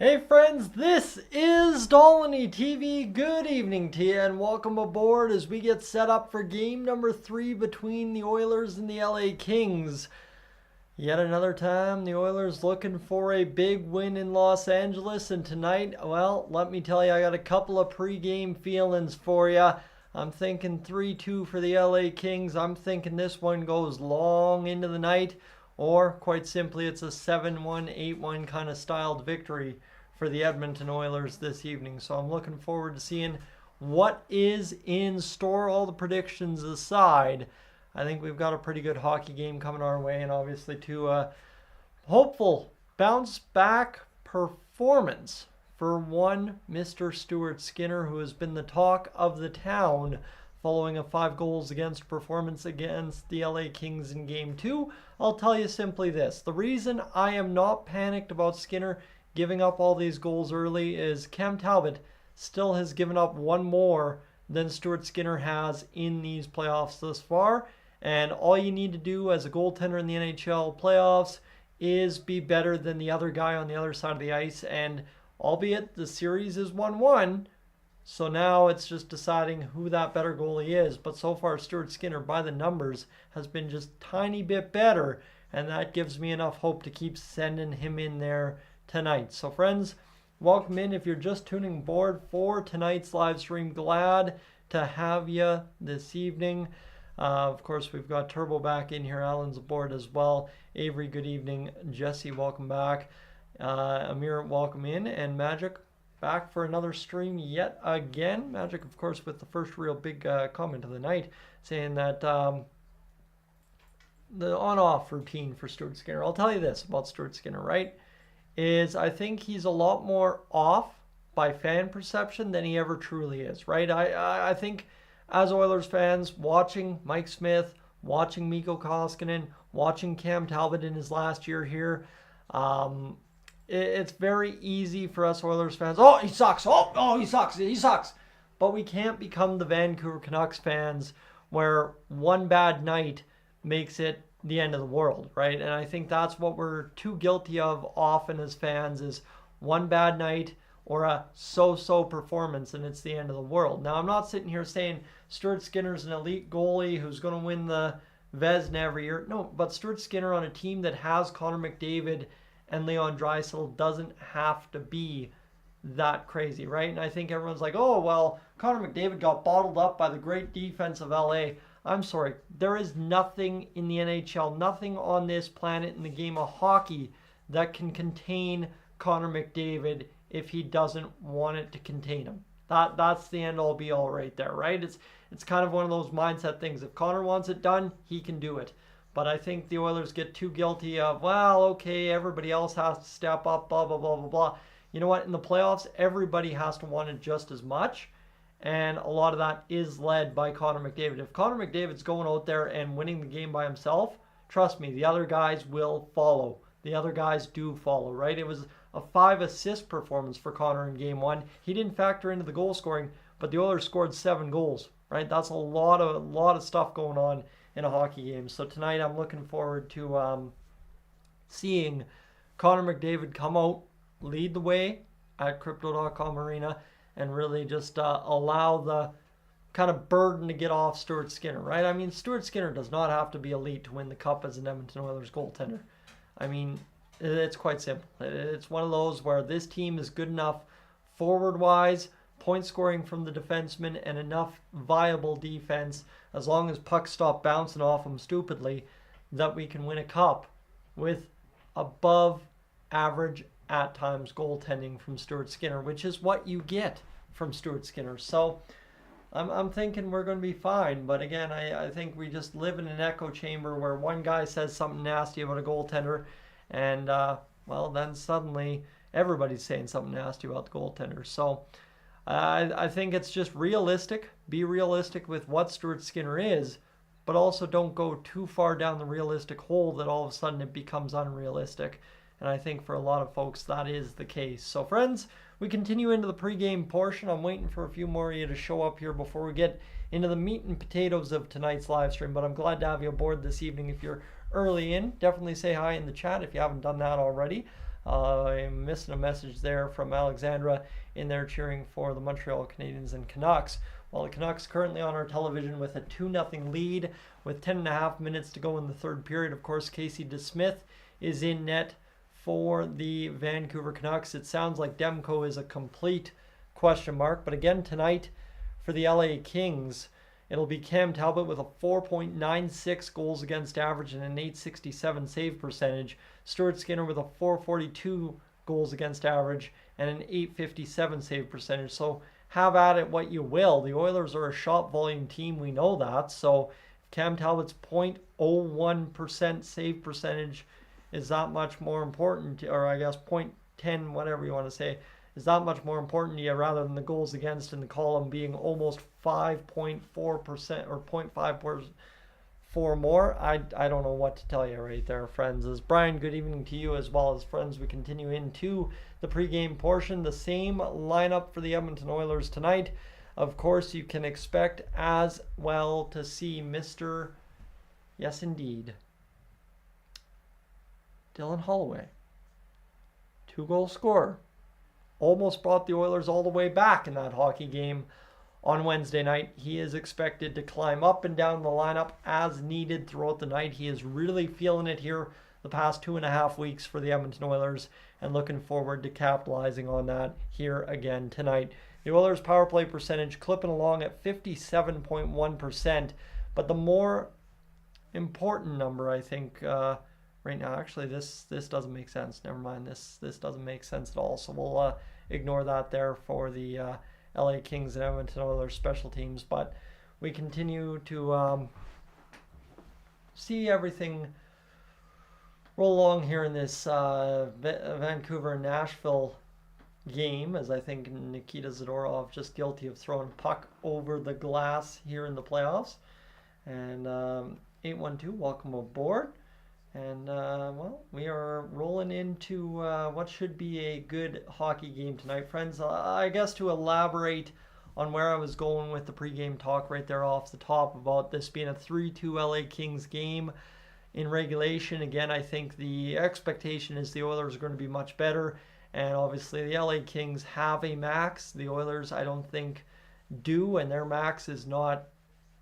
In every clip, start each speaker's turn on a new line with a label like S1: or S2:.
S1: Hey friends, this is Dolynny TV. Good evening to you and welcome aboard as we get set up for game number 3 between the Oilers and the LA Kings. Yet another time, the Oilers looking for a big win in Los Angeles, and tonight, well, let me tell you, I got a couple of pregame feelings for you. I'm thinking 3-2 for the LA Kings. I'm thinking this one goes long into the night, or quite simply, it's a 7-1, 8-1 kind of styled victory for the Edmonton Oilers this evening. So I'm looking forward to seeing what is in store. All the predictions aside, I think we've got a pretty good hockey game coming our way, and obviously to hopeful bounce back performance for one Mr. Stuart Skinner, who has been the talk of the town following a 5 goals against performance against the LA Kings in Game 2. I'll tell you simply this. The reason I am not panicked about Skinner giving up all these goals early is Cam Talbot still has given up one more than Stuart Skinner has in these playoffs thus far. And all you need to do as a goaltender in the NHL playoffs is be better than the other guy on the other side of the ice. And albeit the series is 1-1, so now it's just deciding who that better goalie is. But so far, Stuart Skinner, by the numbers, has been just tiny bit better. And that gives me enough hope to keep sending him in there tonight. So friends, welcome in. If you're just tuning aboard for tonight's live stream, glad to have you this evening. Of course, we've got Turbo back in here. Alan's aboard as well. Avery, good evening. Jesse, welcome back. Amir, welcome in. And Magic, back for another stream yet again. Magic, of course, with the first real big comment of the night, saying that the on-off routine for Stuart Skinner. I'll tell you this about Stuart Skinner, right? Is I think he's a lot more off by fan perception than he ever truly is, right? I think as Oilers fans, watching Mike Smith, watching Mikko Koskinen, watching Cam Talbot in his last year here, it's very easy for us Oilers fans. Oh, he sucks. Oh, he sucks. He sucks. But we can't become the Vancouver Canucks fans where one bad night makes it the end of the world, right? And I think that's what we're too guilty of often as fans, is one bad night or a so-so performance and it's the end of the world. Now, I'm not sitting here saying Stuart Skinner's an elite goalie who's going to win the Vezina every year. No, but Stuart Skinner on a team that has Connor McDavid and Leon Draisaitl doesn't have to be that crazy, right? And I think everyone's like, oh, well, Connor McDavid got bottled up by the great defense of LA. I'm sorry, there is nothing in the NHL, nothing on this planet in the game of hockey that can contain Connor McDavid if he doesn't want it to contain him. That's the end all be all right there, right? It's kind of one of those mindset things. If Connor wants it done, he can do it. But I think the Oilers get too guilty of, well, okay, everybody else has to step up, blah, blah, blah, blah, blah. You know what? In the playoffs, everybody has to want it just as much. And a lot of that is led by Connor McDavid. If Connor McDavid's going out there and winning the game by himself, trust me, the other guys will follow. The other guys do follow, right? It was a 5-assist performance for Connor in Game 1. He didn't factor into the goal scoring, but the Oilers scored 7 goals, right? That's a lot of stuff going on in a hockey game. So tonight I'm looking forward to seeing Connor McDavid come out, lead the way at Crypto.com Arena, and really just allow the kind of burden to get off Stuart Skinner, right? I mean, Stuart Skinner does not have to be elite to win the Cup as an Edmonton Oilers goaltender. I mean, it's quite simple. It's one of those where this team is good enough forward-wise, point scoring from the defensemen, and enough viable defense, as long as pucks stop bouncing off them stupidly, that we can win a Cup with above average at times goaltending from Stuart Skinner, which is what you get from Stuart Skinner. So I'm thinking we're going to be fine. But again, I think we just live in an echo chamber where one guy says something nasty about a goaltender, and well, then suddenly everybody's saying something nasty about the goaltender. So I think it's just realistic. Be realistic with what Stuart Skinner is, but also don't go too far down the realistic hole that all of a sudden it becomes unrealistic. And I think for a lot of folks, that is the case. So friends, we continue into the pregame portion. I'm waiting for a few more of you to show up here before we get into the meat and potatoes of tonight's live stream. But I'm glad to have you aboard this evening. If you're early in, definitely say hi in the chat if you haven't done that already. I'm missing a message there from Alexandra in there cheering for the Montreal Canadiens and Canucks. Well, the Canucks currently on our television with a 2-0 lead with 10.5 minutes to go in the third period. Of course, Casey DeSmith is in net for the Vancouver Canucks. It sounds like Demko is a complete question mark. But again, tonight for the LA Kings, it'll be Cam Talbot with a 4.96 goals against average and an 867 save percentage. Stuart Skinner with a 442 goals against average and an 857 save percentage. So have at it what you will. The Oilers are a shot volume team. We know that. So Cam Talbot's .01% save percentage is that much more important, or I guess .10, whatever you want to say, is that much more important to you rather than the goals against in the column being almost 5.4% or 0.54 more. I don't know what to tell you right there, friends. As Brian, good evening to you as well as friends. We continue into the pregame portion. The same lineup for the Edmonton Oilers tonight. Of course, you can expect as well to see Mr. Yes, indeed, Dylan Holloway. 2-goal scorer. Almost brought the Oilers all the way back in that hockey game on Wednesday night. He is expected to climb up and down the lineup as needed throughout the night. He is really feeling it here the past 2.5 weeks for the Edmonton Oilers and looking forward to capitalizing on that here again tonight. The Oilers' power play percentage clipping along at 57.1%, but the more important number, I think, right now, actually, this doesn't make sense. Never mind, this doesn't make sense at all. So we'll ignore that there for the LA Kings and Edmonton Oilers special teams. But we continue to see everything roll along here in this Vancouver-Nashville game, as I think Nikita Zadorov just guilty of throwing puck over the glass here in the playoffs. And 812, welcome aboard. And, well, we are rolling into what should be a good hockey game tonight, friends. I guess to elaborate on where I was going with the pregame talk right there off the top about this being a 3-2 LA Kings game in regulation. Again, I think the expectation is the Oilers are going to be much better. And obviously the LA Kings have a max. The Oilers, I don't think, do. And their max is not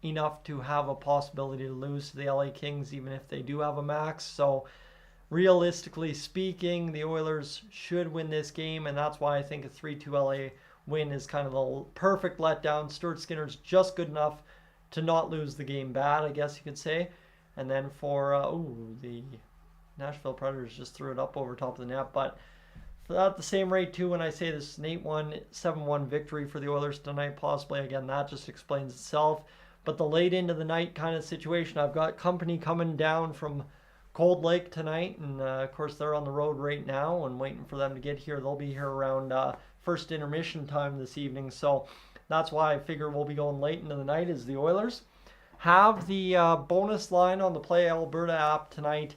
S1: enough to have a possibility to lose to the LA Kings, even if they do have a max. So realistically speaking, the Oilers should win this game, and that's why I think a 3-2 LA win is kind of the perfect letdown. Stuart Skinner's just good enough to not lose the game bad, I guess you could say. And then for, the Nashville Predators just threw it up over top of the net, but for that, the same rate too, when I say this is an 8-1, 7-1 victory for the Oilers tonight, possibly, again, that just explains itself. But the late into the night kind of situation, I've got company coming down from Cold Lake tonight, and of course they're on the road right now and waiting for them to get here. They'll be here around first intermission time this evening, so that's why I figure we'll be going late into the night as the Oilers have the bonus line on the Play Alberta app tonight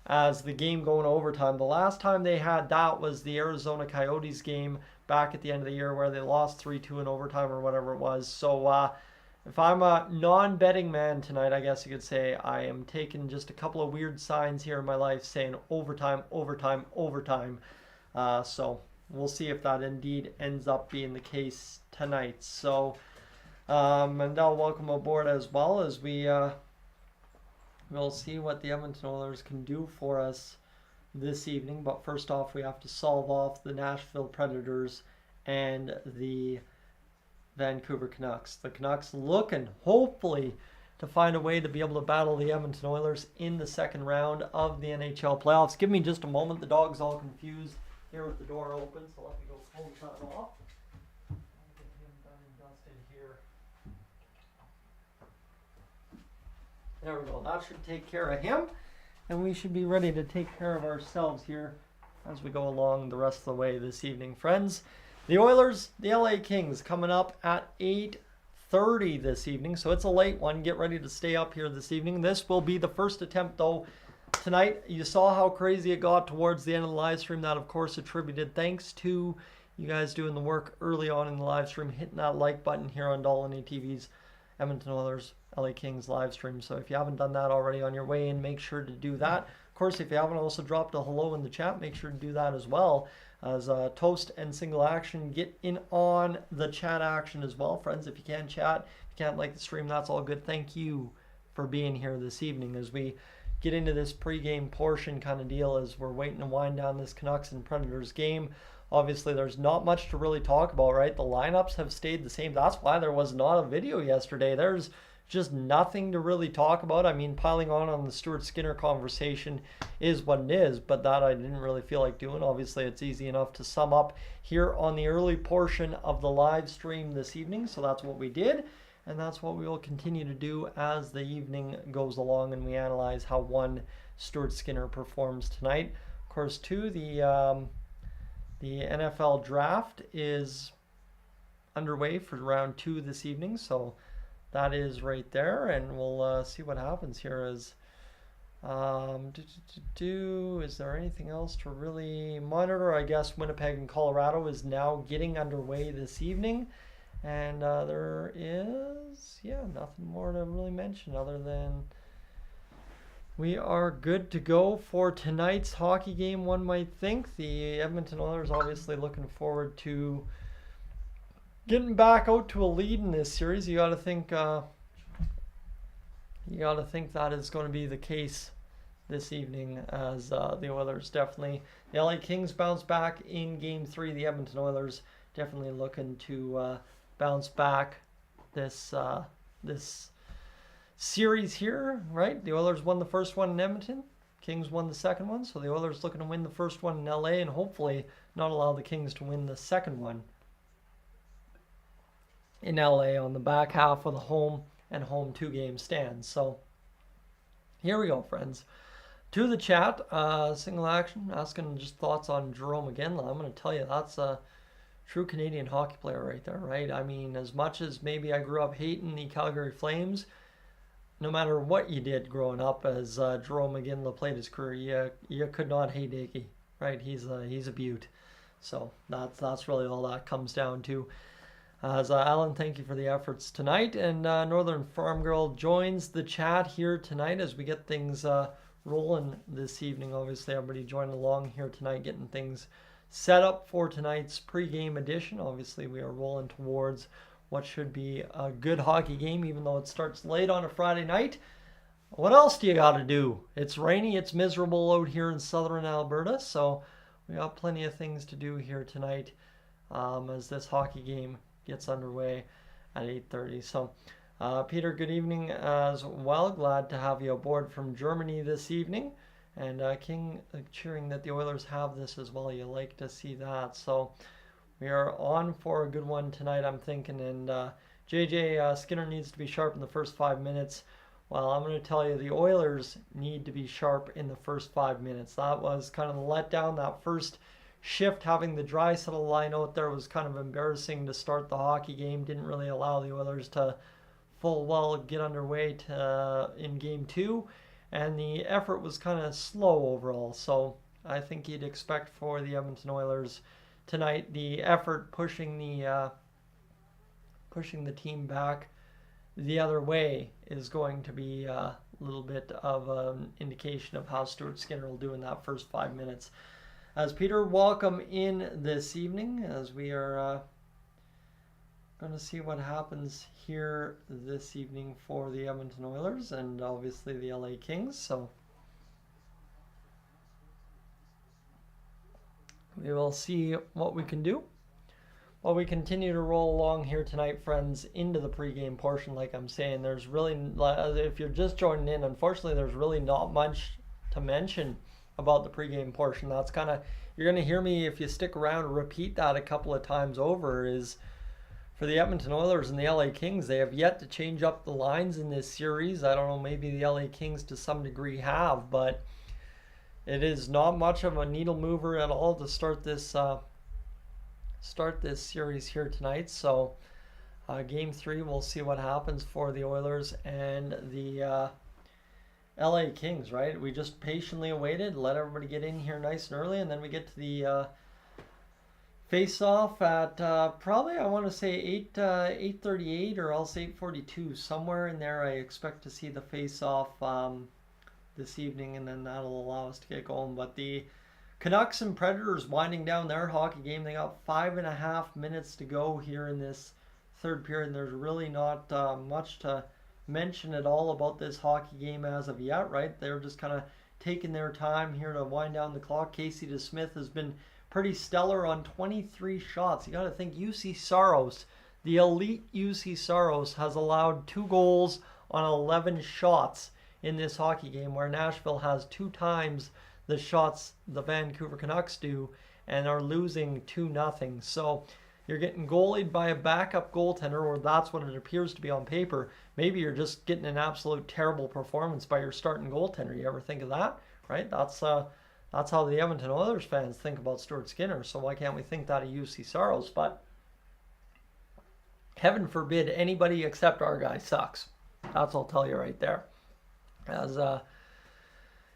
S1: as the game going overtime. The last time they had that was the Arizona Coyotes game back at the end of the year where they lost 3-2 in overtime or whatever it was. So if I'm a non-betting man tonight, I guess you could say, I am taking just a couple of weird signs here in my life saying overtime, overtime, overtime. So we'll see if that indeed ends up being the case tonight. So, and I'll welcome aboard as well as we'll see what the Edmonton Oilers can do for us this evening. But first off, we have to solve off the Nashville Predators and the Vancouver Canucks. The Canucks looking, hopefully, to find a way to be able to battle the Edmonton Oilers in the second round of the NHL playoffs. Give me just a moment. The dog's all confused here with the door open, so let me go close that off. I'll get him done and dusted here. There we go. That should take care of him, and we should be ready to take care of ourselves here as we go along the rest of the way this evening, friends. The Oilers, the LA Kings, coming up at 8:30 this evening, so it's a late one. Get ready to stay up here this evening. This will be the first attempt, though, tonight. You saw how crazy it got towards the end of the live stream. That, of course, attributed thanks to you guys doing the work early on in the live stream, hitting that like button here on Dolynny TV's Edmonton Oilers LA Kings live stream. So if you haven't done that already on your way in, make sure to do that. Of course, if you haven't also dropped a hello in the chat, make sure to do that as well. As Toast and Single Action get in on the chat action as well. Friends, if you can chat, if you can't like the stream, that's all good. Thank you for being here this evening as we get into this pregame portion kind of deal as we're waiting to wind down this Canucks and Predators game. Obviously, there's not much to really talk about, right? The lineups have stayed the same. That's why there was not a video yesterday. There's just nothing to really talk about. I mean, piling on the Stuart Skinner conversation is what it is, but that I didn't really feel like doing. Obviously, it's easy enough to sum up here on the early portion of the live stream this evening, so that's what we did, and that's what we will continue to do as the evening goes along and we analyze how one Stuart Skinner performs tonight. Of course, too, the NFL draft is underway for round 2 this evening, so that is right there, and we'll see what happens here. Is is there anything else to really monitor? I guess Winnipeg and Colorado is now getting underway this evening, and there is nothing more to really mention other than we are good to go for tonight's hockey game. One might think the Edmonton Oilers obviously looking forward to getting back out to a lead in this series. You got to think that is going to be the case this evening, as the Oilers definitely, the LA Kings bounce back in Game 3. The Edmonton Oilers definitely looking to bounce back this series here, right? The Oilers won the first one in Edmonton. Kings won the second one, so the Oilers looking to win the first one in LA and hopefully not allow the Kings to win the second one in LA on the back half of the home and home 2-game stands. So here we go, friends. To the chat, Single Action asking just thoughts on Jarome Iginla. I'm going to tell you, that's a true Canadian hockey player right there, right? I mean, as much as maybe I grew up hating the Calgary Flames, no matter what you did growing up, as Jarome Iginla played his career, you could not hate Iggy, right? He's a beaut. So that's really all that comes down to. As Alan, thank you for the efforts tonight. And Northern Farm Girl joins the chat here tonight as we get things rolling this evening. Obviously, everybody joining along here tonight, getting things set up for tonight's pregame edition. Obviously, we are rolling towards what should be a good hockey game, even though it starts late on a Friday night. What else do you got to do? It's rainy, it's miserable out here in southern Alberta, so we got plenty of things to do here tonight as this hockey game gets underway at 8:30. So Peter, good evening as well. Glad to have you aboard from Germany this evening. And King cheering that the Oilers have this as well. You like to see that. So we are on for a good one tonight, I'm thinking. And JJ Skinner needs to be sharp in the first 5 minutes. Well, I'm going to tell you, the Oilers need to be sharp in the first 5 minutes. That was kind of the letdown. That first shift, having the Draisaitl line out there, was kind of embarrassing to start the hockey game. Didn't really allow the Oilers to full well get underway in Game 2. And the effort was kind of slow overall. So I think you'd expect for the Edmonton Oilers tonight, the effort pushing the team back the other way is going to be a little bit of an indication of how Stuart Skinner will do in that first 5 minutes. As Peter, welcome in this evening as we are going to see what happens here this evening for the Edmonton Oilers and obviously the LA Kings. So we will see what we can do while we continue to roll along here tonight, friends, into the pregame portion. Like I'm saying, there's really, if you're just joining in, unfortunately, there's really not much to mention about the pregame portion. That's kind of, you're going to hear me, if you stick around, repeat that a couple of times over, is for the Edmonton Oilers and the LA Kings, they have yet to change up the lines in this series. I don't know, maybe the LA Kings to some degree have, but it is not much of a needle mover at all to start this series here tonight. So Game 3, we'll see what happens for the Oilers and the LA Kings, right? We just patiently awaited, let everybody get in here nice and early, and then we get to the Face off at probably I want to say 8:38 or else 8:42, somewhere in there. I expect to see the face off this evening, and then that'll allow us to get going. But the Canucks and Predators winding down their hockey game. They got 5.5 minutes to go here in this third period. And there's really not much to mention at all about this hockey game as of yet, right? They're just kind of taking their time here to wind down the clock. Casey DeSmith has been pretty stellar on 23 shots. You got to think UC Saros, the elite UC Saros, has allowed 2 goals on 11 shots in this hockey game, where Nashville has 2 times the shots the Vancouver Canucks do and are losing 2-0. So you're getting goalied by a backup goaltender, or that's what it appears to be on paper. Maybe you're just getting an absolute terrible performance by your starting goaltender. You ever think of that? Right? That's how the Edmonton Oilers fans think about Stuart Skinner. So why can't we think that of UC Saros? But heaven forbid anybody except our guy sucks. That's I'll tell you right there. As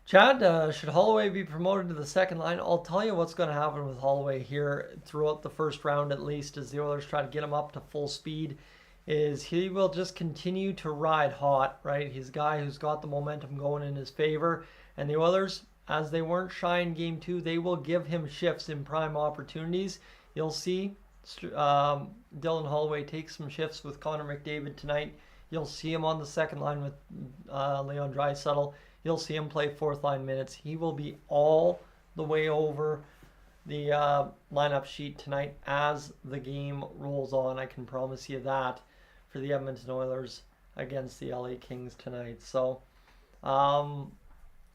S1: Chad, should Holloway be promoted to the second line? I'll tell you what's going to happen with Holloway here throughout the first round, at least, as the Oilers try to get him up to full speed, is he will just continue to ride hot, right? He's a guy who's got the momentum going in his favor. And the Oilers, as they weren't shy in Game 2, they will give him shifts in prime opportunities. You'll see Dylan Holloway take some shifts with Connor McDavid tonight. You'll see him on the second line with Leon Draisaitl. You'll see him play fourth line minutes. He will be all the way over the lineup sheet tonight as the game rolls on. I can promise you that for the Edmonton Oilers against the LA Kings tonight. So,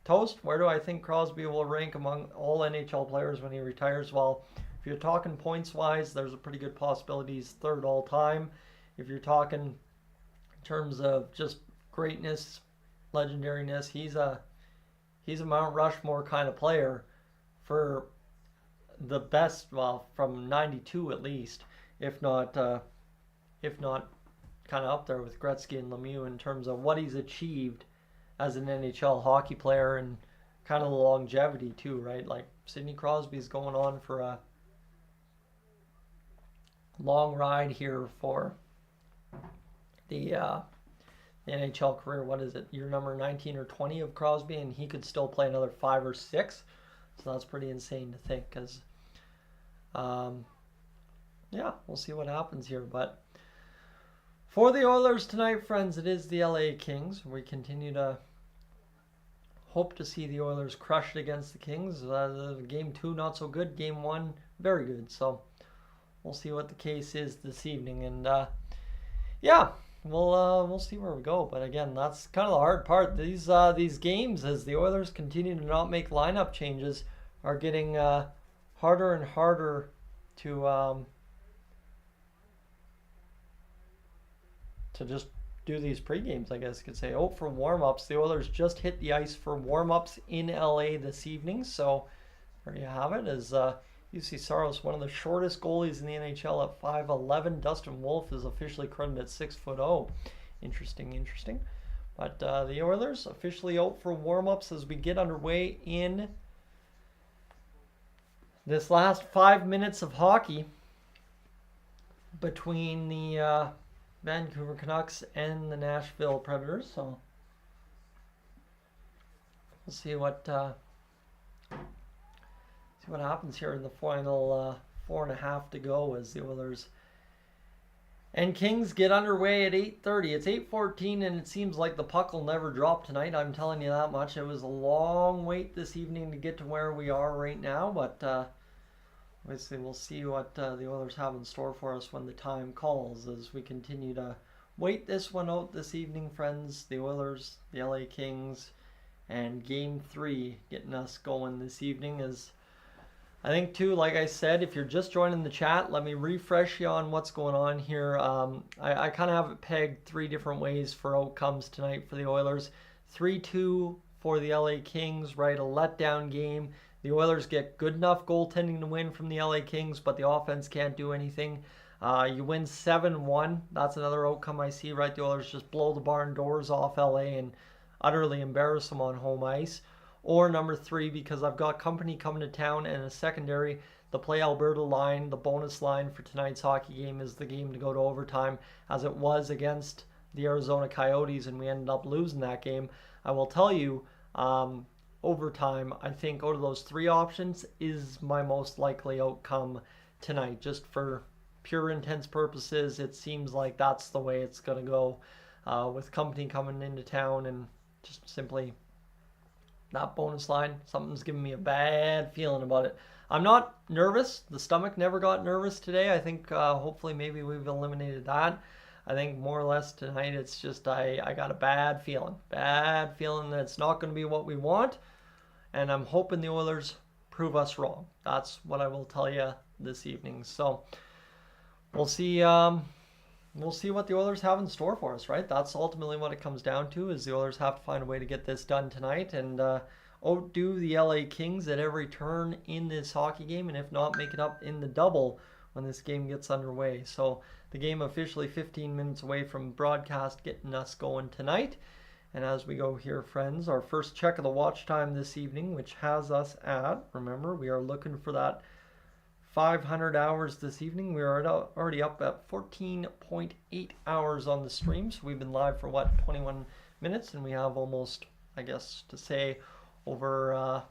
S1: Toast, where do I think Crosby will rank among all NHL players when he retires? Well, if you're talking points-wise, there's a pretty good possibility he's third all-time. If you're talking in terms of just greatness, legendariness, he's a Mount Rushmore kind of player for the best, well, from 92 at least, if not kind of up there with Gretzky and Lemieux in terms of what he's achieved as an NHL hockey player and kind of the longevity too, right? Like Sidney Crosby's going on for a long ride here for the NHL career. What is it? Year number 19 or 20 of Crosby, and he could still play another 5 or 6. So that's pretty insane to think, because yeah, we'll see what happens here. But for the Oilers tonight, friends, it is the LA Kings. We continue to hope to see the Oilers crush it against the Kings. Game 2, not so good. Game 1, very good. So we'll see what the case is this evening. And yeah, we'll see where we go. But again, that's kind of the hard part. These games, as the Oilers continue to not make lineup changes, are getting harder and harder to just do these pre-games, I guess you could say. Oh, for warm-ups, the Oilers just hit the ice for warm-ups in LA this evening. So there you have it. As UC Saros, one of the shortest goalies in the NHL at 5'11". Dustin Wolf is officially credited at 6'0". Interesting. But the Oilers officially out for warm-ups as we get underway in this last 5 minutes of hockey between the Vancouver Canucks and the Nashville Predators. So we'll see what happens here in the final 4.5 to go as the Oilers and Kings get underway at 8:30. It's 8:14, and it seems like the puck will never drop tonight. I'm telling you that much. It was a long wait this evening to get to where we are right now, but obviously we'll see what the Oilers have in store for us when the time calls as we continue to wait this one out this evening, friends. The Oilers, the LA Kings, and Game 3 getting us going this evening. As I think too, like I said, if you're just joining the chat, let me refresh you on what's going on here. I kind of have it pegged 3 different ways for outcomes tonight for the Oilers. 3-2 for the LA Kings, right? A letdown game. The Oilers get good enough goaltending to win from the LA Kings, but the offense can't do anything. You win 7-1. That's another outcome I see, right? The Oilers just blow the barn doors off LA and utterly embarrass them on home ice. Or number 3, because I've got company coming to town and a secondary the Play Alberta line, the bonus line for tonight's hockey game, is the game to go to overtime, as it was against the Arizona Coyotes, and we ended up losing that game. I will tell you, overtime, I think out of those three options is my most likely outcome tonight. Just for pure intents purposes, it seems like that's the way it's going to go, with company coming into town, and just simply that bonus line, something's giving me a bad feeling about it. I'm not nervous. The stomach never got nervous today. I think hopefully maybe we've eliminated that. I think more or less tonight it's just I got a bad feeling that it's not going to be what we want, and I'm hoping the Oilers prove us wrong. That's what I will tell you this evening. So we'll see. We'll see what the Oilers have in store for us, right? That's ultimately what it comes down to, is the Oilers have to find a way to get this done tonight and outdo the LA Kings at every turn in this hockey game, and if not, make it up in the double when this game gets underway. So the game officially 15 minutes away from broadcast, getting us going tonight. And as we go here, friends, our first check of the watch time this evening, which has us at, remember, we are looking for that 500 hours this evening. We are already up at 14.8 hours on the stream. So we've been live for, 21 minutes, and we have almost, I guess, to say over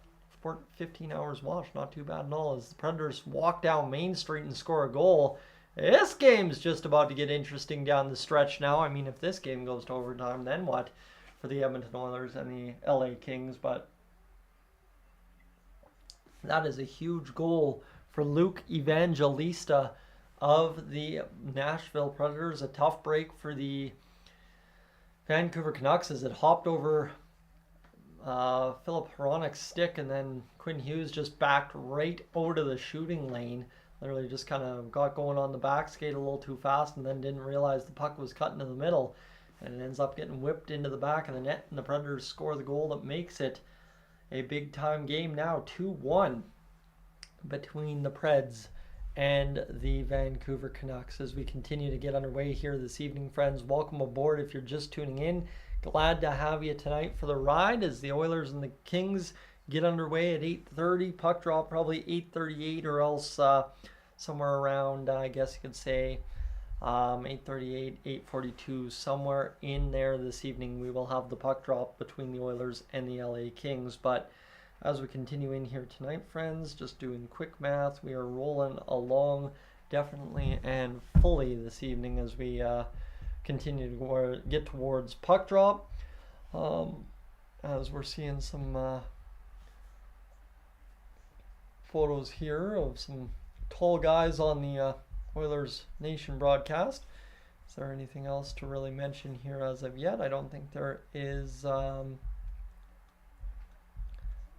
S1: 15 hours watched. Not too bad at all, as the Predators walk down Main Street and score a goal. This game's just about to get interesting down the stretch now. I mean, if this game goes to overtime, then what for the Edmonton Oilers and the LA Kings? But that is a huge goal for Luke Evangelista of the Nashville Predators. A tough break for the Vancouver Canucks as it hopped over Philip Hronik's stick, and then Quinn Hughes just backed right out of the shooting lane. Literally just kind of got going on the back, skated a little too fast, and then didn't realize the puck was cut into the middle. And it ends up getting whipped into the back of the net, and the Predators score the goal that makes it a big-time game now, 2-1 between the Preds and the Vancouver Canucks. As we continue to get underway here this evening, friends, welcome aboard if you're just tuning in. Glad to have you tonight for the ride as the Oilers and the Kings get underway at 8:30. Puck drop probably 8:38, or else somewhere around, I guess you could say, 8:38, 8:42, somewhere in there this evening. We will have the puck drop between the Oilers and the LA Kings. But as we continue in here tonight, friends, just doing quick math, we are rolling along definitely and fully this evening as we continue to get towards puck drop. As we're seeing some photos here of some tall guys on the Oilers Nation broadcast. Is there anything else to really mention here as of yet? I don't think there is. I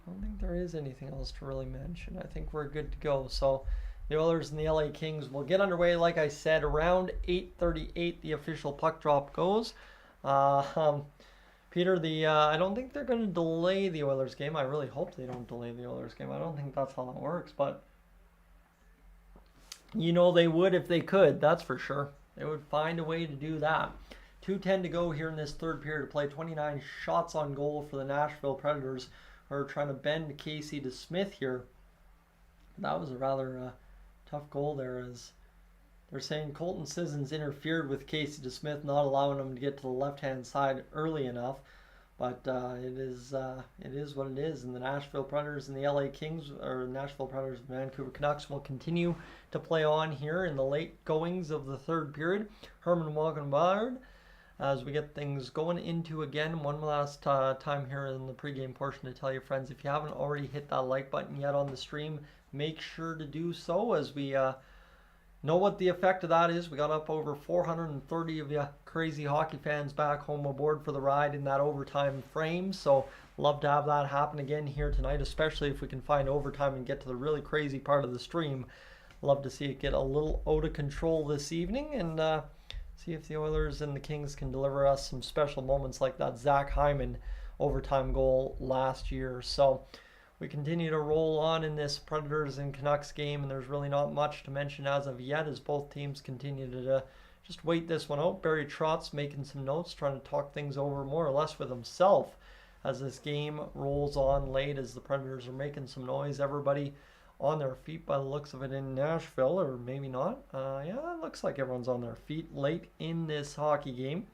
S1: don't think there is anything else to really mention. I think we're good to go. So the Oilers and the LA Kings will get underway, like I said, around 8:38. The official puck drop goes. Peter, I don't think they're going to delay the Oilers game. I really hope they don't delay the Oilers game. I don't think that's how that works, but you know they would if they could, that's for sure. They would find a way to do that. 2:10 to go here in this third period to play. 29 shots on goal for the Nashville Predators, who are trying to bend Casey DeSmith here. That was a rather tough goal there, as they're saying Colton Sissons interfered with Casey DeSmith, not allowing him to get to the left-hand side early enough. But it is what it is. And the Nashville Predators and the LA Kings, or Nashville Predators and Vancouver Canucks, will continue to play on here in the late goings of the third period. Herman Wagenbard, as we get things going into again one last time here in the pregame portion, to tell you, friends, if you haven't already hit that like button yet on the stream, make sure to do so, as we know what the effect of that is. We got up over 430 of you crazy hockey fans back home aboard for the ride in that overtime frame. So love to have that happen again here tonight, especially if we can find overtime and get to the really crazy part of the stream. Love to see it get a little out of control this evening, and see if the Oilers and the Kings can deliver us some special moments like that Zach Hyman overtime goal last year. So we continue to roll on in this Predators and Canucks game, and there's really not much to mention as of yet, as both teams continue to just wait this one out. Barry Trotz making some notes, trying to talk things over more or less with himself as this game rolls on late, as the Predators are making some noise. Everybody on their feet by the looks of it in Nashville, or maybe not. Yeah, it looks like everyone's on their feet late in this hockey game.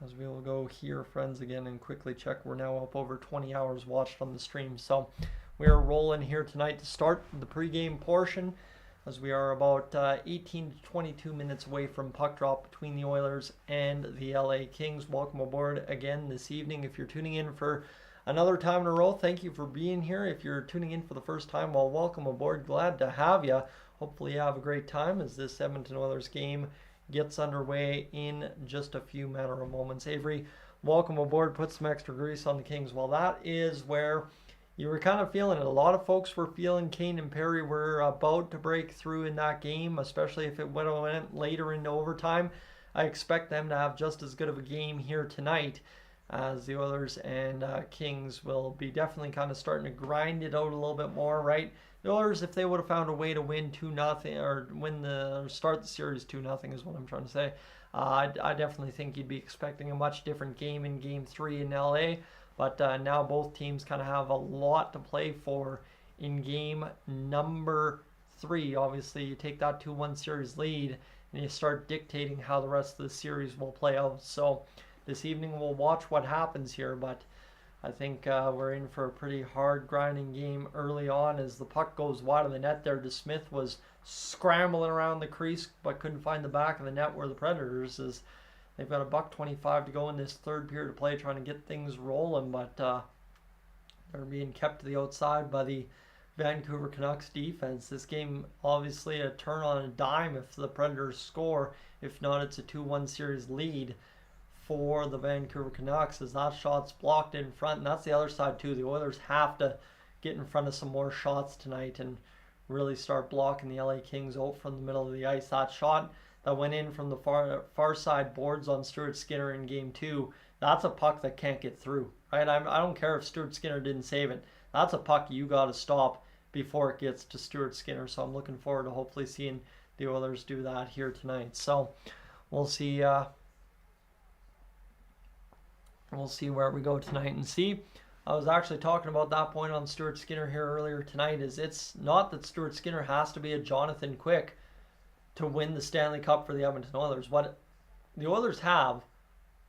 S1: As we will go here, friends, again and quickly check. We're now up over 20 hours watched on the stream. So we are rolling here tonight to start the pregame portion, as we are about 18 to 22 minutes away from puck drop between the Oilers and the LA Kings. Welcome aboard again this evening. If you're tuning in for another time in a row, thank you for being here. If you're tuning in for the first time, well, welcome aboard. Glad to have you. Hopefully you have a great time as this Edmonton Oilers game gets underway in just a few matter of moments. Avery, welcome aboard. Put some extra grease on the Kings. Well, that is where you were kind of feeling it. A lot of folks were feeling Kane and Perry were about to break through in that game, especially if it went later into overtime. I expect them to have just as good of a game here tonight, as the Oilers and Kings will be definitely kind of starting to grind it out a little bit more, right? The Oilers, if they would have found a way to win 2-0 or start the series 2-0 is what I'm trying to say. I definitely think you'd be expecting a much different game in Game 3 in LA. But now both teams kind of have a lot to play for in game number 3. Obviously, you take that 2-1 series lead and you start dictating how the rest of the series will play out. So this evening we'll watch what happens here, but I think we're in for a pretty hard grinding game early on as the puck goes wide of the net there. DeSmith was scrambling around the crease but couldn't find the back of the net where the Predators is. They've got $1:25 to go in this third period of play, trying to get things rolling, but they're being kept to the outside by the Vancouver Canucks defense. This game, obviously, a turn on a dime if the Predators score. If not, it's a 2-1 series lead for the Vancouver Canucks, as that shot's blocked in front, and that's the other side too. The Oilers have to get in front of some more shots tonight and really start blocking the LA Kings out from the middle of the ice. That shot that went in from the far side boards on Stuart Skinner in Game 2, that's a puck that can't get through, right? I don't care if Stuart Skinner didn't save it. That's a puck you got to stop before it gets to Stuart Skinner. So I'm looking forward to hopefully seeing the Oilers do that here tonight. So we'll see. We'll see where we go tonight and see. I was actually talking about that point on Stuart Skinner here earlier tonight. Is it's not that Stuart Skinner has to be a Jonathan Quick to win the Stanley Cup for the Edmonton Oilers. What the Oilers have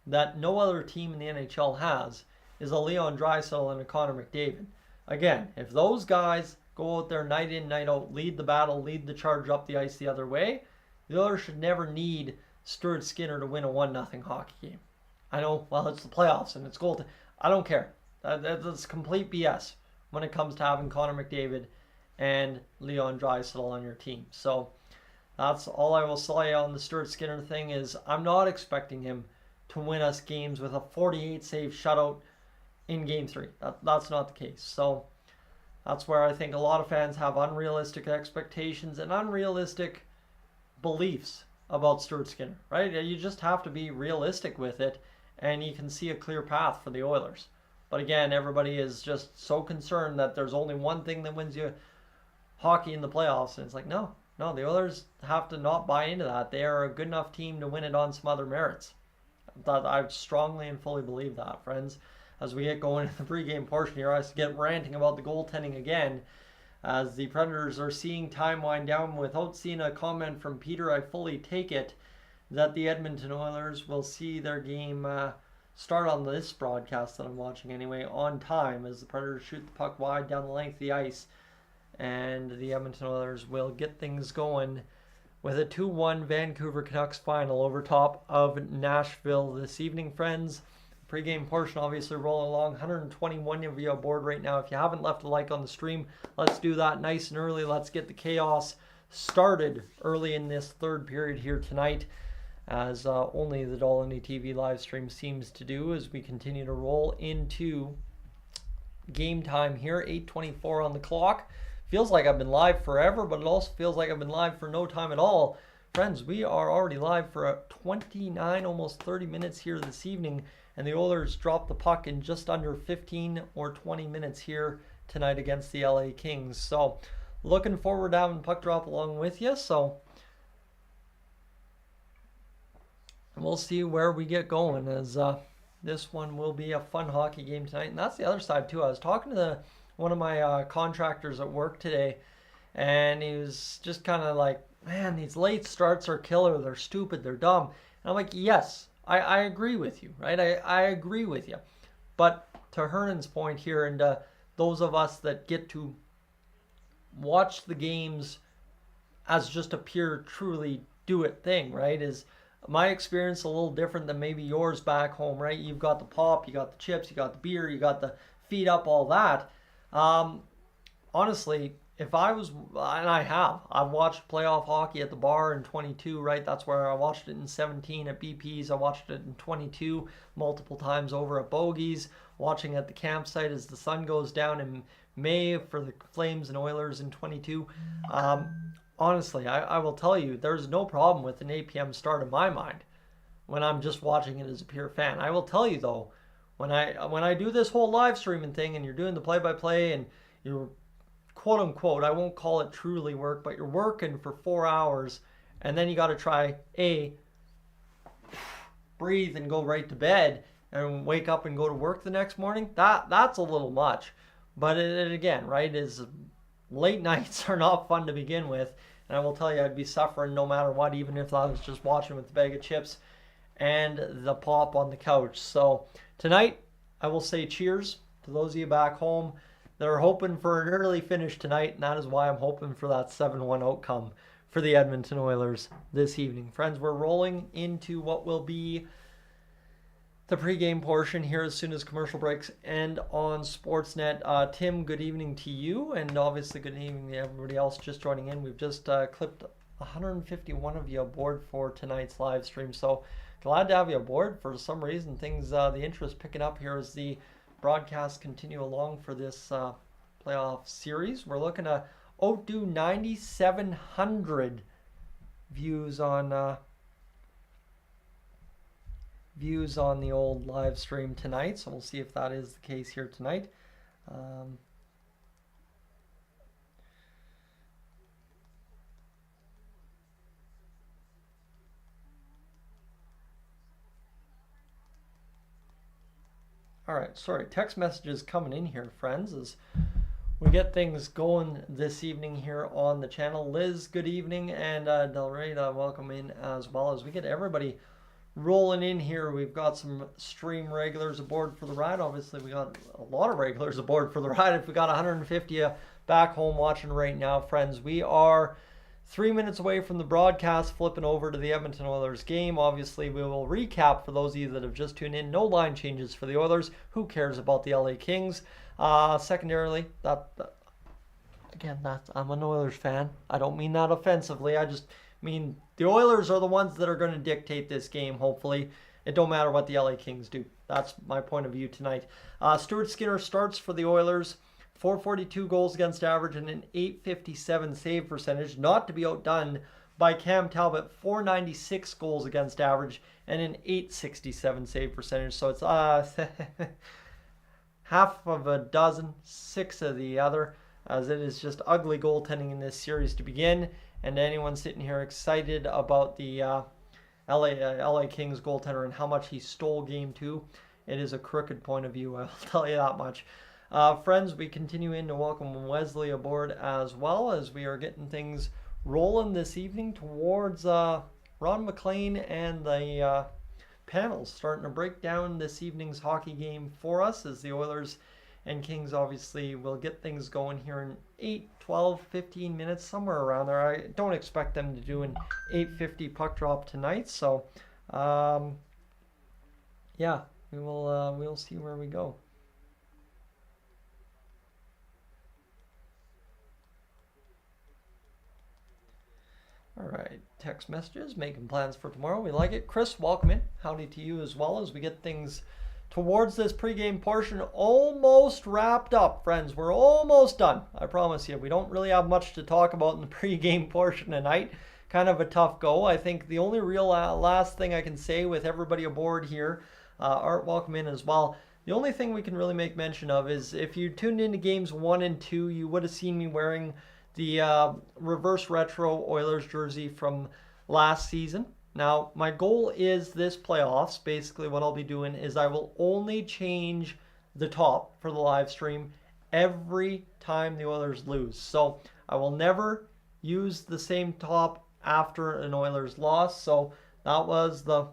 S1: that no other team in the NHL has is a Leon Draisaitl and a Connor McDavid. Again, if those guys go out there night in, night out, lead the battle, lead the charge up the ice the other way, the Oilers should never need Stuart Skinner to win a 1-0 hockey game. I know, well, it's the playoffs and it's gold. I don't care. That's complete BS when it comes to having Connor McDavid and Leon Draisaitl on your team. So that's all I will say on the Stuart Skinner thing. Is I'm not expecting him to win us games with a 48 save shutout in Game 3. That's not the case. So that's where I think a lot of fans have unrealistic expectations and unrealistic beliefs about Stuart Skinner, right? You just have to be realistic with it, and you can see a clear path for the Oilers. But again, everybody is just so concerned that there's only one thing that wins you hockey in the playoffs, and it's like, no, the Oilers have to not buy into that. They are a good enough team to win it on some other merits. I strongly and fully believe that, friends. As we get going in the pregame portion here, I get ranting about the goaltending again, as the Predators are seeing time wind down. Without seeing a comment from Peter, I fully take it that the Edmonton Oilers will see their game start on this broadcast that I'm watching anyway, on time, as the Predators shoot the puck wide down the length of the ice, and the Edmonton Oilers will get things going with a 2-1 Vancouver Canucks final over top of Nashville this evening, friends. Pre-game portion obviously rolling along. 121 of you aboard right now. If you haven't left a like on the stream, let's do that nice and early. Let's get the chaos started early in this third period here tonight, as only the Dolynny TV live stream seems to do, as we continue to roll into game time here. 8:24 on the clock. Feels like I've been live forever, but it also feels like I've been live for no time at all. Friends, we are already live for 29, almost 30 minutes here this evening, and the Oilers dropped the puck in just under 15 or 20 minutes here tonight against the LA Kings. So looking forward to having puck drop along with you. So we'll see where we get going, as this one will be a fun hockey game tonight. And that's the other side too. I was talking to one of my contractors at work today, And he was just kind of like, man, these late starts are killer. They're stupid. They're dumb. And I'm like, yes, I agree with you, right? I agree with you. But to Hernan's point here, and those of us that get to watch the games as just a pure, truly do it thing, right? Is my experience a little different than maybe yours back home, right? You've got the pop, you got the chips, you got the beer, you got the feed up, all that. Honestly, if I was, and I've watched playoff hockey at the bar in 22, right? That's where I watched it in 17 at BP's. I watched it in 22 multiple times over at Bogies, watching at the campsite as the sun goes down in May for the Flames and Oilers in 22. Honestly, I will tell you, there's no problem with an 8 p.m. start in my mind when I'm just watching it as a pure fan. I will tell you though, when I do this whole live streaming thing and you're doing the play-by-play and you're quote unquote, I won't call it truly work, but you're working for 4 hours and then you got to try breathe and go right to bed and wake up and go to work the next morning. That's a little much. But it again, right, is late nights are not fun to begin with. And I will tell you, I'd be suffering no matter what, even if I was just watching with a bag of chips and the pop on the couch. So tonight, I will say cheers to those of you back home that are hoping for an early finish tonight. And that is why I'm hoping for that 7-1 outcome for the Edmonton Oilers this evening. Friends, we're rolling into what will be the pregame portion here as soon as commercial breaks end on Sportsnet. Tim, good evening to you, and obviously good evening to everybody else just joining in. We've just clipped 151 of you aboard for tonight's live stream, so glad to have you aboard. For some reason, the interest picking up here as the broadcasts continue along for this playoff series. We're looking to outdo 9,700 views on the old live stream tonight, so we'll see if that is the case here tonight. All right, sorry, text messages coming in here, friends, as we get things going this evening here on the channel. Liz, good evening, and Del Rey, welcome in as well as we get everybody rolling in here. We've got some stream regulars aboard for the ride. Obviously, we got a lot of regulars aboard for the ride. If we got 150 back home watching right now, friends, we are 3 minutes away from the broadcast, flipping over to the Edmonton Oilers game. Obviously, we will recap for those of you that have just tuned in. No line changes for the Oilers. Who cares about the LA Kings? Secondarily, again, I'm an Oilers fan. I don't mean that offensively. I just mean the Oilers are the ones that are going to dictate this game, hopefully. It don't matter what the LA Kings do. That's my point of view tonight. Stuart Skinner starts for the Oilers. 442 goals against average and an 857 save percentage, not to be outdone by Cam Talbot, 496 goals against average and an 867 save percentage. So it's half of a dozen, 6 of the other, as it is just ugly goaltending in this series to begin. And anyone sitting here excited about the LA Kings goaltender and how much he stole game 2, it is a crooked point of view, I'll tell you that much. Friends, we continue in to welcome Wesley aboard as well as we are getting things rolling this evening towards Ron McLean and the panels starting to break down this evening's hockey game for us as the Oilers and Kings obviously will get things going here in 8, 12, 15 minutes, somewhere around there. I don't expect them to do an 8:50 puck drop tonight, so yeah, we'll see where we go. All right, text messages, making plans for tomorrow. We like it. Chris, welcome in. Howdy to you as well as we get things towards this pregame portion almost wrapped up, friends. We're almost done. I promise you. We don't really have much to talk about in the pregame portion tonight. Kind of a tough go. I think the only real last thing I can say with everybody aboard here, Art, welcome in as well. The only thing we can really make mention of is if you tuned into games 1 and 2, you would have seen me wearing the reverse retro Oilers jersey from last season. Now, my goal is this playoffs. Basically, what I'll be doing is I will only change the top for the live stream every time the Oilers lose. So I will never use the same top after an Oilers loss. So that was the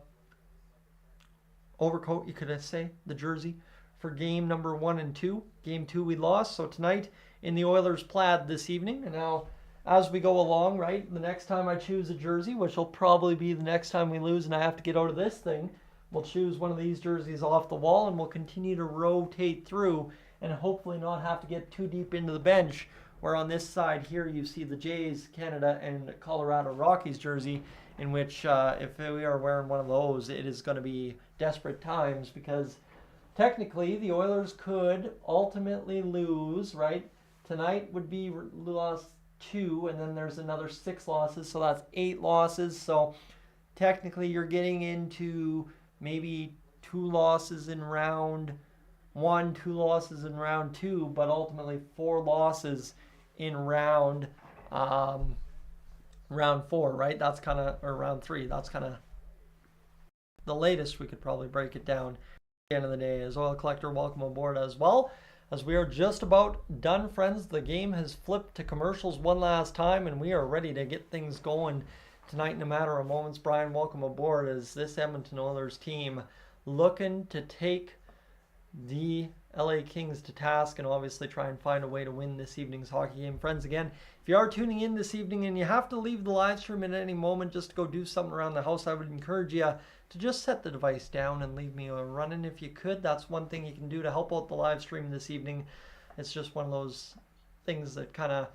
S1: overcoat, you could say, the jersey for game number 1 and 2. Game 2 we lost. So tonight in the Oilers plaid this evening. And now as we go along, right, the next time I choose a jersey, which will probably be the next time we lose and I have to get out of this thing, we'll choose one of these jerseys off the wall and we'll continue to rotate through and hopefully not have to get too deep into the bench, where on this side here you see the Jays, Canada, and Colorado Rockies jersey, in which if we are wearing one of those, it is going to be desperate times, because technically the Oilers could ultimately lose, right? Tonight would be loss 2, and then there's another 6 losses, so that's 8 losses. So technically you're getting into maybe 2 losses in round 1, 2 losses in round 2, but ultimately 4 losses in round 4, right? That's kind of, or round 3. That's kind of the latest we could probably break it down. At the end of the day, as Oil Collector, welcome aboard as well. As we are just about done, friends, the game has flipped to commercials one last time, and we are ready to get things going tonight in a matter of moments. Brian, welcome aboard. As this Edmonton Oilers team looking to take the LA Kings to task and obviously try and find a way to win this evening's hockey game. Friends, again, if you are tuning in this evening and you have to leave the live stream at any moment just to go do something around the house, I would encourage you to just set the device down and leave me running if you could. That's one thing you can do to help out the live stream this evening. It's just one of those things that kind of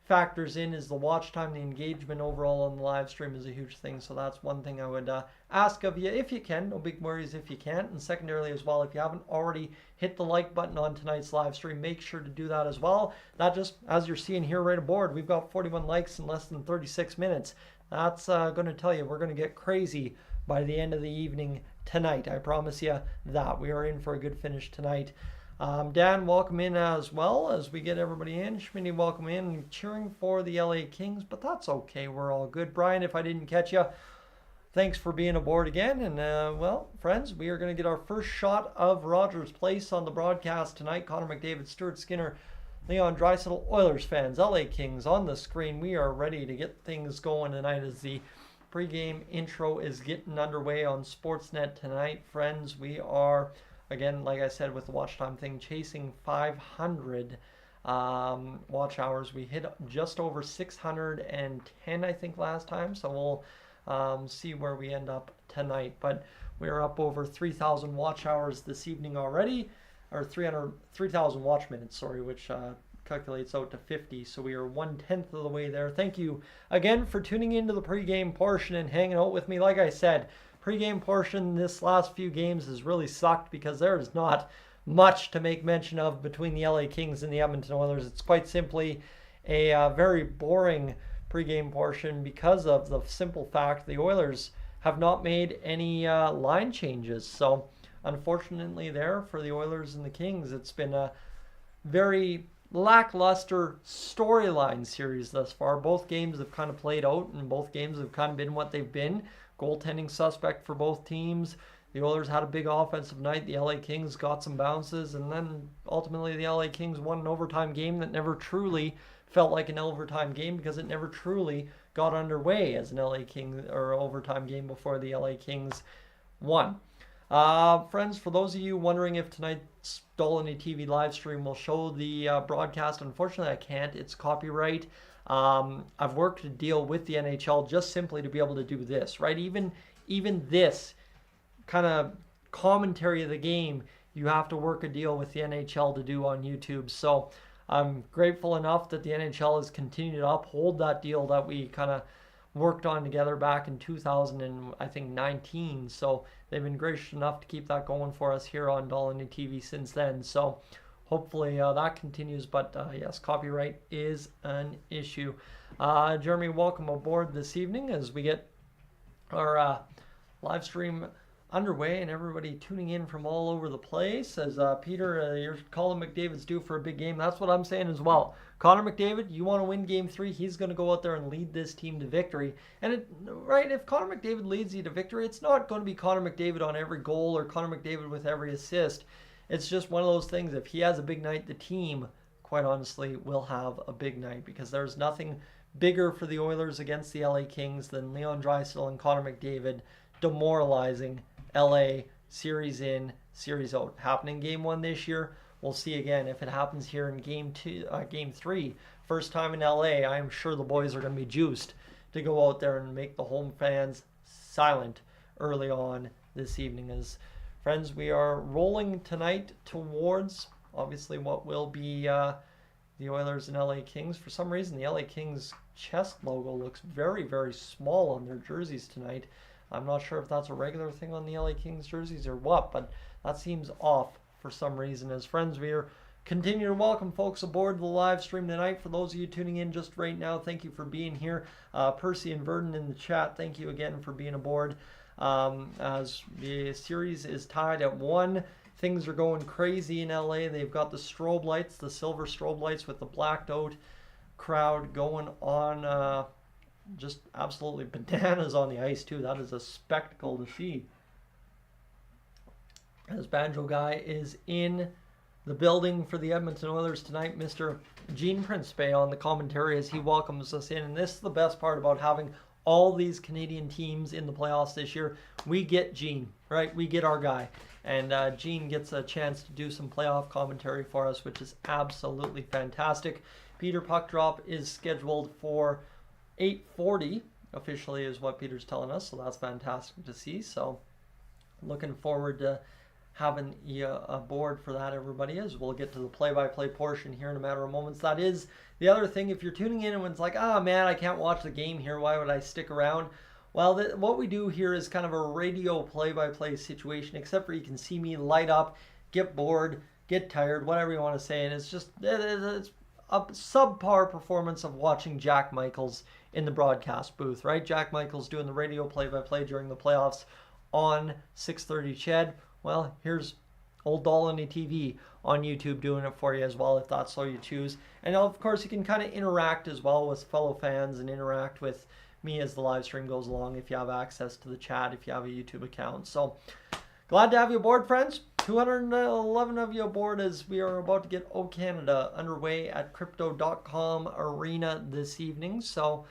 S1: factors in, is the watch time, the engagement overall on the live stream is a huge thing. So that's one thing I would ask of you if you can. No big worries if you can't. And secondarily as well, if you haven't already hit the like button on tonight's live stream, make sure to do that as well. That just, as you're seeing here right aboard, we've got 41 likes in less than 36 minutes. That's going to tell you we're going to get crazy by the end of the evening tonight. I promise you that. We are in for a good finish tonight. Dan, welcome in as well as we get everybody in. Schmitty, welcome in. Cheering for the LA Kings, but that's okay. We're all good. Brian, if I didn't catch you, thanks for being aboard again. And, well, friends, we are going to get our first shot of Rogers Place on the broadcast tonight. Connor McDavid, Stuart Skinner, Leon Draisaitl, Oilers fans, LA Kings on the screen. We are ready to get things going tonight as the pregame intro is getting underway on Sportsnet tonight. Friends, we are, again, like I said, with the watch time thing, chasing 500 watch hours. We hit just over 610, I think, last time. So we'll see where we end up tonight. But we're up over 3,000 watch hours this evening already, or 3,000 watch minutes, sorry, which calculates out to 50. So we are 1/10 of the way there. Thank you again for tuning into the pregame portion and hanging out with me. Like I said, pregame portion this last few games has really sucked because there is not much to make mention of between the LA Kings and the Edmonton Oilers. It's quite simply a very boring pregame portion because of the simple fact the Oilers have not made any line changes. So unfortunately there for the Oilers and the Kings, it's been a very lackluster storyline series thus far. Both games have kind of played out and both games have kind of been what they've been. Goaltending suspect for both teams. The Oilers had a big offensive night. The LA Kings got some bounces, and then ultimately the LA Kings won an overtime game that never truly felt like an overtime game because it never truly got underway as an LA King or overtime game before the LA Kings won. Friends, for those of you wondering if tonight's Dolynny TV live stream will show the broadcast, unfortunately I can't. It's copyright. I've worked a deal with the NHL just simply to be able to do this, right? Even this kind of commentary of the game, you have to work a deal with the NHL to do on YouTube. So I'm grateful enough that the NHL has continued to uphold that deal that we kind of worked on together back in 2019. So they've been gracious enough to keep that going for us here on Dolynny TV since then. So hopefully that continues, but yes, copyright is an issue. Jeremy, welcome aboard this evening as we get our live stream underway and everybody tuning in from all over the place. As Peter, you're calling McDavid's due for a big game. That's what I'm saying as well. Connor McDavid, you want to win Game 3, he's going to go out there and lead this team to victory. And, right, if Connor McDavid leads you to victory, it's not going to be Connor McDavid on every goal or Connor McDavid with every assist. It's just one of those things. If he has a big night, the team quite honestly, will have a big night, because there's nothing bigger for the Oilers against the LA Kings than Leon Draisaitl and Connor McDavid demoralizing LA series in, series out. Happening game 1 this year. We'll see again if it happens here in game 3. First time in LA, I am sure the boys are going to be juiced to go out there and make the home fans silent early on this evening. As friends, we are rolling tonight towards obviously what will be the Oilers and LA Kings. For some reason, the LA Kings chest logo looks very, very small on their jerseys tonight. I'm not sure if that's a regular thing on the LA Kings jerseys or what, but that seems off for some reason. As friends, we are continuing to welcome folks aboard the live stream tonight. For those of you tuning in just right now, thank you for being here. Percy and Verdon in the chat, thank you again for being aboard. As the series is tied at 1. Things are going crazy in LA. They've got the strobe lights, the silver strobe lights with the blacked out crowd going on. Just absolutely bananas on the ice too. That is a spectacle to see. As Banjo Guy is in the building for the Edmonton Oilers tonight, Mr. Gene Principe on the commentary as he welcomes us in. And this is the best part about having all these Canadian teams in the playoffs this year. We get Gene, right? We get our guy. And Gene gets a chance to do some playoff commentary for us, which is absolutely fantastic. Peter Puckdrop is scheduled for 8:40, officially is what Peter's telling us. So that's fantastic to see. So looking forward to having you aboard for that, everybody is. We'll get to the play-by-play portion here in a matter of moments. That is the other thing. If you're tuning in and it's like, oh man, I can't watch the game here, why would I stick around? Well, what we do here is kind of a radio play-by-play situation, except for you can see me light up, get bored, get tired, whatever you want to say. And it's just, it's a subpar performance of watching Jack Michaels in the broadcast booth, right? Jack Michaels doing the radio play-by-play during the playoffs on 630 Ched. Well, here's old Dolynny TV on YouTube doing it for you as well, if that's all you choose. And of course, you can kind of interact as well with fellow fans and interact with me as the live stream goes along if you have access to the chat, if you have a YouTube account. So glad to have you aboard, friends. 211 of you aboard as we are about to get O Canada underway at Crypto.com Arena this evening. So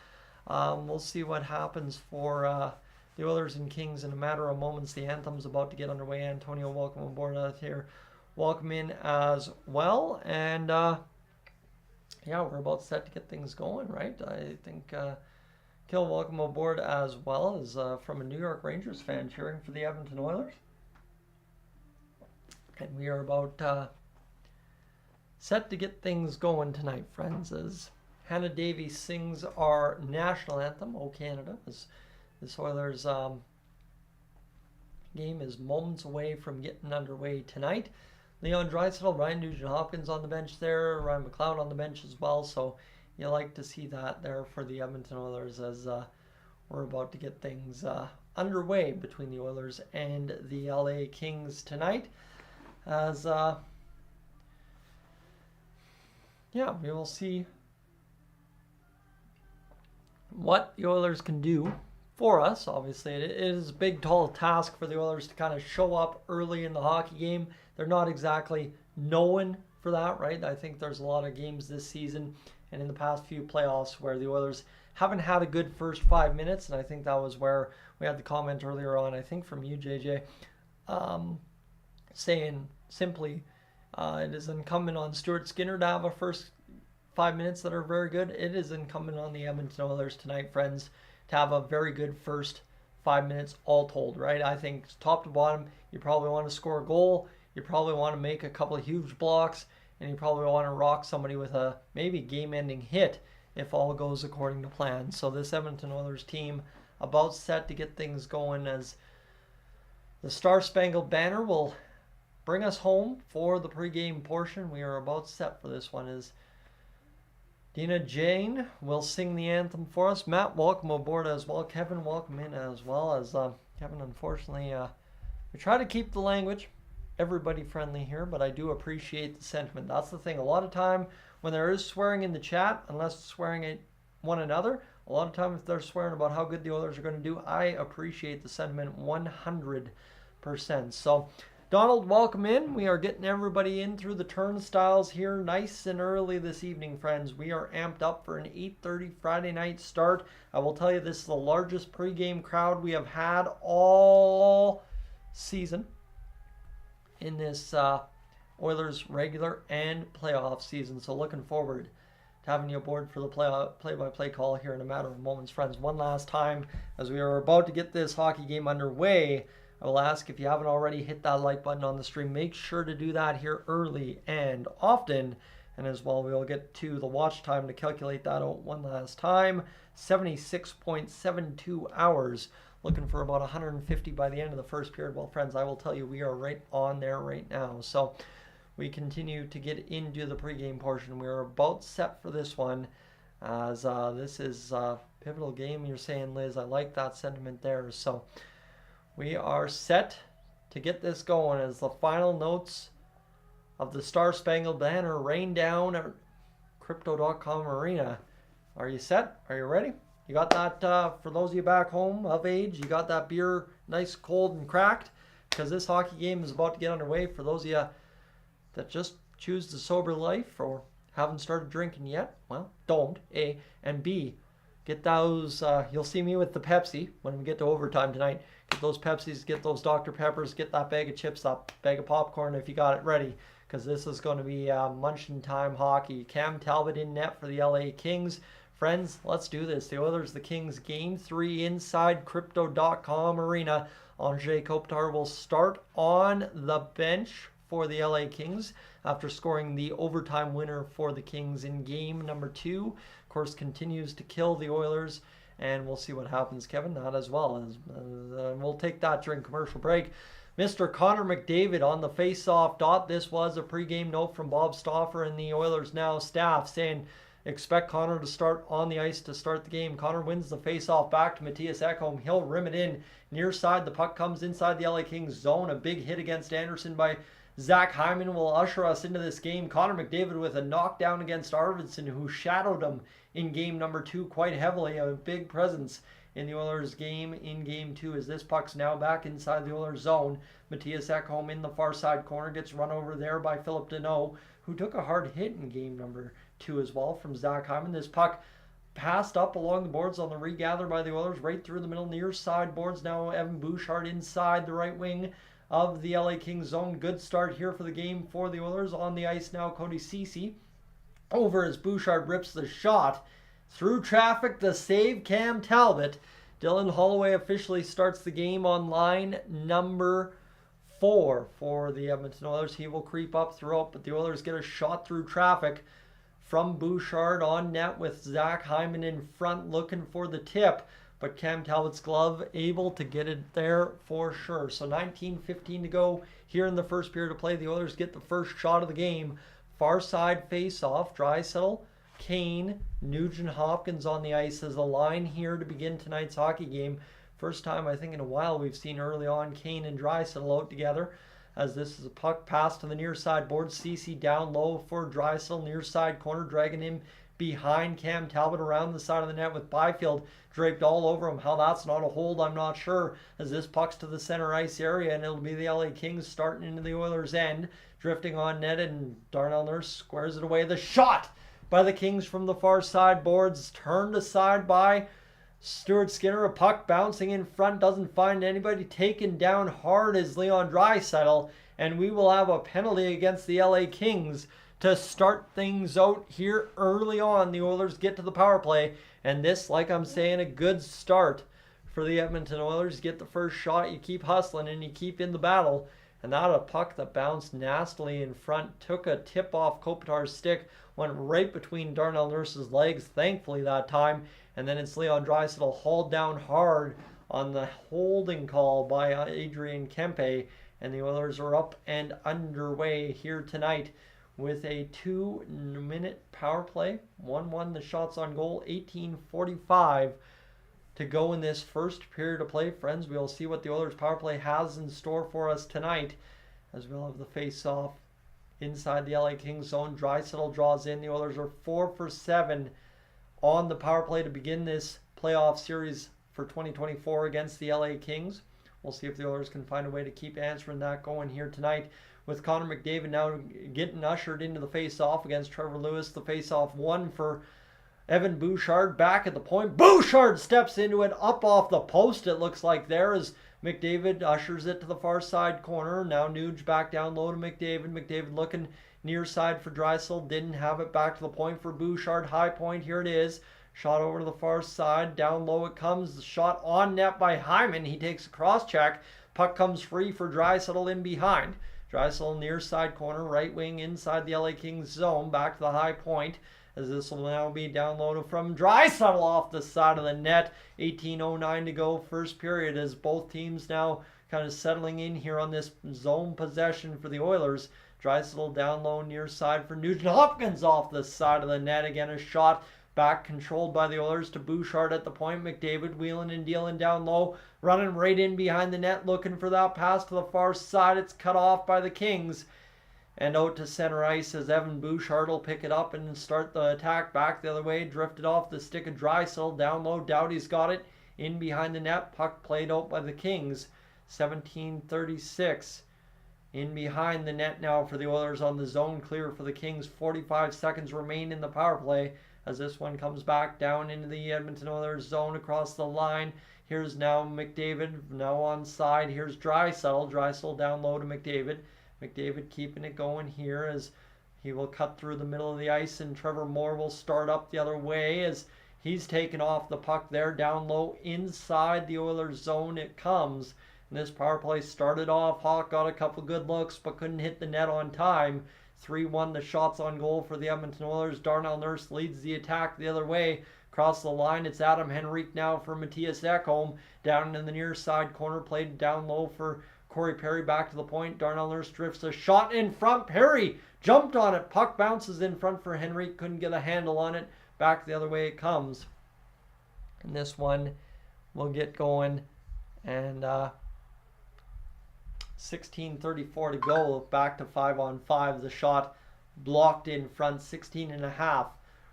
S1: we'll see what happens for the Oilers and Kings in a matter of moments. The anthem's about to get underway. Antonio, welcome aboard out here. Welcome in as well. And yeah, we're about set to get things going, right? I think Kill, welcome aboard as well, as from a New York Rangers fan cheering for the Edmonton Oilers. And we are about set to get things going tonight, friends, as Hannah Davies sings our national anthem, O Canada, as this Oilers game is moments away from getting underway tonight. Leon Draisaitl, Ryan Nugent-Hopkins on the bench there, Ryan McLeod on the bench as well, so you like to see that there for the Edmonton Oilers as we're about to get things underway between the Oilers and the LA Kings tonight. As yeah, we will see what the Oilers can do for us. Obviously, it is a big, tall task for the Oilers to kind of show up early in the hockey game. They're not exactly known for that, right? I think there's a lot of games this season and in the past few playoffs where the Oilers haven't had a good first 5 minutes, and I think that was where we had the comment earlier on, I think from you, JJ, saying simply it is incumbent on Stuart Skinner to have a first 5 minutes that are very good. It is incumbent on the Edmonton Oilers tonight, friends, to have a very good first 5 minutes all told, right? I think top to bottom, you probably want to score a goal, you probably want to make a couple of huge blocks, and you probably want to rock somebody with a maybe game-ending hit if all goes according to plan. So this Edmonton Oilers team about set to get things going as the Star Spangled Banner will bring us home for the pregame portion. We are about set for this one as Dina Jane will sing the anthem for us. Matt, welcome aboard as well. Kevin, welcome in as well. As Kevin, unfortunately, we try to keep the language everybody friendly here, but I do appreciate the sentiment. That's the thing. A lot of time when there is swearing in the chat, unless it's swearing at one another, a lot of time if they're swearing about how good the Oilers are going to do, I appreciate the sentiment 100%. So Donald, welcome in. We are getting everybody in through the turnstiles here nice and early this evening, friends. We are amped up for an 8:30 Friday night start. I will tell you, this is the largest pregame crowd we have had all season in this Oilers regular and playoff season. So looking forward to having you aboard for the play-by-play call here in a matter of moments, friends. One last time, as we are about to get this hockey game underway, I will ask, if you haven't already hit that like button on the stream, make sure to do that here early and often. And as well, we'll get to the watch time to calculate that out one last time. 76.72 hours. Looking for about 150 by the end of the first period. Well, friends, I will tell you, we are right on there right now. So we continue to get into the pregame portion. We are about set for this one, as this is a pivotal game. You're saying, Liz, I like that sentiment there. So we are set to get this going as the final notes of the Star Spangled Banner rain down at Crypto.com Arena. Are you set? Are you ready? You got that, for those of you back home of age, you got that beer nice, cold, and cracked? Because this hockey game is about to get underway. For those of you that just choose the sober life or haven't started drinking yet, well, don't, A. And B, get those, you'll see me with the Pepsi when we get to overtime tonight. Get those Pepsis, get those Dr. Peppers, get that bag of chips, that bag of popcorn if you got it ready. Because this is going to be munching time hockey. Cam Talbot in net for the LA Kings. Friends, let's do this. The Oilers, the Kings, Game 3 inside Crypto.com Arena. Andrei Kopitar will start on the bench for the LA Kings after scoring the overtime winner for the Kings in game number 2. Of course, continues to kill the Oilers, and we'll see what happens, Kevin. Not as well as we'll take that during commercial break. Mr. Connor McDavid on the face-off dot. This was a pregame note from Bob Stauffer and the Oilers Now staff saying, expect Connor to start on the ice to start the game. Connor wins the face-off back to Matthias Ekholm. He'll rim it in near side. The puck comes inside the LA Kings zone. A big hit against Anderson by Zach Hyman will usher us into this game. Connor McDavid with a knockdown against Arvidsson, who shadowed him in game number 2 quite heavily. A big presence in the Oilers game in game 2 as this puck's now back inside the Oilers zone. Matthias Ekholm in the far side corner gets run over there by Philip Deneau, who took a hard hit in game number 2 as well from Zach Hyman. This puck passed up along the boards on the regather by the Oilers right through the middle near side boards. Now Evan Bouchard inside the right wing of the LA Kings zone. Good start here for the game for the Oilers. On the ice now, Cody Ceci over as Bouchard rips the shot through traffic. The save, Cam Talbot. Dylan Holloway officially starts the game on line number 4 for the Edmonton Oilers. He will creep up throughout, but the Oilers get a shot through traffic from Bouchard on net with Zach Hyman in front looking for the tip. But Cam Talbot's glove able to get it there for sure. So 19:15 to go here in the first period of play. The Oilers get the first shot of the game. Far side face-off. Draisaitl, Kane, Nugent Hopkins on the ice as a line here to begin tonight's hockey game. First time I think in a while we've seen early on Kane and Draisaitl out together, as this is a puck pass to the near side board. Ceci down low for Draisaitl, near side corner, dragging him behind Cam Talbot around the side of the net with Byfield draped all over him. How that's not a hold, I'm not sure, as this puck's to the center ice area, and it'll be the LA Kings starting into the Oilers' end, drifting on net, and Darnell Nurse squares it away. The shot by the Kings from the far side boards, turned aside by Stuart Skinner. A puck bouncing in front, doesn't find anybody. Taken down hard is Leon Draisaitl, and we will have a penalty against the LA Kings to start things out here early on. The Oilers get to the power play, and this, like I'm saying, a good start for the Edmonton Oilers. You get the first shot, you keep hustling, and you keep in the battle. And not a puck that bounced nastily in front, took a tip off Kopitar's stick, went right between Darnell Nurse's legs, thankfully that time, and then it's Leon Draisaitl hauled down hard on the holding call by Adrian Kempe, and the Oilers are up and underway here tonight with a 2-minute power play. 1-1 the shots on goal, 18:45 to go in this first period of play. Friends, we'll see what the Oilers power play has in store for us tonight, as we'll have the face-off inside the LA Kings zone. Draisaitl draws in. The Oilers are 4 for 7 on the power play to begin this playoff series for 2024 against the LA Kings. We'll see if the Oilers can find a way to keep answering that going here tonight, with Connor McDavid now getting ushered into the face-off against Trevor Lewis. The face-off won for Evan Bouchard back at the point. Bouchard steps into it, up off the post, it looks like there, as McDavid ushers it to the far side corner. Now Nuge back down low to McDavid. McDavid looking near side for Draisaitl. Didn't have it, back to the point for Bouchard. High point, here it is. Shot over to the far side. Down low it comes. The shot on net by Hyman. He takes a cross check. Puck comes free for Draisaitl in behind. Draisaitl near side corner, right wing inside the LA Kings zone. Back to the high point, as this will now be downloaded from Draisaitl off the side of the net. 18:09 to go, first period, as both teams now kind of settling in here on this zone possession for the Oilers. Draisaitl down low near side for Nugent Hopkins off the side of the net. Again, a shot back controlled by the Oilers to Bouchard at the point. McDavid wheeling and dealing down low, running right in behind the net, looking for that pass to the far side. It's cut off by the Kings. And out to center ice as Evan Bouchard will pick it up and start the attack back the other way. Drifted off the stick of Draisaitl. Down low, Doughty's got it. In behind the net. Puck played out by the Kings. 17:36. In behind the net now for the Oilers on the zone clear for the Kings. 45 seconds remain in the power play, as this one comes back down into the Edmonton Oilers zone across the line. Here's now McDavid, now on side. Here's Draisaitl. Draisaitl down low to McDavid. McDavid keeping it going here as he will cut through the middle of the ice, and Trevor Moore will start up the other way as he's taken off the puck there. Down low inside the Oilers zone it comes. And this power play started off. Hawk got a couple good looks but couldn't hit the net on time. 3-1 the shots on goal for the Edmonton Oilers. Darnell Nurse leads the attack the other way. Across the line, it's Adam Henrique now for Matthias Ekholm. Down in the near side corner, played down low for Corey Perry. Back to the point. Darnell Nurse drifts a shot in front. Perry jumped on it. Puck bounces in front for Henrique. Couldn't get a handle on it. Back the other way it comes. And this one will get going. And 16:34 to go. Back to 5-on-5. The shot blocked in front. 16.5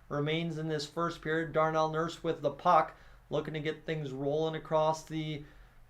S1: remains in this first period. Darnell Nurse with the puck, looking to get things rolling across the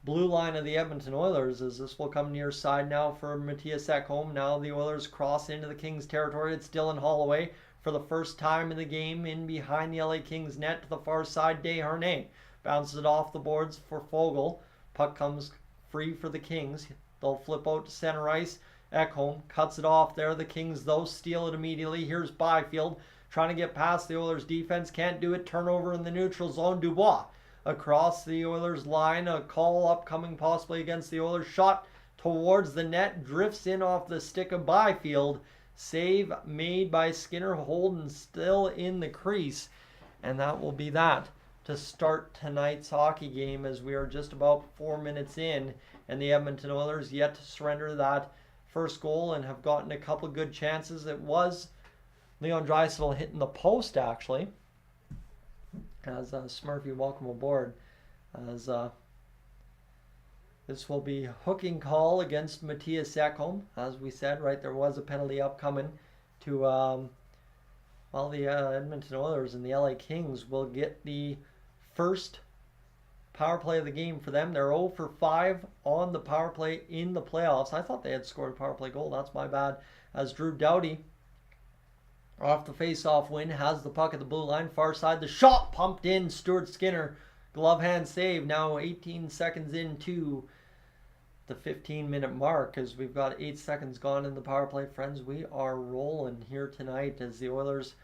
S1: blue line of the Edmonton Oilers, as this will come near side now for Matthias Ekholm. Now the Oilers cross into the Kings territory. It's Dylan Holloway for the first time in the game in behind the LA Kings net to the far side. Desharnais bounces it off the boards for Foegele. Puck comes free for the Kings. They'll flip out to center ice. Ekholm cuts it off there. The Kings, though, steal it immediately. Here's Byfield trying to get past the Oilers defense. Can't do it. Turnover in the neutral zone. Dubois across the Oilers line. A call upcoming possibly against the Oilers. Shot towards the net. Drifts in off the stick of Byfield. Save made by Skinner. Holden still in the crease. And that will be that to start tonight's hockey game, as we are just about 4 minutes in. And the Edmonton Oilers yet to surrender that first goal and have gotten a couple good chances. It was Leon Draisaitl hitting the post, actually. As Smurfy, welcome aboard. As this will be hooking call against Matthias Ekholm. As we said, right, there was a penalty upcoming to, the Edmonton Oilers and the LA Kings will get the first power play of the game for them. They're 0 for 5 on the power play in the playoffs. I thought they had scored a power play goal. That's my bad. As Drew Doughty, off the face-off win, has the puck at the blue line, far side. The shot pumped in. Stuart Skinner, glove hand save. Now 18 seconds into the 15-minute mark, as we've got 8 seconds gone in the power play. Friends, we are rolling here tonight as the Oilers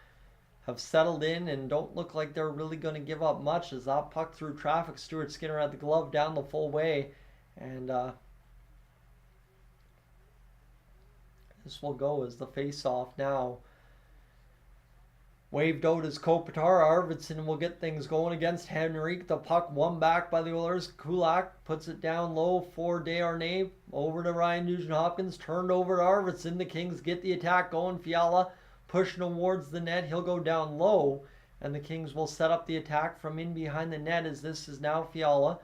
S1: have settled in and don't look like they're really going to give up much. As that puck through traffic, Stuart Skinner had the glove down the full way, and this will go as the face-off now. Waved out as Kopitar. Arvidsson will get things going against Henrique. The puck won back by the Oilers. Kulak puts it down low for Desharnais. Over to Ryan Nugent-Hopkins. Turned over to Arvidsson. The Kings get the attack going. Fiala pushing towards the net. He'll go down low, and the Kings will set up the attack from in behind the net, as this is now Fiala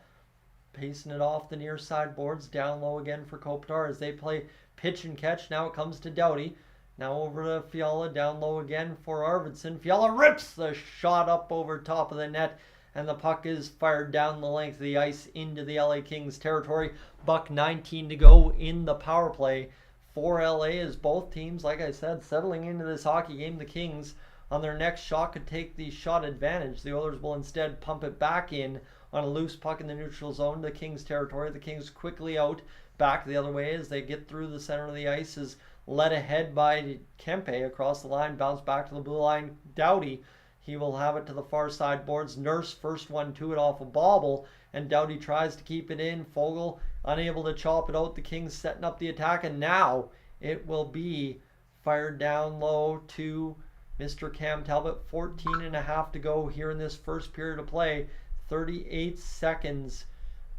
S1: pacing it off the near side boards. Down low again for Kopitar as they play pitch and catch. Now it comes to Doughty. Now over to Fiala. Down low again for Arvidsson. Fiala rips the shot up over top of the net, and the puck is fired down the length of the ice into the LA Kings territory. $1:19 to go in the power play for LA, as both teams, like I said, settling into this hockey game. The Kings on their next shot could take the shot advantage. The Oilers will instead pump it back in on a loose puck in the neutral zone, the Kings territory. The Kings quickly out back the other way as they get through the center of the ice, is led ahead by Kempe across the line, bounce back to the blue line. Doughty, he will have it to the far side boards. Nurse first one to it off a bobble, and Doughty tries to keep it in. Fogle unable to chop it out. The Kings setting up the attack, and now it will be fired down low to Mr. Cam Talbot. 14.5 to go here in this first period of play. 38 seconds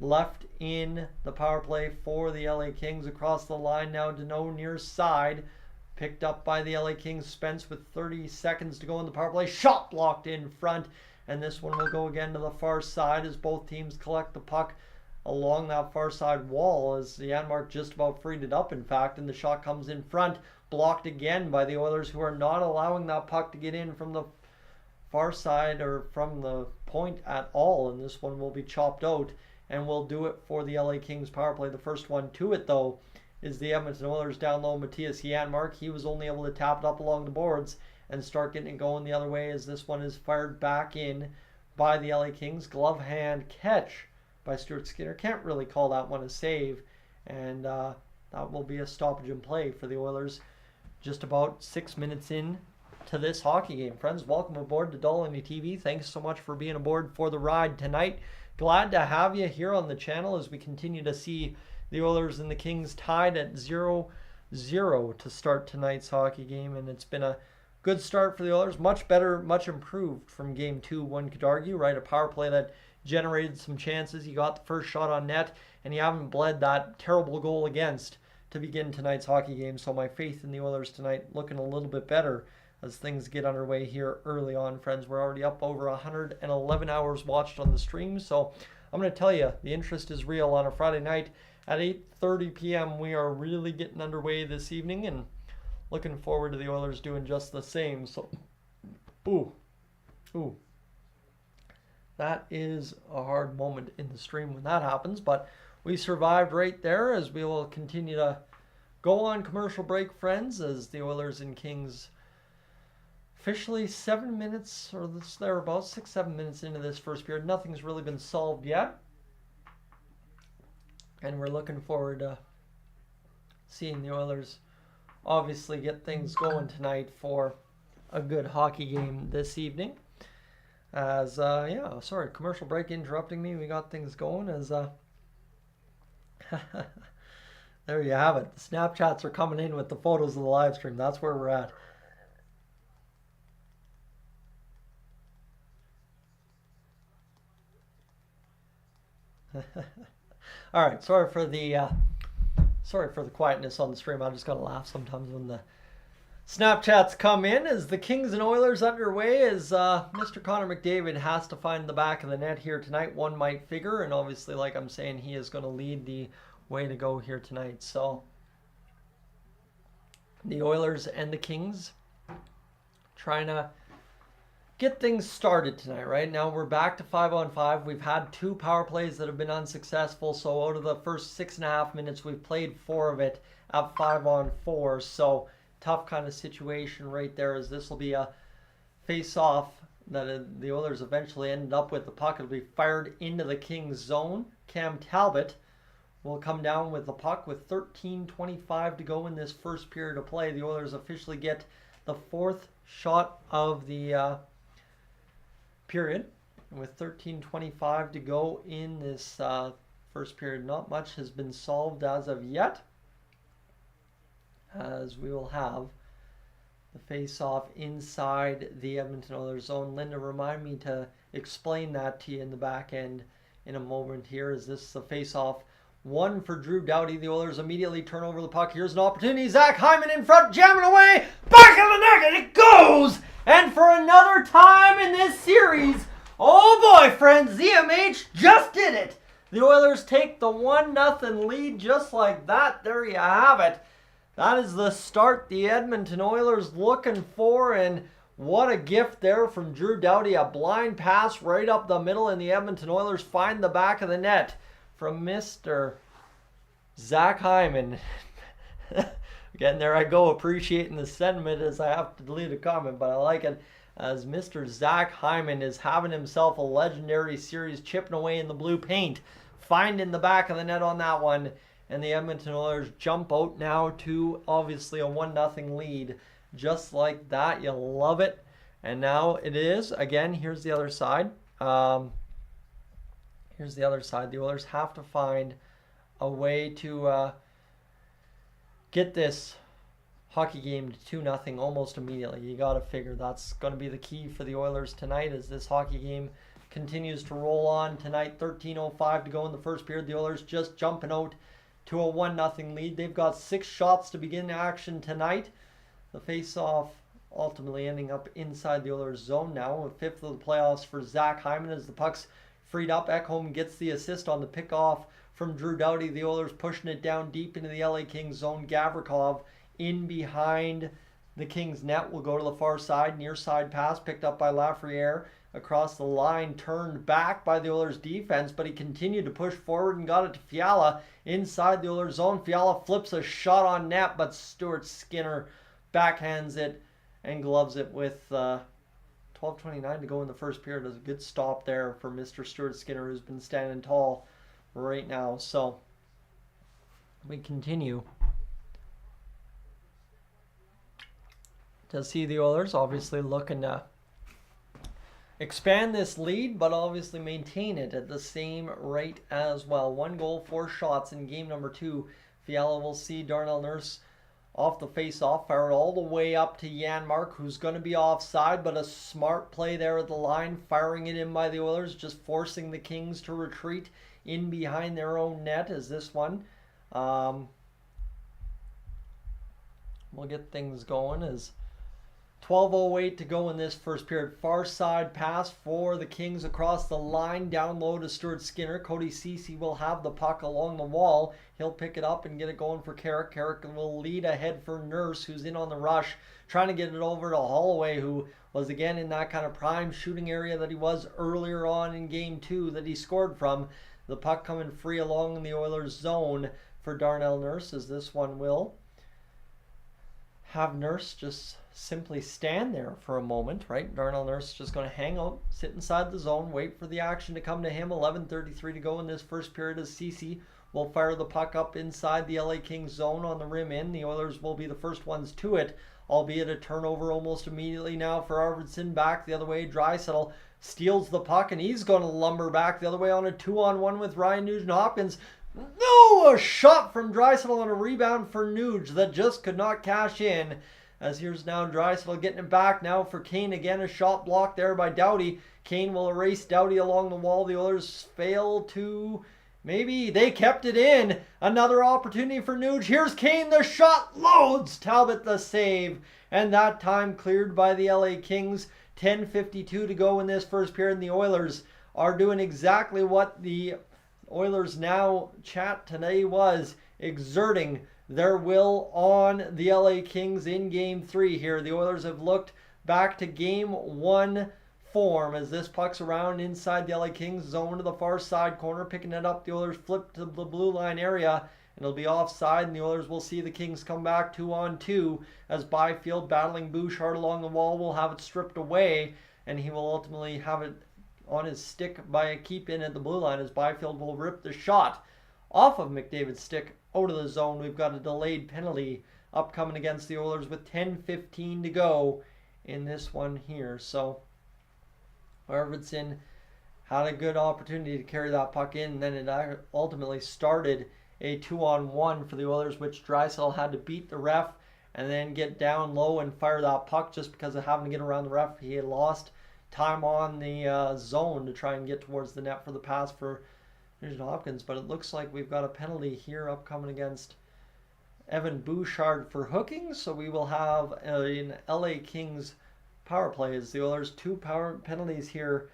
S1: left in the power play for the LA Kings. Across the line now, Deneau near side. Picked up by the LA Kings. Spence with 30 seconds to go in the power play. Shot blocked in front. And this one will go again to the far side as both teams collect the puck along that far side wall, as Janmark just about freed it up, in fact. And the shot comes in front. Blocked again by the Oilers, who are not allowing that puck to get in from the far side or from the point at all. And this one will be chopped out, and will do it for the LA Kings power play. The first one to it, though, is the Edmonton Oilers down low. Matthias Janmark, he was only able to tap it up along the boards and start getting it going the other way, as this one is fired back in by the LA Kings. Glove hand catch by Stuart Skinner. Can't really call that one a save, and that will be a stoppage in play for the Oilers just about 6 minutes in to this hockey game. Friends, welcome aboard to Dolynny TV. Thanks so much for being aboard for the ride tonight. Glad to have you here on the channel as we continue to see the Oilers and the Kings tied at 0-0 to start tonight's hockey game. And it's been a good start for the Oilers. Much better, much improved from Game 2, one could argue, right? A power play that generated some chances. You got the first shot on net, and you haven't bled that terrible goal against to begin tonight's hockey game. So my faith in the Oilers tonight looking a little bit better as things get underway here early on, friends. We're already up over 111 hours watched on the stream, so I'm going to tell you, the interest is real on a Friday night at 8:30 p.m. We are really getting underway this evening, and looking forward to the Oilers doing just the same. So, ooh, that is a hard moment in the stream when that happens, but we survived right there, as we will continue to go on commercial break, friends, as the Oilers and Kings officially 7 minutes, or thereabouts, 6-7 minutes into this first period. Nothing's really been solved yet, and we're looking forward to seeing the Oilers obviously get things going tonight for a good hockey game this evening. As sorry, commercial break interrupting me. We got things going as there you have it. The Snapchats are coming in with the photos of the live stream. That's where we're at. All right, sorry for the quietness on the stream. I just gotta laugh sometimes when the Snapchats come in. As the Kings and Oilers underway, as Mr. Connor McDavid has to find the back of the net here tonight, one might figure, and obviously, like I'm saying, he is going to lead the way to go here tonight. So the Oilers and the Kings trying to get things started tonight. Right now we're back to 5-on-5. We've had 2 power plays that have been unsuccessful, so out of the first 6.5 minutes we've played 4 of it at 5-on-4. So tough kind of situation right there, as this will be a face-off that the Oilers eventually ended up with. The puck will be fired into the Kings zone. Cam Talbot will come down with the puck with 13:25 to go in this first period of play. The Oilers officially get the 4th shot of the period with 13:25 to go in this first period. Not much has been solved as of yet, as we will have the face-off inside the Edmonton Oilers zone. Linda, remind me to explain that to you in the back end in a moment here. Is this the face-off? One for Drew Doughty. The Oilers immediately turn over the puck. Here's an opportunity. Zach Hyman in front, jamming away. Back of the net, and it goes! And for another time in this series, oh boy, friends, ZMH just did it. The Oilers take the 1-0 lead just like that. There you have it. That is the start the Edmonton Oilers looking for, and What a gift there from Drew Doughty. A blind pass right up the middle, and the Edmonton Oilers find the back of the net from Mr. Zach Hyman. Again, there I go, appreciating the sentiment as I have to delete a comment, but I like it as Mr. Zach Hyman is having himself a legendary series, chipping away in the blue paint, finding the back of the net on that one, and the Edmonton Oilers jump out now to obviously a 1-0 lead. Just like that, you love it. And now it is, again, here's the other side. Here's the other side. The Oilers have to find a way to get this hockey game to 2-0 almost immediately. You got to figure that's going to be the key for the Oilers tonight as this hockey game continues to roll on tonight. 13:05 to go in the first period. The Oilers just jumping out to a 1-0 lead. They've got 6 shots to begin action tonight. The face-off ultimately ending up inside the Oilers zone now. A fifth of the playoffs for Zach Hyman as the puck's freed up. Ekholm gets the assist on the pick-off from Drew Doughty. The Oilers pushing it down deep into the LA Kings zone. Gavrikov in behind the Kings net will go to the far side. Near side pass picked up by Lafreniere. Across the line, turned back by the Oilers defense, but he continued to push forward and got it to Fiala inside the Oilers zone. Fiala flips a shot on net, but Stuart Skinner backhands it and gloves it with 12:29 to go in the first period. There's a good stop there for Mr. Stuart Skinner, who's been standing tall right now. So we continue to see the Oilers obviously looking to expand this lead, but obviously maintain it at the same rate as well. 1 goal, 4 shots in game number 2. Fiala will see Darnell Nurse off the face-off, fired all the way up to Janmark, who's going to be offside, but a smart play there at the line, firing it in by the Oilers, just forcing the Kings to retreat in behind their own net as this one. We'll get things going as 12:08 to go in this first period. Far side pass for the Kings across the line. Down low to Stuart Skinner. Cody Ceci will have the puck along the wall. He'll pick it up and get it going for Carrick. Carrick will lead ahead for Nurse, who's in on the rush, trying to get it over to Holloway, who was again in that kind of prime shooting area that he was earlier on in game 2 that he scored from. The puck coming free along the Oilers zone for Darnell Nurse, as this one will have Nurse just simply stand there for a moment, right? Darnell Nurse just going to hang out, sit inside the zone, wait for the action to come to him. 11:33 to go in this first period as Ceci will fire the puck up inside the LA Kings zone on the rim in. The Oilers will be the first ones to it, albeit a turnover almost immediately now for Arvidsson. Back the other way, Draisaitl steals the puck, and he's going to lumber back the other way on a 2-on-1 with Ryan Nugent-Hopkins. No! A shot from Draisaitl on a rebound for Nuge that just could not cash in. As here's now Draisaitl getting it back now for Kane. Again, a shot blocked there by Doughty. Kane will erase Doughty along the wall. The Oilers fail to... Maybe they kept it in. Another opportunity for Nuge. Here's Kane. The shot loads. Talbot the save. And that time cleared by the LA Kings. 10:52 to go in this first period. And the Oilers are doing exactly what the Oilers Now chat today was, exerting their will on the LA Kings in game 3 here. The Oilers have looked back to game 1 form as this puck's around inside the LA Kings zone to the far side corner, picking it up. The Oilers flip to the blue line area, and it'll be offside, and the Oilers will see the Kings come back 2-on-2 as Byfield, battling Bouchard along the wall, will have it stripped away, and he will ultimately have it on his stick by a keep in at the blue line as Byfield will rip the shot off of McDavid's stick out of the zone. We've got a delayed penalty upcoming against the Oilers with 10:15 to go in this one here. So Arvidsson had a good opportunity to carry that puck in, and then it ultimately started a 2-on-1 for the Oilers, which Draisaitl had to beat the ref and then get down low and fire that puck just because of having to get around the ref. He had lost time on the zone to try and get towards the net for the pass for Nugent-Hopkins, but it looks like we've got a penalty here upcoming against Evan Bouchard for hooking, so we will have an LA Kings power play as the Oilers 2 power penalties here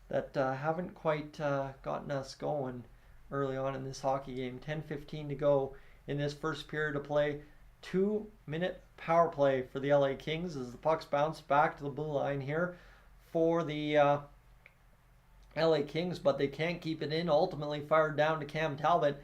S1: that haven't quite gotten us going early on in this hockey game. 10:15 to go in this first period of play. 2-minute power play for the LA Kings as the puck's bounced back to the blue line here for the LA Kings, but they can't keep it in. Ultimately fired down to Cam Talbot.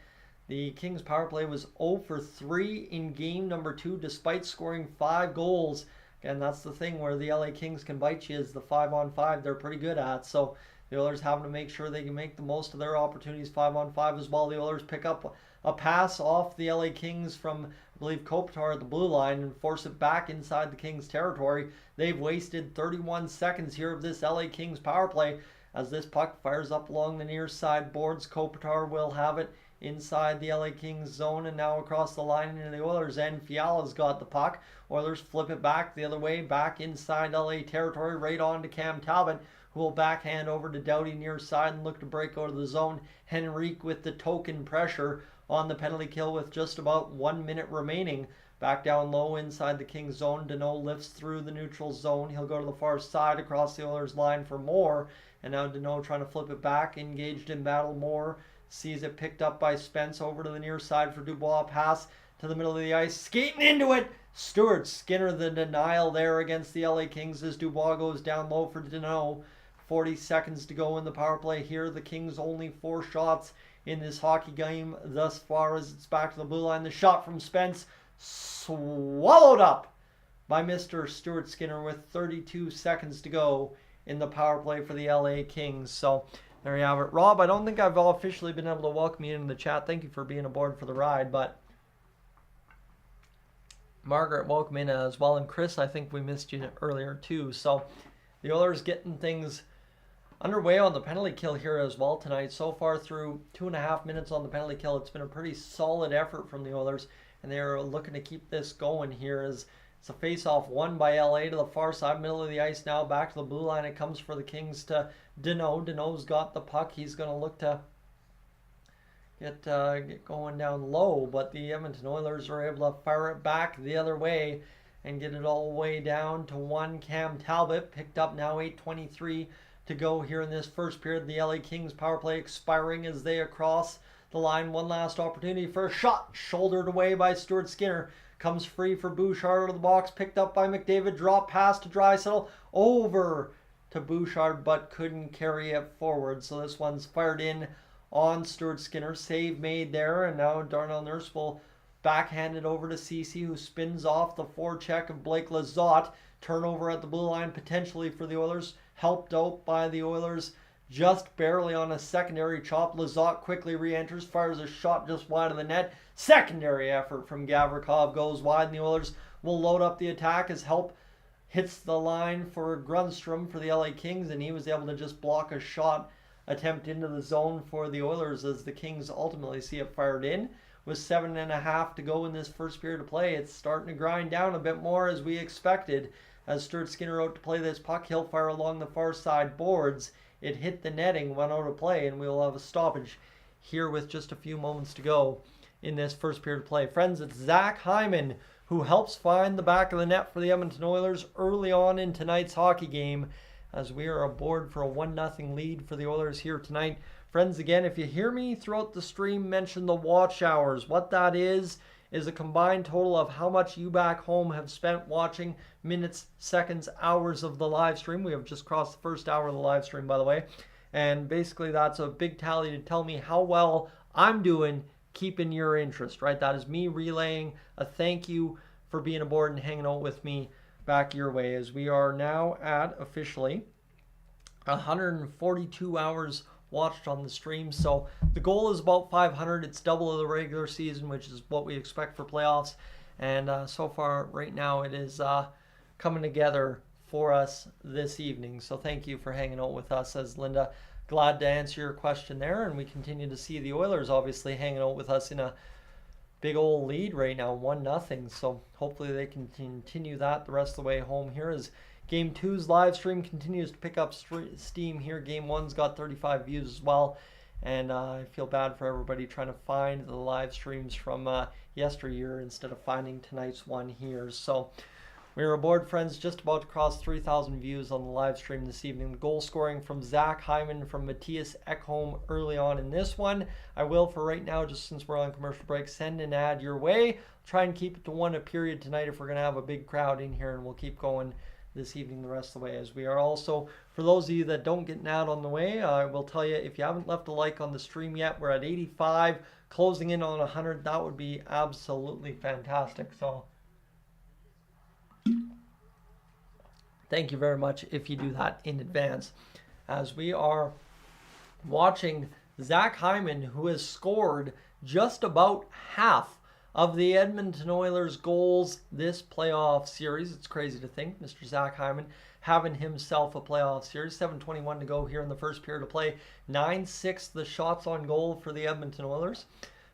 S1: The Kings power play was 0 for 3 in game number 2 despite scoring 5 goals. Again, that's the thing where the LA Kings can bite you, is the 5-on-5 they're pretty good at. So the Oilers having to make sure they can make the most of their opportunities 5-on-5 as well. The Oilers pick up a pass off the LA Kings from, I believe, Kopitar at the blue line and force it back inside the Kings territory. They've wasted 31 seconds here of this LA Kings power play as this puck fires up along the near side boards. Kopitar will have it inside the LA Kings zone and now across the line into the Oilers end. Fiala's got the puck. Oilers flip it back the other way, back inside LA territory, right on to Cam Talbot, who will backhand over to Doughty near side and look to break out of the zone. Henrique with the token pressure on the penalty kill with just about 1 minute remaining. Back down low inside the Kings zone. Deneau lifts through the neutral zone. He'll go to the far side across the Oilers line for Moore. And now Deneau trying to flip it back, engaged in battle. Moore sees it picked up by Spence over to the near side for Dubois. Pass to the middle of the ice, skating into it. Stuart Skinner the denial there against the LA Kings as Dubois goes down low for Deneau. 40 seconds to go in the power play here. The Kings only 4 shots in this hockey game thus far as it's back to the blue line. The shot from Spence swallowed up by Mr. Stuart Skinner with 32 seconds to go in the power play for the LA Kings. So there you have it. Rob, I don't think I've officially been able to welcome you into the chat. Thank you for being aboard for the ride. But Margaret, welcome in as well. And Chris, I think we missed you earlier too. So the Oilers getting things underway on the penalty kill here as well tonight. So far through 2.5 minutes on the penalty kill, it's been a pretty solid effort from the Oilers. And they're looking to keep this going here as it's a face-off won by LA to the far side, middle of the ice now, back to the blue line. It comes for the Kings to Deneau. Deneau's got the puck. He's going to look to get going down low, but the Edmonton Oilers are able to fire it back the other way and get it all the way down to one Cam Talbot. Picked up now, 8:23 to go here in this first period. The LA Kings power play expiring as they across the line. One last opportunity for a shot, shouldered away by Stuart Skinner. Comes free for Bouchard out of the box, picked up by McDavid, drop pass to Draisaitl, over to Bouchard, but couldn't carry it forward. So this one's fired in on Stuart Skinner. Save made there, and now Darnell Nurse will backhand it over to Ceci, who spins off the forecheck of Blake Lizotte. Turnover at the blue line potentially for the Oilers, helped out by the Oilers just barely on a secondary chop. Lizotte quickly re-enters, fires a shot just wide of the net. Secondary effort from Gavrikov goes wide, and the Oilers will load up the attack as help hits the line for Grundstrom for the LA Kings, and he was able to just block a shot attempt into the zone for the Oilers as the Kings ultimately see it fired in. With 7.5 to go in this first period of play, it's starting to grind down a bit more as we expected. As Stuart Skinner out to play this puck, he'll fire along the far side boards. It hit the netting, went out of play, and we'll have a stoppage here with just a few moments to go in this first period of play. Friends, it's Zach Hyman who helps find the back of the net for the Edmonton Oilers early on in tonight's hockey game as we are aboard for a 1-0 lead for the Oilers here tonight. Friends, again, if you hear me throughout the stream mention the watch hours, what that is a combined total of how much you back home have spent watching minutes, seconds, hours of the live stream. We have just crossed the first hour of the live stream, by the way. And basically that's a big tally to tell me how well I'm doing keeping your interest, right? That is me relaying a thank you for being aboard and hanging out with me back your way, as we are now at officially 142 hours watched on the stream. So the goal is about 500. It's double of the regular season, which is what we expect for playoffs. And so far right now it is coming together for us this evening. So thank you for hanging out with us, as Linda. Glad to answer your question there. And we continue to see the Oilers obviously hanging out with us in a big old lead right now, 1-0. So hopefully they can continue that the rest of the way home here as Game 2's live stream continues to pick up steam here. Game 1's got 35 views as well. And I feel bad for everybody trying to find the live streams from yesteryear instead of finding tonight's one here. So We are aboard, friends, just about to cross 3,000 views on the live stream this evening. The goal scoring from Zach Hyman from Matthias Ekholm early on in this one. I will, for right now, just since we're on commercial break, send an ad your way. Try and keep it to one a period tonight if we're going to have a big crowd in here, and we'll keep going this evening the rest of the way. As we are also, for those of you that don't get an ad on the way, I will tell you, if you haven't left a like on the stream yet, we're at 85, closing in on 100. That would be absolutely fantastic. So thank you very much if you do that in advance. As we are watching Zach Hyman, who has scored just about half of the Edmonton Oilers goals this playoff series. It's crazy to think Mr. Zach Hyman having himself a playoff series. 7:21 to go here in the first period of play. 9-6 the shots on goal for the Edmonton Oilers.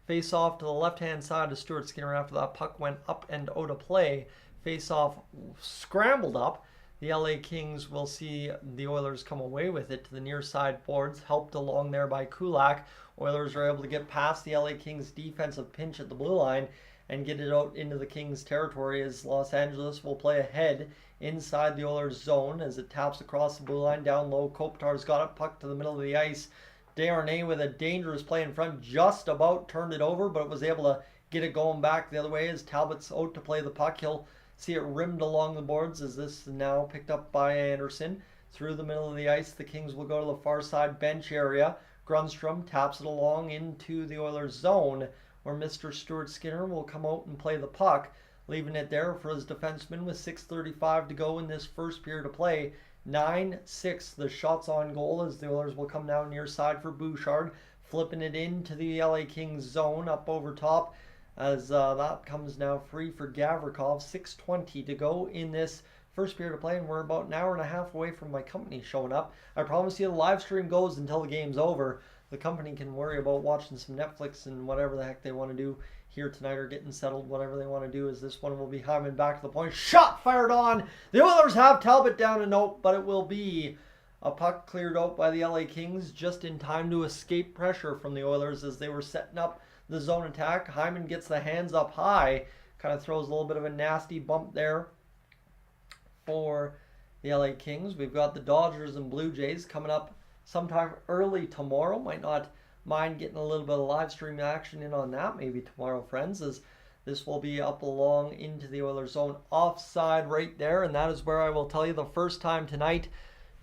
S1: Face off to the left-hand side of Stuart Skinner after that puck went up and out of play. Face off scrambled up. The LA Kings will see the Oilers come away with it to the near side boards, helped along there by Kulak. Oilers are able to get past the LA Kings defensive pinch at the blue line and get it out into the Kings territory as Los Angeles will play ahead inside the Oilers zone as it taps across the blue line down low. Kopitar's got it, puck to the middle of the ice. Desharnais with a dangerous play in front, just about turned it over, but was able to get it going back the other way as Talbot's out to play the puck. He'll see it rimmed along the boards as this is now picked up by Anderson. Through the middle of the ice, the Kings will go to the far side bench area. Grundstrom taps it along into the Oilers zone where Mr. Stuart Skinner will come out and play the puck, leaving it there for his defenseman with 6:35 to go in this first period of play. 9-6 the shots on goal as the Oilers will come down near side for Bouchard, flipping it into the LA Kings zone up over top as that comes now free for Gavrikov. 6:20 to go in this first period of play, and we're about an hour and a half away from my company showing up. I promise you the live stream goes until the game's over. The company can worry about watching some Netflix and whatever the heck they want to do here tonight, or getting settled, whatever they want to do, as this one will be Hyman back to the point. Shot fired on! The Oilers have Talbot down a note, but it will be a puck cleared out by the LA Kings just in time to escape pressure from the Oilers as they were setting up the zone attack. Hyman gets the hands up high, kind of throws a little bit of a nasty bump there for the LA Kings. We've got the Dodgers and Blue Jays coming up sometime early tomorrow. Might not mind getting a little bit of live stream action in on that maybe tomorrow, friends, as this will be up along into the Oilers zone offside right there. And that is where I will tell you the first time tonight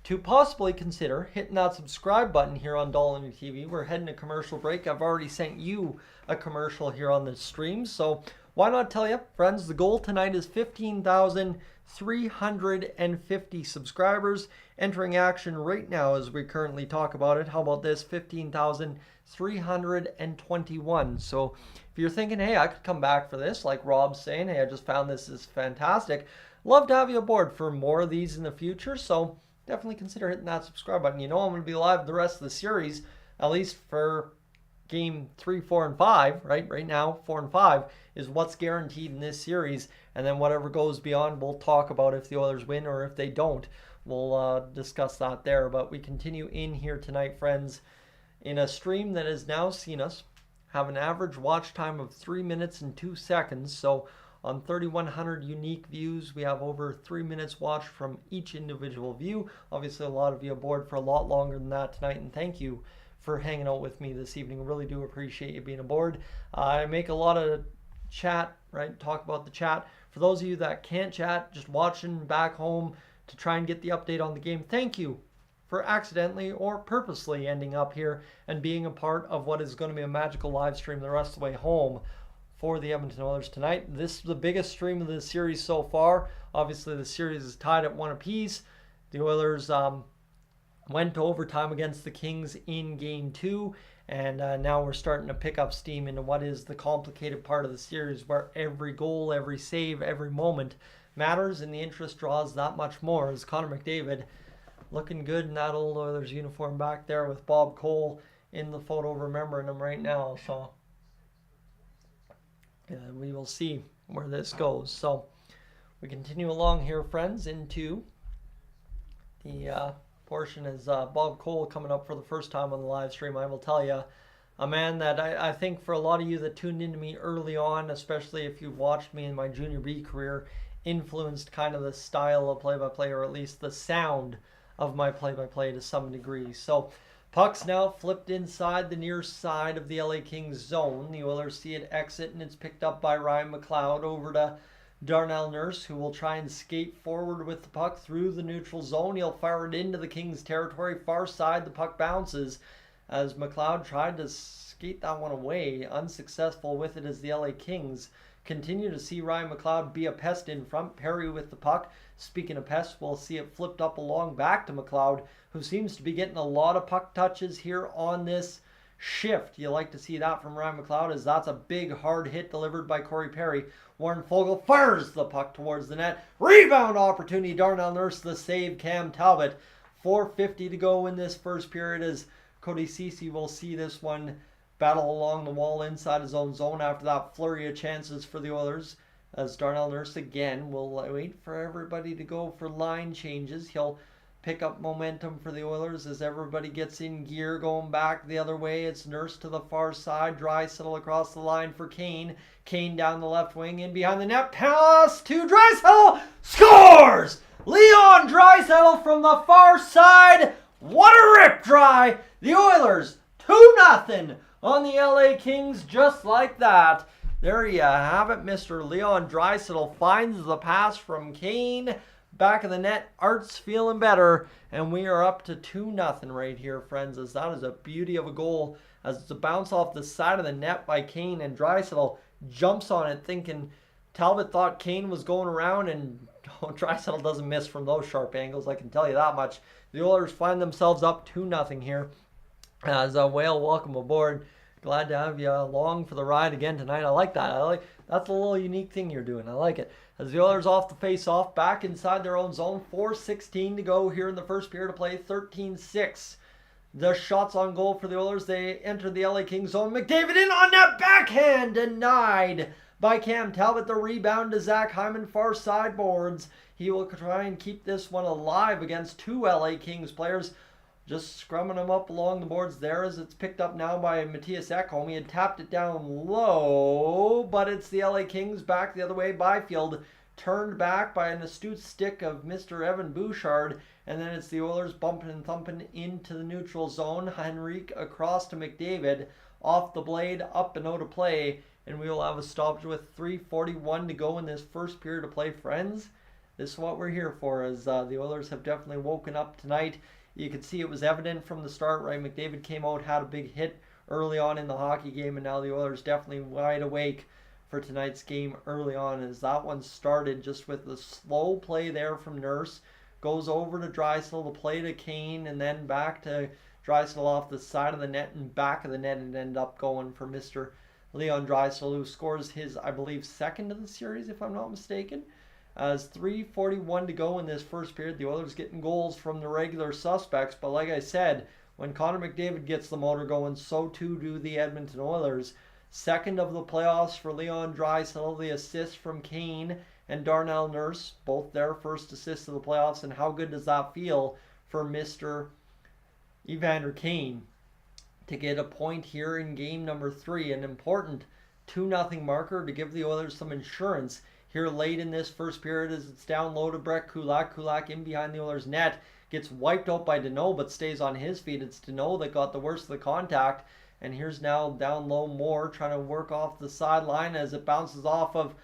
S1: to possibly consider hitting that subscribe button here on Dolynny TV. We're heading to commercial break. I've already sent you a commercial here on the stream, so why not tell you, friends, the goal tonight is 15,350 subscribers entering action right now as we currently talk about it. How about this? 15,321. So if you're thinking, hey, I could come back for this, like Rob's saying, hey, I just found this is fantastic, love to have you aboard for more of these in the future. So definitely consider hitting that subscribe button. You know I'm going to be live the rest of the series, at least for game 3, 4, and 5, right? Right now, 4 and 5 is what's guaranteed in this series. And then whatever goes beyond, we'll talk about if the Oilers win or if they don't. We'll discuss that there. But we continue in here tonight, friends, in a stream that has now seen us have an average watch time of 3 minutes and 2 seconds. So on 3,100 unique views, we have over 3 minutes watched from each individual view. Obviously, a lot of you aboard for a lot longer than that tonight, and thank you for hanging out with me this evening. Really do appreciate you being aboard. I make a lot of chat, right? Talk about the chat. For those of you that can't chat, just watching back home to try and get the update on the game, thank you for accidentally or purposely ending up here and being a part of what is going to be a magical live stream the rest of the way home for the Edmonton Oilers tonight. This is the biggest stream of the series so far. Obviously, the series is tied at 1 apiece. The Oilers went to overtime against the Kings in Game 2, and now we're starting to pick up steam into what is the complicated part of the series, where every goal, every save, every moment matters, and the interest draws that much more. As Connor McDavid looking good in that old Oilers uniform back there with Bob Cole in the photo remembering him right now. So we will see where this goes. So we continue along here, friends, into the portion as Bob Cole coming up for the first time on the live stream. I will tell you, a man that I think for a lot of you that tuned into me early on, especially if you've watched me in my Junior B career, influenced kind of the style of play-by-play, or at least the sound of my play-by-play to some degree. So puck's now flipped inside the near side of the LA Kings zone. The Oilers see it exit, and it's picked up by Ryan McLeod over to Darnell Nurse, who will try and skate forward with the puck through the neutral zone. He'll fire it into the Kings territory. Far side, the puck bounces as McLeod tried to skate that one away. Unsuccessful with it as the LA Kings continue to see Ryan McLeod be a pest in front. Perry with the puck. Speaking of pests, we'll see it flipped up along back to McLeod, who seems to be getting a lot of puck touches here on this shift. You like to see that from Ryan McLeod, as that's a big hard hit delivered by Corey Perry. Warren Foegele fires the puck towards the net. Rebound opportunity. Darnell Nurse the save. Cam Talbot. 4:50 to go in this first period as Cody Ceci will see this one battle along the wall inside his own zone after that flurry of chances for the Oilers, as Darnell Nurse again will wait for everybody to go for line changes. He'll pick up momentum for the Oilers as everybody gets in gear going back the other way. It's Nurse to the far side. Draisaitl across the line for Kane. Kane down the left wing, in behind the net. Pass to Draisaitl. Scores! Leon Draisaitl from the far side. What a rip dry! The Oilers 2-0 on the LA Kings, just like that. There you have it. Mr. Leon Draisaitl finds the pass from Kane. Back of the net. Art's feeling better. And we are up to 2-0 right here, friends, as that is a beauty of a goal. As it's a bounce off the side of the net by Kane, and Draisaitl jumps on it thinking Talbot thought Kane was going around, and Draisaitl doesn't miss from those sharp angles, I can tell you that much. The Oilers find themselves up 2-0 here. As Whale, welcome aboard. Glad to have you along for the ride again tonight. I like that. That's a little unique thing you're doing. I like it. As the Oilers off the face-off, back inside their own zone. 4:16 to go here in the first period of play. 13-6. The shots on goal for the Oilers. They enter the LA Kings zone. McDavid in on that backhand. Denied by Cam Talbot. The rebound to Zach Hyman. Far side boards. He will try and keep this one alive against two LA Kings players. Just scrumming them up along the boards there as it's picked up now by Matthias Ekholm. He had tapped it down low, but it's the LA Kings back the other way. Byfield turned back by an astute stick of Mr. Evan Bouchard, and then it's the Oilers bumping and thumping into the neutral zone. Henrique across to McDavid, off the blade, up and out of play, and we will have a stoppage with 3:41 to go in this first period of play, friends. This is what we're here for, as the Oilers have definitely woken up tonight. You could see it was evident from the start, right? McDavid came out, had a big hit early on in the hockey game, and now the Oilers definitely wide awake for tonight's game early on, as that one started just with the slow play there from Nurse. Goes over to Draisaitl, the play to Kane, and then back to Draisaitl off the side of the net and back of the net, and ended up going for Mr. Leon Draisaitl, who scores his, I believe, second of the series, if I'm not mistaken. As 3:41 to go in this first period, the Oilers getting goals from the regular suspects. But like I said, when Connor McDavid gets the motor going, so too do the Edmonton Oilers. Second of the playoffs for Leon Draisaitl, the assist from Kane and Darnell Nurse, both their first assists of the playoffs. And how good does that feel for Mr. Evander Kane to get a point here in game number 3? An important 2-0 marker to give the Oilers some insurance here late in this first period, as it's down low to Brett Kulak. Kulak in behind the Oilers net. Gets wiped out by Deneau, but stays on his feet. It's Deneau that got the worst of the contact. And here's now down low Moore trying to work off the sideline as it bounces off of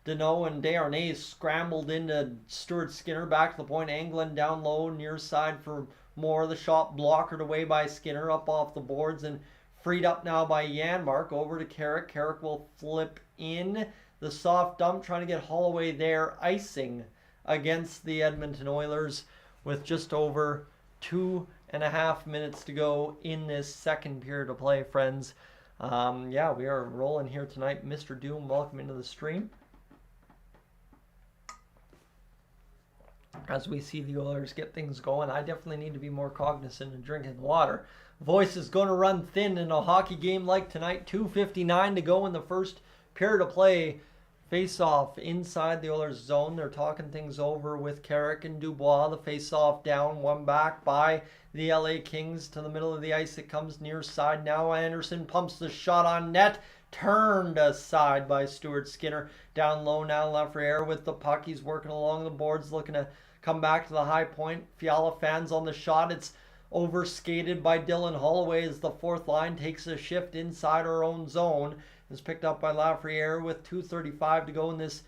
S1: Deneau, and Desharnais scrambled into Stuart Skinner. Back to the point. Anglin down low near side for Moore. The shot blockered away by Skinner up off the boards and freed up now by Janmark. Over to Carrick. Carrick will flip in. The soft dump, trying to get Holloway there, icing against the Edmonton Oilers with just over 2.5 minutes to go in this second period of play, friends. Yeah, we are rolling here tonight. Mr. Doom, welcome into the stream. As we see the Oilers get things going, I definitely need to be more cognizant of drinking water. Voice is going to run thin in a hockey game like tonight. 2:59 to go in the first period of play. Face-off inside the Oilers zone. They're talking things over with Carrick and Dubois. The face-off down, one back by the LA Kings to the middle of the ice. It comes near side now. Anderson pumps the shot on net. turned aside by Stuart Skinner. Down low now, Lafreniere with the puck. He's working along the boards, looking to come back to the high point. Fiala fans on the shot. It's overskated by Dylan Holloway as the fourth line takes a shift inside our own zone. It's picked up by Lafreniere with 2:35 to go in this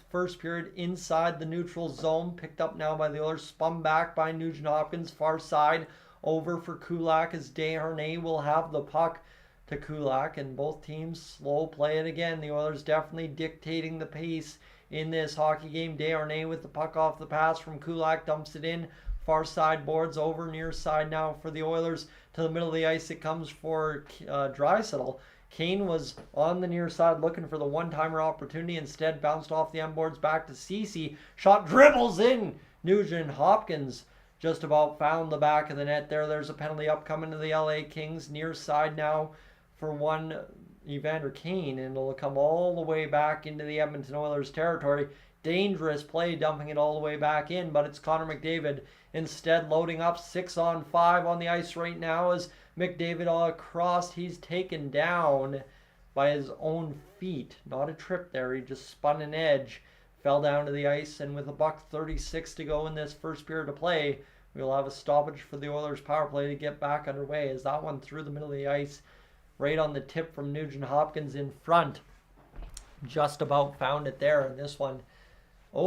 S1: first period inside the neutral zone. Picked up now by the Oilers. Spun back by Nugent Hopkins. Far side over for Kulak as Desharnais will have the puck to Kulak. And both teams slow play it again. The Oilers definitely dictating the pace in this hockey game. Desharnais with the puck off the pass from Kulak. Dumps it in. Far side boards over near side now for the Oilers. To the middle of the ice it comes for Draisaitl. Kane was on the near side looking for the one-timer opportunity. Instead bounced off the end boards back to Ceci. Shot dribbles in. Nugent Hopkins just about found the back of the net there. There's a penalty upcoming to the LA Kings. Near side now for one Evander Kane. And it'll come all the way back into the Edmonton Oilers territory. Dangerous play dumping it all the way back in. But it's Connor McDavid instead loading up 6-on-5 on the ice right now as McDavid all across. He's taken down by his own feet. Not a trip there. He just spun an edge, fell down to the ice, and with $1:36 to go in this first period of play, we'll have a stoppage for the Oilers power play to get back underway as that one through the middle of the ice, right on the tip from Nugent Hopkins in front. Just about found it there, and this one,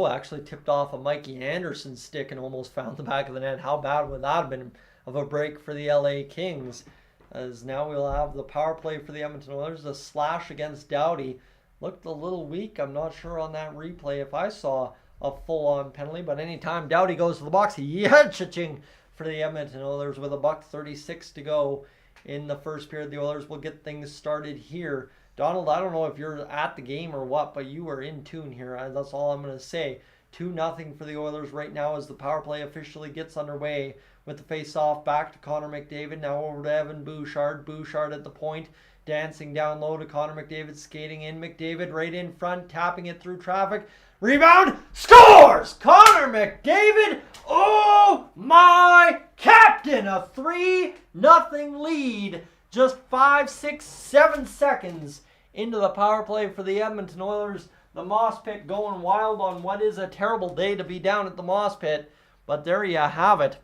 S1: actually tipped off a Mikey Anderson stick and almost found the back of the net. How bad would that have been of a break for the LA Kings? As now we'll have the power play for the Edmonton Oilers. A slash against Doughty. Looked a little weak. I'm not sure on that replay if I saw a full-on penalty. But anytime Doughty goes to the box, cha-ching for the Edmonton Oilers with $1:36 to go in the first period. The Oilers will get things started here. Donald, I don't know if you're at the game or what, but you are in tune here. That's all I'm going to say. 2-0 for the Oilers right now as the power play officially gets underway with the face-off back to Connor McDavid. Now over to Evan Bouchard. Bouchard at the point, dancing down low to Connor McDavid, skating in. McDavid right in front, tapping it through traffic. Rebound, scores! Connor McDavid, oh my captain! A 3-0 lead. Just 5, 6, 7 seconds into the power play for the Edmonton Oilers. The Moss Pit going wild on what is a terrible day to be down at the Moss Pit. But there you have it.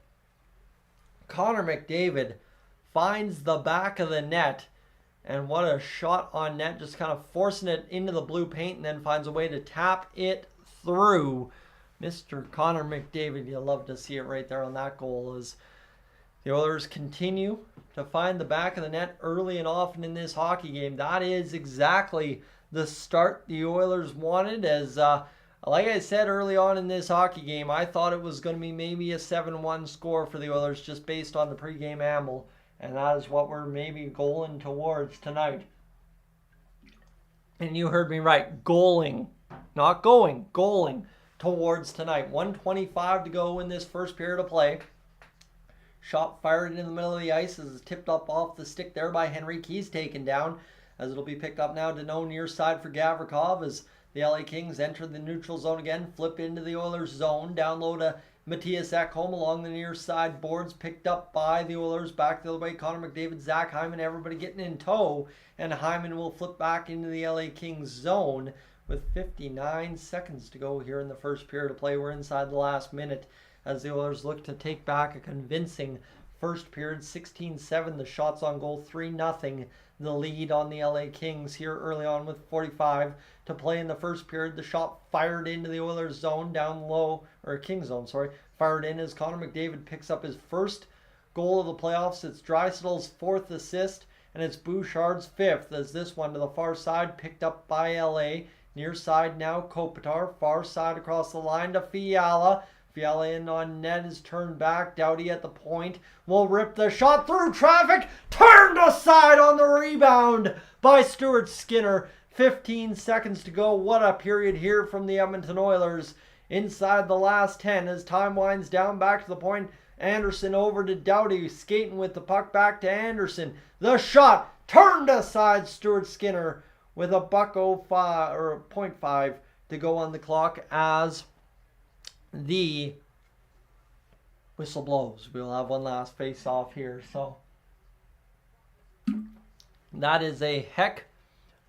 S1: Connor McDavid finds the back of the net. And what a shot on net. Just kind of forcing it into the blue paint and then finds a way to tap it through. Mr. Connor McDavid, you love to see it right there on that goal as the Oilers continue to find the back of the net early and often in this hockey game. That is exactly the start the Oilers wanted. As like I said early on in this hockey game, I thought it was going to be maybe a 7-1 score for the Oilers just based on the pregame amble. And that is what we're maybe goaling towards tonight. And you heard me right. Goaling. Not going. Goaling towards tonight. 1:25 to go in this first period of play. Shot fired into the middle of the ice as it's tipped up off the stick there by Henrique. He's taken down as it'll be picked up now to no near side for Gavrikov as the LA Kings enter the neutral zone again. Flip into the Oilers zone. Down low to Matthias Ekholm along the near side boards. Picked up by the Oilers. Back the other way. Connor McDavid, Zach Hyman, everybody getting in tow. And Hyman will flip back into the LA Kings zone with 59 seconds to go here in the first period of play. We're inside the last minute as the Oilers look to take back a convincing first period. 16-7, the shots on goal, 3-0. The lead on the LA Kings here early on with 45 to play in the first period. The shot fired into the Oilers zone down low, or Kings zone, sorry. Fired in as Connor McDavid picks up his first goal of the playoffs. It's Draisaitl's fourth assist, and it's Bouchard's fifth as this one to the far side picked up by LA. Near side now, Kopitar. Far side across the line to Fiala. Fiala in on net is turned back. Doughty at the point will rip the shot through traffic. Turned aside on the rebound by Stuart Skinner. 15 seconds to go. What a period here from the Edmonton Oilers. Inside the last 10 as time winds down back to the point. Anderson over to Doughty. Skating with the puck back to Anderson. The shot turned aside. Stuart Skinner with a .05 or .5 to go on the clock as the whistle blows. We'll have one last face off here. So that is a heck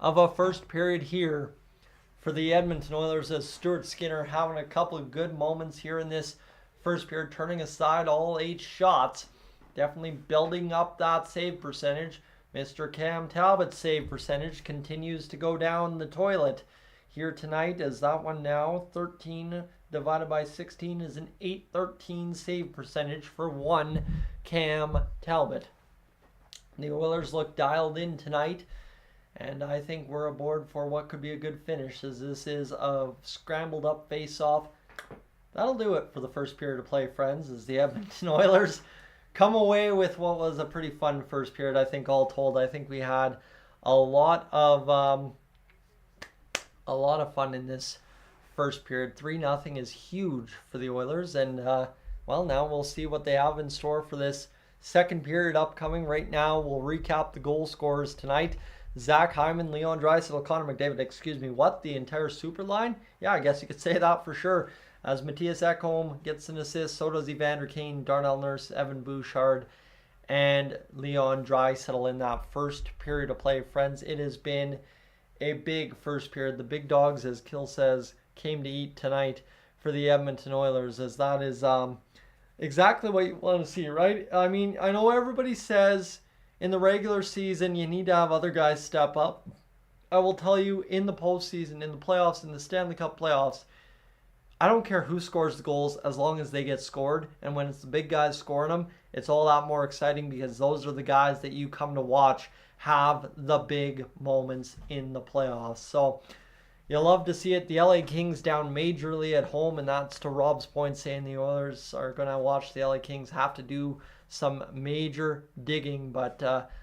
S1: of a first period here for the Edmonton Oilers, as Stuart Skinner having a couple of good moments here in this first period, turning aside all 8 shots. Definitely building up that save percentage. Mr. Cam Talbot's save percentage continues to go down the toilet here tonight, as that one now 13 divided by 16 is an 813 save percentage for one Cam Talbot. The Oilers look dialed in tonight, and I think we're aboard for what could be a good finish, as this is a scrambled up face-off. That'll do it for the first period of play, friends, as the Edmonton Oilers come away with what was a pretty fun first period. I think all told, I think we had a lot of fun in this first period. 3-0 is huge for the Oilers, and well, now we'll see what they have in store for this second period upcoming. Right now, we'll recap the goal scorers tonight. Zach Hyman, Leon Draisaitl, Connor McDavid. Excuse me, what? The entire super line? Yeah, I guess you could say that for sure. As Matthias Ekholm gets an assist, so does Evander Kane, Darnell Nurse, Evan Bouchard, and Leon Draisaitl in that first period of play. Friends, it has been a big first period. The big dogs, as Kill says, came to eat tonight for the Edmonton Oilers, as that is exactly what you want to see, right? I mean, I know everybody says in the regular season you need to have other guys step up. I will tell you, in the postseason, in the playoffs, in the Stanley Cup playoffs, I don't care who scores the goals as long as they get scored. And when it's the big guys scoring them, it's all that more exciting, because those are the guys that you come to watch have the big moments in the playoffs. So you'll love to see it. The LA Kings down majorly at home, and that's to Rob's point, saying the Oilers are going to watch the LA Kings have to do some major digging. But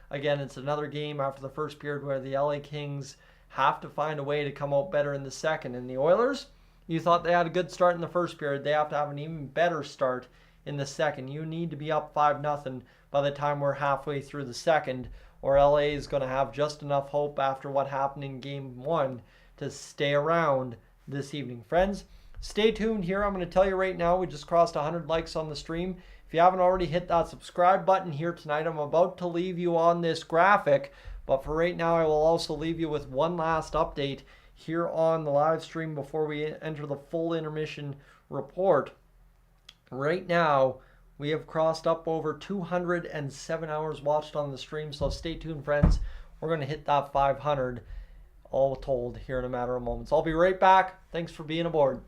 S1: again, it's another game after the first period where the LA Kings have to find a way to come out better in the second. And the Oilers, you thought they had a good start in the first period. They have to have an even better start in the second. You need to be up 5-0 by the time we're halfway through the second, or LA is going to have just enough hope after what happened in Game 1 to stay around this evening. Friends, stay tuned here. I'm going to tell you right now, we just crossed 100 likes on the stream. If you haven't already hit that subscribe button here tonight, I'm about to leave you on this graphic. But for right now, I will also leave you with one last update here on the live stream before we enter the full intermission report. Right now, we have crossed up over 207 hours watched on the stream, so stay tuned, friends. We're going to hit that 500 all told here in a matter of moments. I'll be right back. Thanks for being aboard.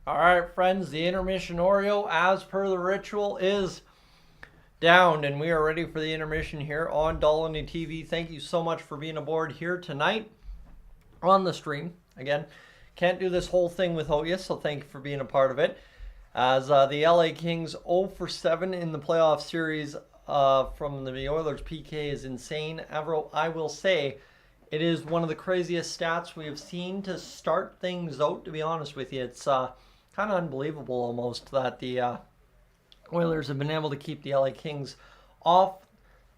S1: All right, friends, the intermission Oreo, as per the ritual, is down, and we are ready for the intermission here on Dolynny TV. Thank you so much for being aboard here tonight. on the stream. Again, can't do this whole thing without you, so thank you for being a part of it. As the LA Kings 0 for 7 in the playoff series from the Oilers PK is insane. Avro, I will say it is one of the craziest stats we have seen to start things out, to be honest with you. It's kind of unbelievable almost that the Oilers have been able to keep the LA Kings off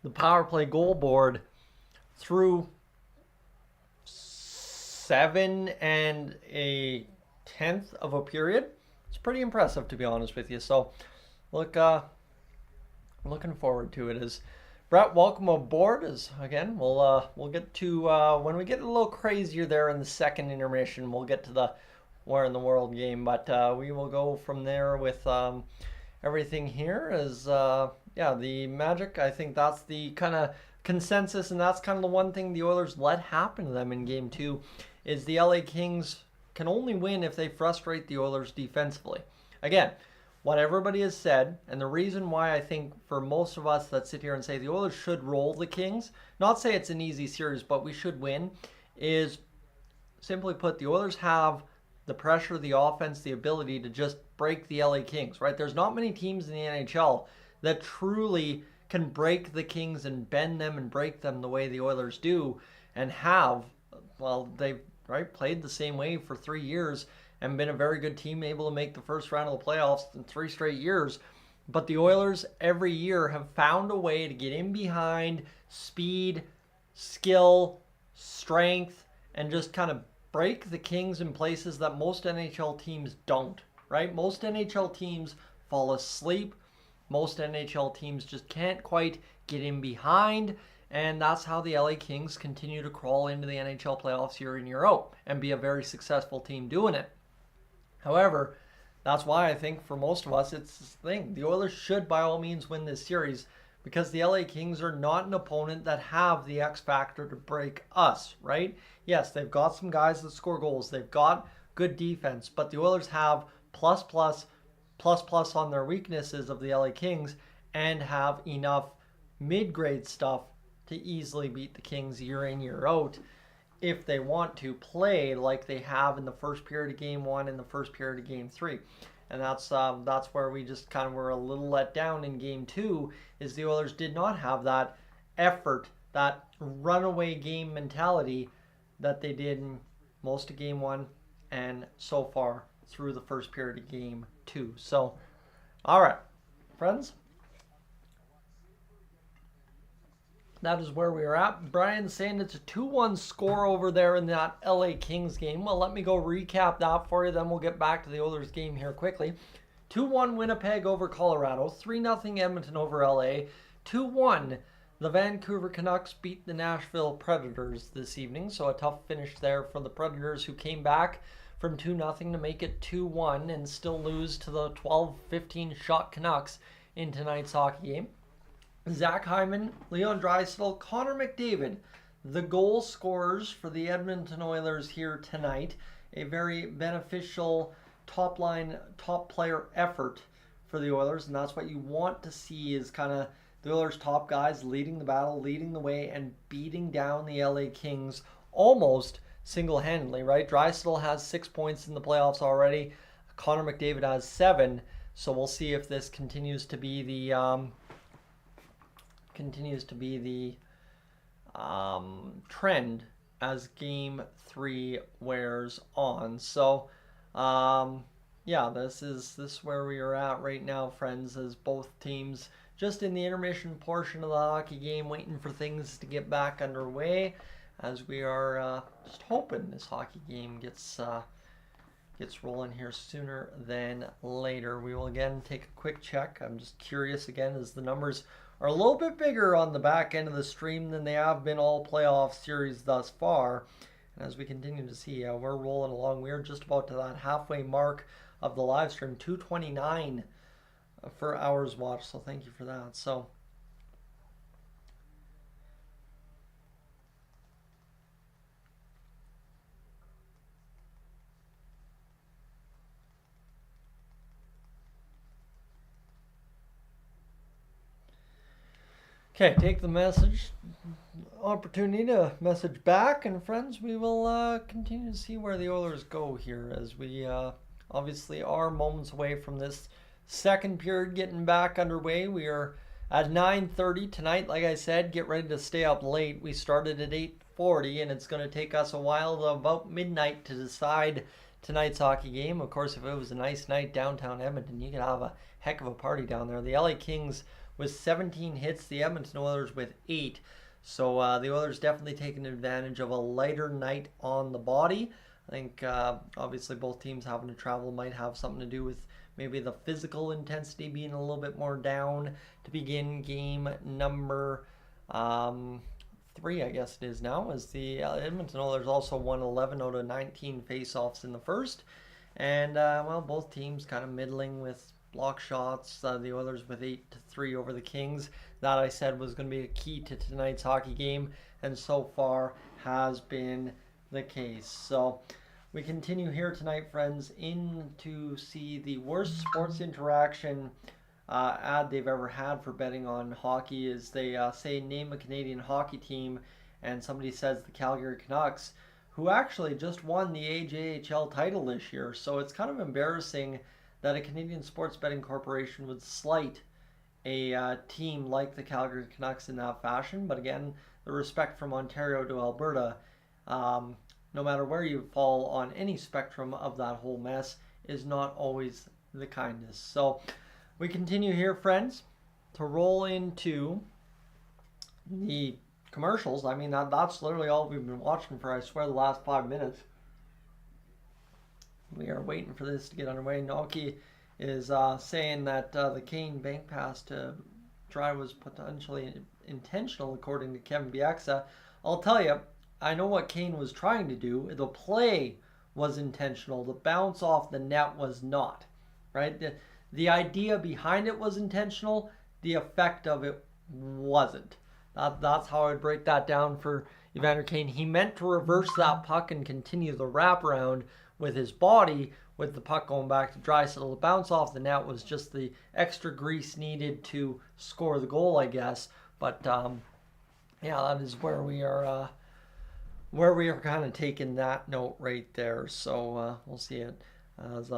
S1: the power play goal board through 7 1/10 of a period. It's pretty impressive, to be honest with you. So, look, looking forward to it. As Brett, welcome aboard. As again, we'll get to when we get a little crazier there in the second intermission. We'll get to the Where in the World game, but we will go from there with everything here. As yeah, the Magic. I think that's the kind of consensus, and that's kind of the one thing the Oilers let happen to them in Game 2, is the LA Kings can only win if they frustrate the Oilers defensively. Again, what everybody has said, and the reason why I think for most of us that sit here and say the Oilers should roll the Kings, not say it's an easy series, but we should win, is simply put, the Oilers have the pressure, the offense, the ability to just break the LA Kings, right? There's not many teams in the NHL that truly can break the Kings and bend them and break them the way the Oilers do, and have, well, they've played the same way for 3 years and been a very good team, able to make the first round of the playoffs in 3 straight years. But the Oilers every year have found a way to get in behind, speed, skill, strength, and just kind of break the Kings in places that most NHL teams don't, right? Most NHL teams fall asleep. Most NHL teams just can't quite get in behind. And that's how the LA Kings continue to crawl into the NHL playoffs year in, year out, and be a very successful team doing it. However, that's why I think for most of us, it's this thing. The Oilers should by all means win this series, because the LA Kings are not an opponent that have the X factor to break us, right? Yes, they've got some guys that score goals. They've got good defense, but the Oilers have plus on their weaknesses of the LA Kings, and have enough mid-grade stuff to easily beat the Kings year in, year out, if they want to play like they have in the first period of Game 1 and the first period of Game 3. And that's where we just kind of were a little let down in Game 2, is the Oilers did not have that effort, that runaway game mentality that they did in most of Game 1 and so far through the first period of Game 2. So, all right, friends. That is where we are at. Brian's saying it's a 2-1 score over there in that LA Kings game. Well, let me go recap that for you, then we'll get back to the Oilers game here quickly. 2-1 Winnipeg over Colorado. 3-0 Edmonton over LA. 2-1 the Vancouver Canucks beat the Nashville Predators this evening. So a tough finish there for the Predators, who came back from 2-0 to make it 2-1 and still lose to the 12-15 shot Canucks in tonight's hockey game. Zach Hyman, Leon Draisaitl, Connor McDavid, the goal scorers for the Edmonton Oilers here tonight. A very beneficial top-line, top-player effort for the Oilers, and that's what you want to see, is kind of the Oilers' top guys leading the battle, leading the way, and beating down the LA Kings almost single-handedly, right? Draisaitl has 6 points in the playoffs already. Connor McDavid has 7, so we'll see if this continues to be the trend as Game 3 wears on. So, yeah, this is where we are at right now, friends, as both teams just in the intermission portion of the hockey game, waiting for things to get back underway, as we are just hoping this hockey game gets rolling here sooner than later. We will again take a quick check. I'm just curious again, as the numbers are a little bit bigger on the back end of the stream than they have been all playoff series thus far. And as we continue to see, we're rolling along. We're just about to that halfway mark of the live stream, 229 for hours watched. So thank you for that. So, Okay, take the message opportunity to message back, and friends, we will continue to see where the Oilers go here as we obviously are moments away from this second period getting back underway. We are at 9:30 tonight. Like I said, get ready to stay up late. We started at 8:40, and it's going to take us a while to about midnight to decide tonight's hockey game. Of course, if it was a nice night downtown Edmonton, you could have a heck of a party down there. The LA Kings with 17 hits, the Edmonton Oilers with 8. So the Oilers definitely taking advantage of a lighter night on the body. I think obviously both teams having to travel might have something to do with maybe the physical intensity being a little bit more down to begin game number 3, I guess it is now, as the Edmonton Oilers also won 11 out of 19 faceoffs in the first. And, well, both teams kind of middling with block shots. The Oilers with 8-3 over the Kings. That I said was going to be a key to tonight's hockey game, and so far has been the case. So we continue here tonight, friends, in to see the worst sports interaction ad they've ever had for betting on hockey. Is they say name a Canadian hockey team, and somebody says the Calgary Canucks, who actually just won the AJHL title this year. So it's kind of embarrassing that a Canadian sports betting corporation would slight a team like the Calgary Canucks in that fashion. But again, the respect from Ontario to Alberta, no matter where you fall on any spectrum of that whole mess, is not always the kindest. So we continue here, friends, to roll into the commercials. I mean, that's literally all we've been watching for, I swear, the last 5 minutes. We are waiting for this to get underway. Noki is saying that the Kane bank pass to try was potentially intentional, according to Kevin Bieksa. I'll tell you, I know what Kane was trying to do. The play was intentional. The bounce off the net was not. Right? The idea behind it was intentional. The effect of it wasn't. That's how I would break that down for Evander Kane. He meant to reverse that puck and continue the wraparound with his body, with the puck going back to Draisaitl. The bounce off the net was just the extra grease needed to score the goal, I guess. But yeah, that is where we are kind of taking that note right there. So we'll see it as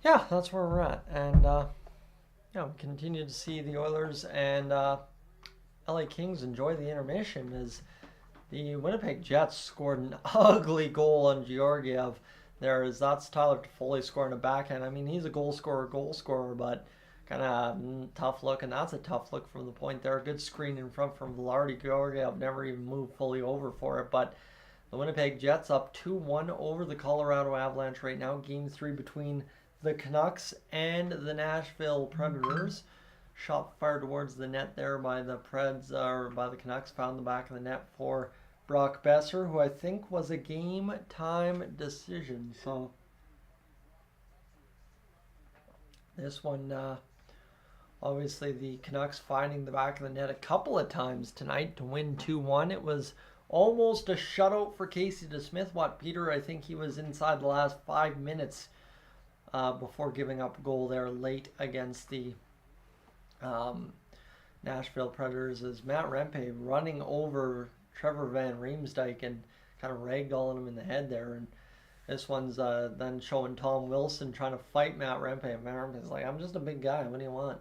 S1: yeah, that's where we're at. And yeah, we continue to see the Oilers and LA Kings enjoy the intermission as the Winnipeg Jets scored an ugly goal on Georgiev. That's Tyler Toffoli scoring a backhand. I mean, he's a goal scorer, but kind of tough look, and that's a tough look from the point there. A good screen in front from Velarde. Georgiev never even moved fully over for it, but the Winnipeg Jets up 2-1 over the Colorado Avalanche right now. Game 3 between the Canucks and the Nashville Predators. Shot fired towards the net there by the Preds, or by the Canucks, found the back of the net for Brock Besser, who I think was a game time decision. So this one, obviously the Canucks finding the back of the net a couple of times tonight to win 2-1. It was almost a shutout for Casey DeSmith. Peter, I think he was inside the last 5 minutes before giving up a goal there late against the Nashville Predators, as Matt Rempe running over Trevor Van Riemsdyk and kind of ragdolling him in the head there. And this one's then showing Tom Wilson trying to fight Matt Rempe. And Matt Rempe's like, I'm just a big guy. What do you want?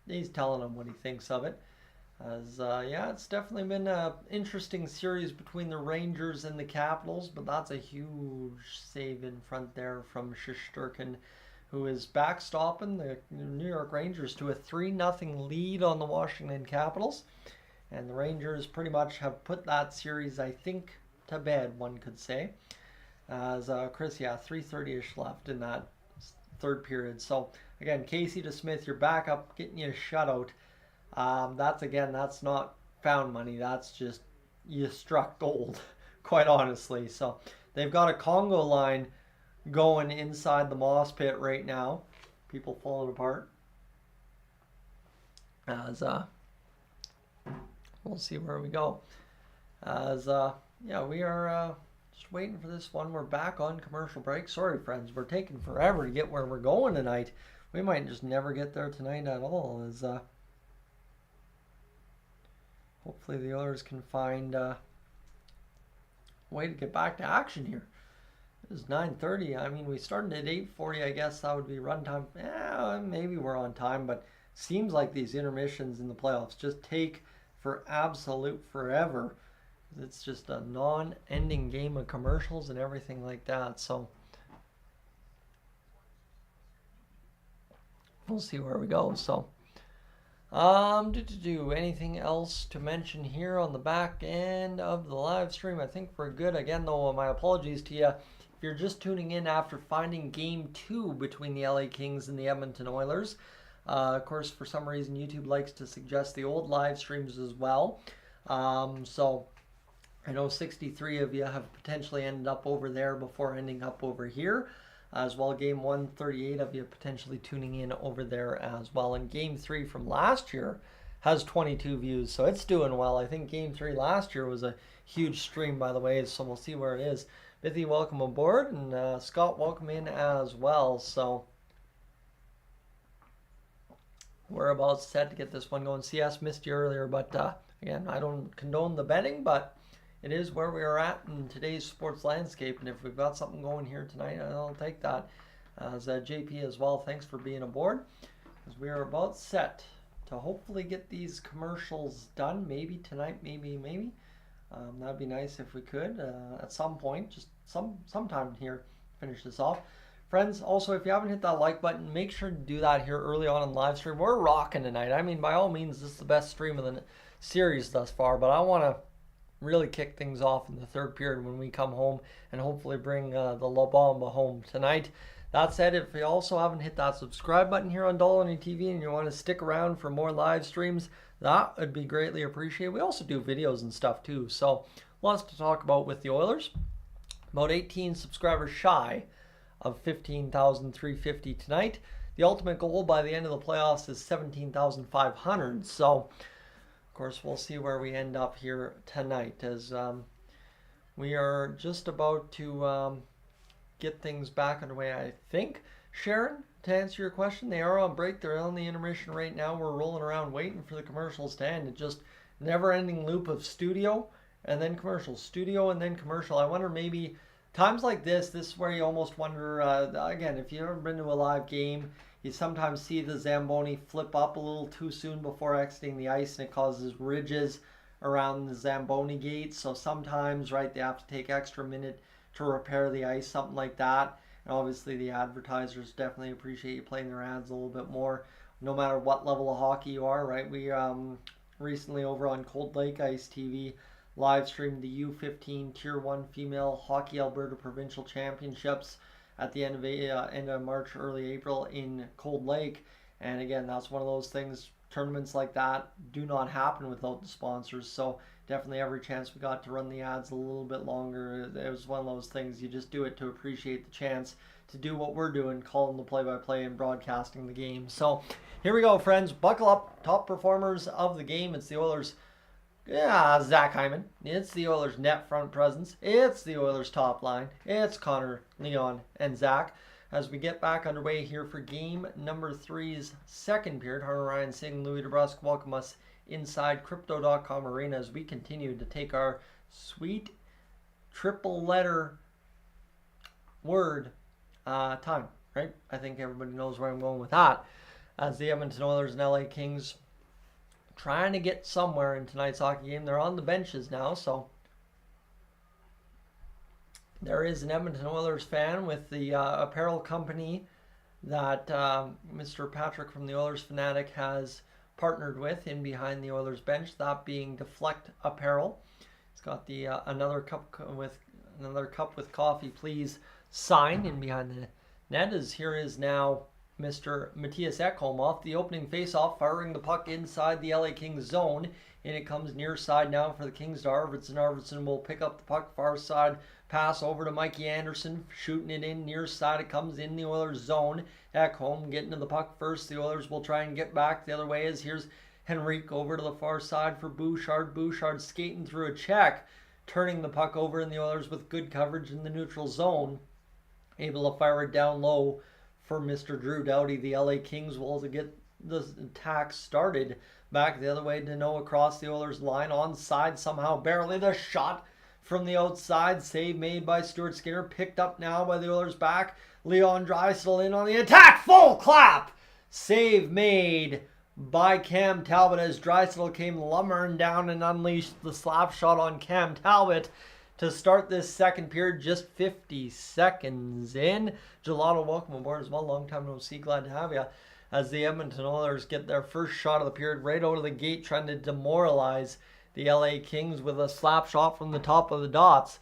S1: He's telling him what he thinks of it. As yeah, it's definitely been an interesting series between the Rangers and the Capitals, but that's a huge save in front there from Shesterkin, who is backstopping the New York Rangers to a 3-0 lead on the Washington Capitals. And the Rangers pretty much have put that series, I think, to bed, one could say. As Chris, yeah, 3:30-ish left in that third period. So, again, Casey DeSmith, your backup, getting you a shutout. That's not found money. That's just, you struck gold, quite honestly. So, they've got a Congo line going inside the moss pit right now. People falling apart. As we'll see where we go. As yeah, we are Just waiting for this one. We're back on commercial break. Sorry, friends. We're taking forever to get where we're going tonight. We might just never get there tonight at all. As hopefully the Oilers can find a way to get back to action here. It is 9:30. I mean, we started at 8:40. I guess that would be runtime. Maybe we're on time, but seems like these intermissions in the playoffs just take for absolute forever. It's just a non-ending game of commercials and everything like that. So we'll see where we go. So anything else to mention here on the back end of the live stream? I think we're good. Again, though, my apologies to you if you're just tuning in after finding game 2 between the LA Kings and the Edmonton Oilers. Of course, for some reason, YouTube likes to suggest the old live streams as well. So I know 63 of you have potentially ended up over there before ending up over here. As well, game 138 of you potentially tuning in over there as well. And game 3 from last year has 22 views, so it's doing well. I think game 3 last year was a huge stream, by the way, so we'll see where it is. Bithy, welcome aboard, and Scott, welcome in as well. So we're about set to get this one going. CS missed you earlier, but again, I don't condone the betting, but it is where we are at in today's sports landscape, and if we've got something going here tonight, I'll take that. As JP as well, thanks for being aboard, because we are about set to hopefully get these commercials done. Maybe tonight, maybe. That'd be nice if we could at some point, just sometime here, finish this off. Friends, also, if you haven't hit that like button, make sure to do that here early on in the live stream. We're rocking tonight. I mean, by all means, this is the best stream of the series thus far, but I want to really kick things off in the third period when we come home and hopefully bring the La Bomba home tonight. That said, if you also haven't hit that subscribe button here on Dolynny TV and you want to stick around for more live streams, that would be greatly appreciated. We also do videos and stuff too, so lots to talk about with the Oilers. About 18 subscribers shy of 15,350 tonight. The ultimate goal by the end of the playoffs is 17,500, so of course, we'll see where we end up here tonight, as we are just about to get things back underway, I think. Sharon, to answer your question, they are on break. They're on the intermission right now. We're rolling around waiting for the commercials to end. It's just never-ending loop of studio and then commercial, studio and then commercial. I wonder, maybe times like this is where you almost wonder, again, if you've ever been to a live game, you sometimes see the Zamboni flip up a little too soon before exiting the ice, and it causes ridges around the Zamboni gate. So sometimes, right, they have to take extra minute to repair the ice, something like that. And obviously the advertisers definitely appreciate you playing their ads a little bit more, no matter what level of hockey you are, right? We recently over on Cold Lake Ice TV live streamed the U15 Tier 1 Female Hockey Alberta Provincial Championships at the end of March, early April in Cold Lake. And again, that's one of those things, tournaments like that do not happen without the sponsors. So definitely every chance we got to run the ads a little bit longer, it was one of those things, you just do it to appreciate the chance to do what we're doing, calling the play-by-play and broadcasting the game. So here we go, friends. Buckle up. Top performers of the game. It's the Oilers. Zach Hyman. It's the Oilers' net front presence. It's the Oilers' top line. It's Connor, Leon, and Zach. As we get back underway here for game number 3's second period, Hunter Ryan Singh, Louis DeBrusque welcome us inside Crypto.com Arena as we continue to take our sweet triple letter word time, right? I think everybody knows where I'm going with that. As the Edmonton Oilers and LA Kings trying to get somewhere in tonight's hockey game. They're on the benches now, so there is an Edmonton Oilers fan with the apparel company that Mr. Patrick from the Oilers Fanatic has partnered with in behind the Oilers bench, that being Deflect Apparel. He's got the another cup with coffee, please, sign in behind the net. As here is now Mr. Matthias Ekholm off the opening faceoff, firing the puck inside the LA Kings zone. And it comes near side now for the Kings to Arvidsson. Arvidsson will pick up the puck, far side pass over to Mikey Anderson, shooting it in near side. It comes in the Oilers zone. Ekholm getting to the puck first. The Oilers will try and get back the other way as here's Henrique over to the far side for Bouchard. Bouchard skating through a check turning the puck over, in the Oilers with good coverage in the neutral zone, able to fire it down low for Mr. Drew Doughty. The LA Kings will get the attack started. Back the other way, Danault across the Oilers line, onside somehow, barely. The shot from the outside, save made by Stuart Skinner, picked up now by the Oilers back. Leon Draisaitl in on the attack, full clap! Save made by Cam Talbot as Draisaitl came lumbering down and unleashed the slap shot on Cam Talbot to start this second period, just 50 seconds in. Gelato, welcome aboard as well. Long time no see, glad to have you. As the Edmonton Oilers get their first shot of the period right out of the gate, trying to demoralize the LA Kings with a slap shot from the top of the dots.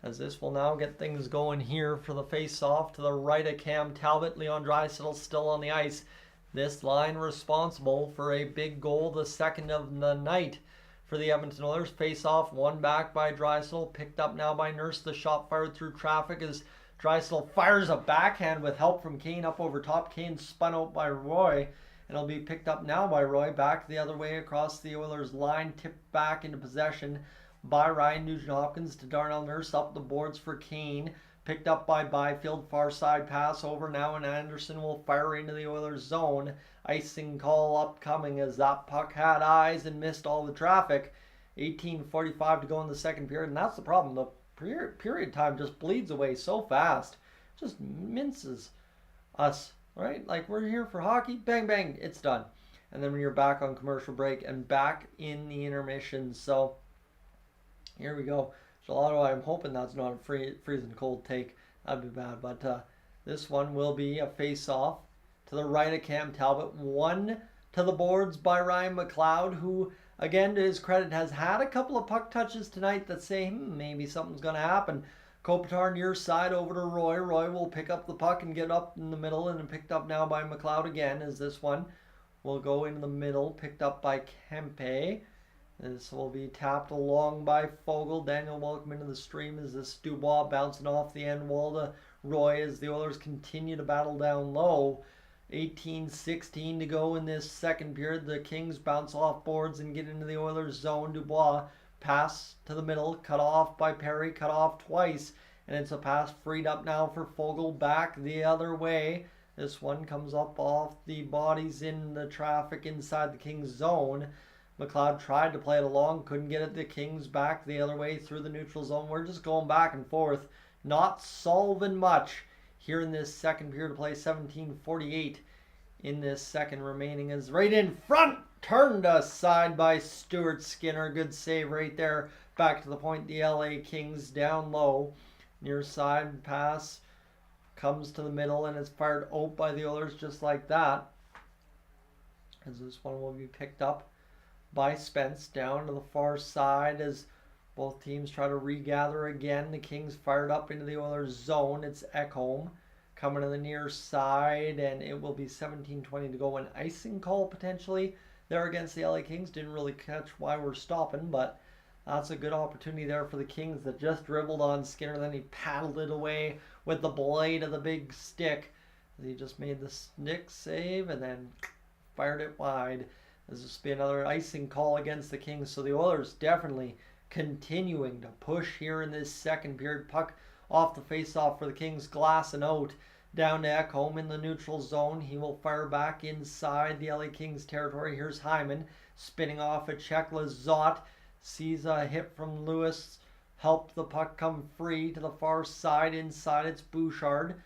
S1: As this will now get things going here for the face-off to the right of Cam Talbot. Leon Draisaitl still on the ice. This line responsible for a big goal, the second of the night for the Edmonton Oilers. Face-off, one back by Draisaitl, picked up now by Nurse. The shot fired through traffic as Draisaitl fires a backhand with help from Kane up over top. Kane spun out by Roy, and it'll be picked up now by Roy. Back the other way across the Oilers line, tipped back into possession by Ryan Nugent-Hopkins to Darnell Nurse. Up the boards for Kane. Picked up by Byfield, far side pass over now, and Anderson will fire into the Oilers zone. Icing call upcoming as that puck had eyes and missed all the traffic. 18:45 to go in the second period, and that's the problem. The period time just bleeds away so fast. Just minces us, right? Like, we're here for hockey, bang, bang, it's done. And then when you're back on commercial break and back in the intermission. So here we go. Gelato, I'm hoping that's not a freezing cold take. That'd be bad. But this one will be a face-off to the right of Cam Talbot. One to the boards by Ryan McLeod, who, again, to his credit, has had a couple of puck touches tonight that say, maybe something's going to happen. Kopitar near side over to Roy. Roy will pick up the puck and get up in the middle, and picked up now by McLeod again, as this one will go into the middle, picked up by Kempe. This will be tapped along by Fogle. Daniel, welcome into the stream as this Dubois bouncing off the end wall to Roy as the Oilers continue to battle down low. 18:16 to go in this second period. The Kings bounce off boards and get into the Oilers zone. Dubois pass to the middle, cut off by Perry, cut off twice. And it's a pass freed up now for Fogle back the other way. This one comes up off the bodies in the traffic inside the Kings zone. McLeod tried to play it along, couldn't get it. The Kings back the other way through the neutral zone. We're just going back and forth, not solving much here in this second period to play. 17:48 in this second remaining, is right in front, turned aside by Stuart Skinner. Good save right there. Back to the point, the LA Kings down low. Near side pass comes to the middle and is fired out by the Oilers just like that. As this one will be picked up by Spence down to the far side as both teams try to regather again. The Kings fired up into the Oilers zone. It's Ekholm coming to the near side, and it will be 17:20 to go. An icing call potentially there against the LA Kings. Didn't really catch why we're stopping, but that's a good opportunity there for the Kings that just dribbled on Skinner. Then he paddled it away with the blade of the big stick. He just made the stick save and then fired it wide. This will be another icing call against the Kings. So the Oilers definitely continuing to push here in this second period. Puck off the face-off for the Kings, glassing out down to Ekholm in the neutral zone. He will fire back inside the LA Kings territory. Here's Hyman spinning off a check. Lizotte sees a hit from Lewis. Help the puck come free to the far side. Inside it's Bouchard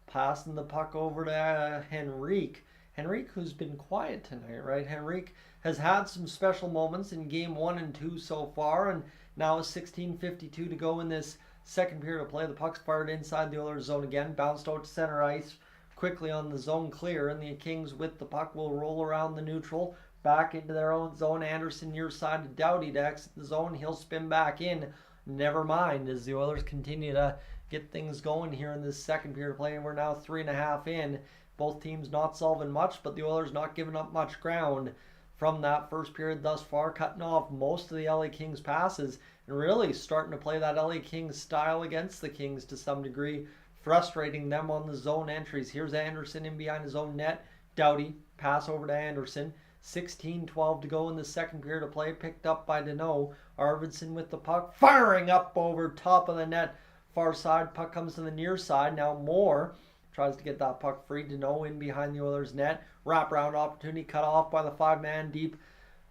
S1: passing the puck over to Henrique. Henrique, who's been quiet tonight, right? Henrique has had some special moments in game 1 and 2 so far, and now is 16:52 to go in this second period of play. The puck's fired inside the Oilers zone again, bounced out to center ice quickly on the zone clear, and the Kings with the puck will roll around the neutral, back into their own zone. Anderson near side to Doughty to exit the zone. He'll spin back in. Never mind, as the Oilers continue to get things going here in this second period of play, and we're now 3.5 in. Both teams not solving much, but the Oilers not giving up much ground from that first period thus far, cutting off most of the LA Kings passes and really starting to play that LA Kings style against the Kings to some degree, frustrating them on the zone entries. Here's Anderson in behind his own net. Doughty, pass over to Anderson. 16-12 to go in the second period of play. Picked up by Danault. Arvidsson with the puck, firing up over top of the net. Far side, puck comes to the near side. Now Moore tries to get that puck free. Danault in behind the Oilers net. Wraparound opportunity cut off by the 5-man deep.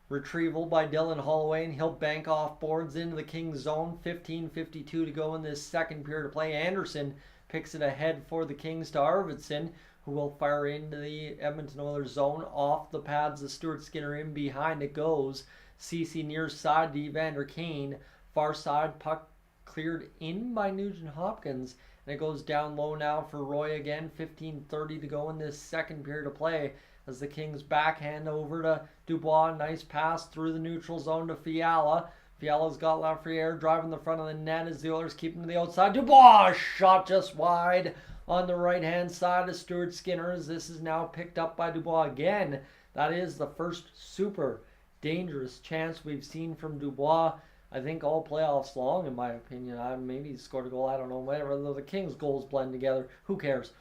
S1: Retrieval by Dylan Holloway, and he'll bank off boards into the Kings zone. 15:52 to go in this second period of play. Anderson picks it ahead for the Kings to Arvidsson, who will fire into the Edmonton Oilers zone off the pads of Stuart Skinner. In behind it goes. CC near side to Evander Kane. Far side, puck cleared in by Nugent Hopkins, and it goes down low now for Roy again. 15:30 to go in this second period of play as the Kings backhand over to Dubois. Nice pass through the neutral zone to Fiala. Fiala's got Lafreniere driving the front of the net as the Oilers keep him to the outside. Dubois shot just wide on the right-hand side of Stuart Skinner as this is now picked up by Dubois again. That is the first super dangerous chance we've seen from Dubois, I think, all playoffs long, in my opinion. Maybe he scored a goal, I don't know. Whatever, the Kings' goals blend together. Who cares?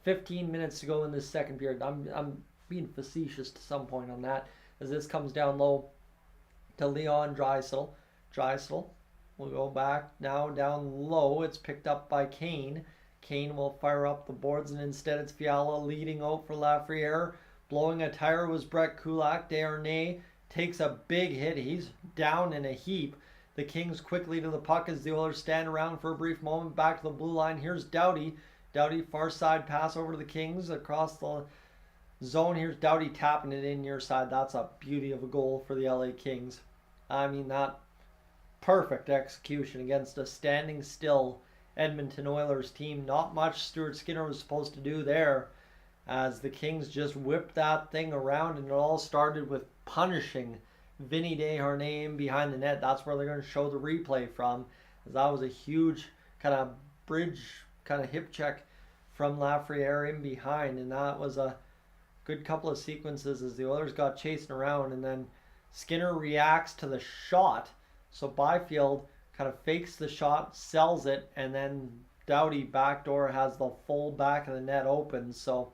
S1: 15 minutes to go in this second period. I'm being facetious to some point on that as this comes down low to Leon Draisaitl. Draisaitl will go back now down low. It's picked up by Kane. Kane will fire up the boards, and instead it's Fiala leading out for Lafreniere. Blowing a tire was Brett Kulak. Desharnais takes a big hit. He's down in a heap. The Kings quickly to the puck as the Oilers stand around for a brief moment. Back to the blue line. Here's Doughty. Doughty far side pass over to the Kings across the zone. Here's Doughty tapping it in near side. That's a beauty of a goal for the LA Kings. I mean, that perfect execution against a standing still Edmonton Oilers team. Not much Stuart Skinner was supposed to do there as the Kings just whipped that thing around, and it all started with punishing Vinny Desharnais in behind the net. That's where they're going to show the replay from, as that was a huge kind of bridge, kind of hip check from Lafreniere in behind, and that was a good couple of sequences as the Oilers got chasing around, and then Skinner reacts to the shot. So Byfield kind of fakes the shot, sells it, and then Doughty backdoor has the full back of the net open. So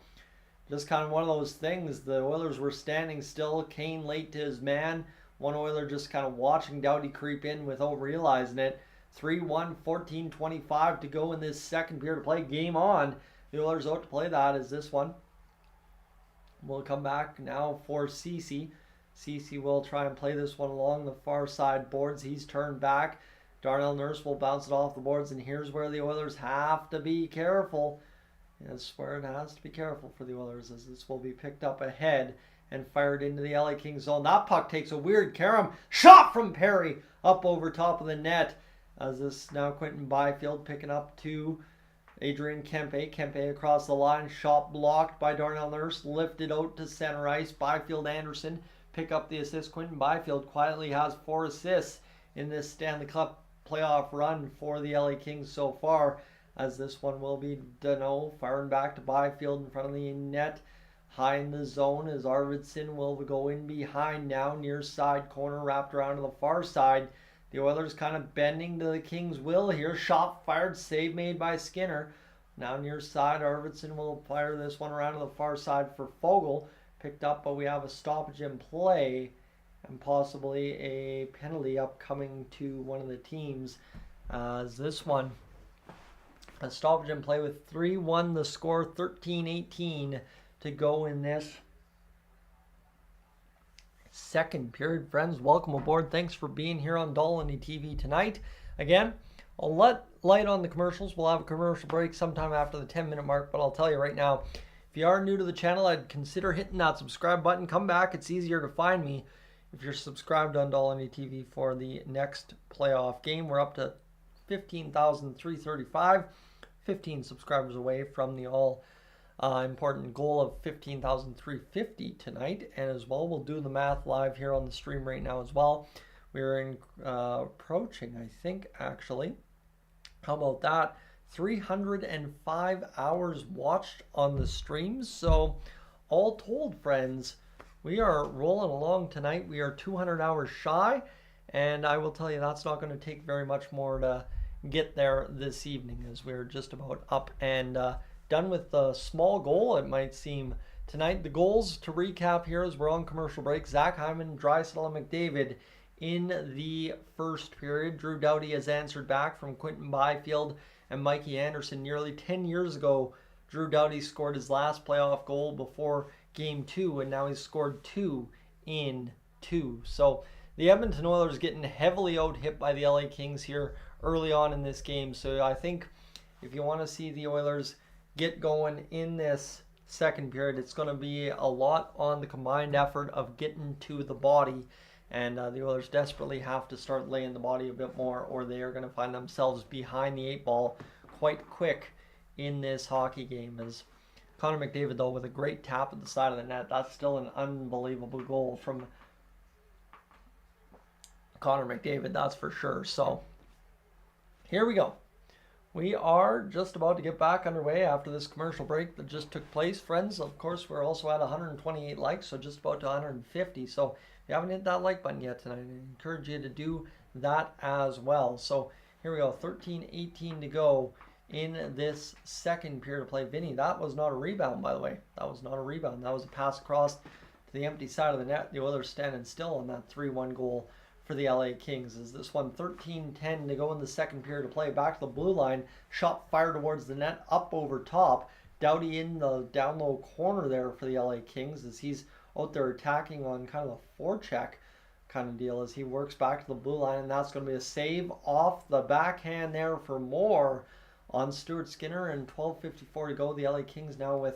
S1: just kind of one of those things. The Oilers were standing still. Kane late to his man. One Oiler just kind of watching Doughty creep in without realizing it. 3-1, 14:25 to go in this second period of play. Game on. The Oilers out to play that as this one. We'll come back now for Ceci. Ceci will try and play this one along the far side boards. He's turned back. Darnell Nurse will bounce it off the boards, and here's where the Oilers have to be careful. That's where it has to be careful for the Oilers, as this will be picked up ahead and fired into the LA Kings zone. That puck takes a weird carom shot from Perry up over top of the net, as this now Quentin Byfield picking up to Adrian Kempe. Kempe across the line, shot blocked by Darnell Nurse, lifted out to center ice. Byfield Anderson pick up the assist. Quentin Byfield quietly has 4 assists in this Stanley Cup playoff run for the LA Kings so far, as this one will be Danault firing back to Byfield in front of the net. High in the zone as Arvidsson will go in behind now, near side corner, wrapped around to the far side. The Oilers kind of bending to the Kings' will here. Shot fired, save made by Skinner. Now near side, Arvidsson will fire this one around to the far side for Fogle. Picked up, but we have a stoppage in play and possibly a penalty upcoming to one of the teams. As this one, a stoppage in play with 3-1 the score, 13-18 to go in this second period. Friends, welcome aboard. Thanks for being here on Dolynny TV tonight. Again, I'll let light on the commercials. We'll have a commercial break sometime after the 10-minute mark, but I'll tell you right now, if you are new to the channel, I'd consider hitting that subscribe button. Come back. It's easier to find me if you're subscribed on Dolynny TV for the next playoff game. We're up to 15,335, 15 subscribers away from the all-important goal of 15,350 tonight. And as well, we'll do the math live here on the stream right now as well. We're approaching, I think, actually, how about that? 305 hours watched on the streams. So all told, friends, we are rolling along tonight. We are 200 hours shy, and I will tell you that's not going to take very much more to get there this evening, as we're just about up and done with the small goal, it might seem, tonight. The goals, to recap here as we're on commercial break: Zach Hyman, Draisaitl, and McDavid in the first period. Drew Doughty has answered back from Quinton Byfield and Mikey Anderson. Nearly 10 years ago, Drew Doughty scored his last playoff goal before Game 2, and now he's scored 2 in 2. So the Edmonton Oilers getting heavily out-hit by the LA Kings here early on in this game. So I think if you want to see the Oilers get going in this second period, it's going to be a lot on the combined effort of getting to the body. And the Oilers desperately have to start laying the body a bit more, or they are going to find themselves behind the 8 ball quite quick in this hockey game. As Connor McDavid, though, with a great tap at the side of the net. That's still an unbelievable goal from Connor McDavid, that's for sure. So here we go. We are just about to get back underway after this commercial break that just took place. Friends, of course, we're also at 128 likes, so just about to 150. So if you haven't hit that like button yet tonight, I encourage you to do that as well. So here we go, 13-18 to go in this second period of play. Vinny, that was not a rebound, by the way. That was not a rebound. That was a pass across to the empty side of the net. The Oilers standing still on that 3-1 goal for the LA Kings. Is this one 13-10 to go in the second period of play. Back to the blue line. Shot fired towards the net, up over top. Doughty in the down low corner there for the LA Kings as he's out there attacking on kind of a forecheck kind of deal as he works back to the blue line, and that's going to be a save off the backhand there for more on Stuart Skinner, and 12:54 to go. The LA Kings now with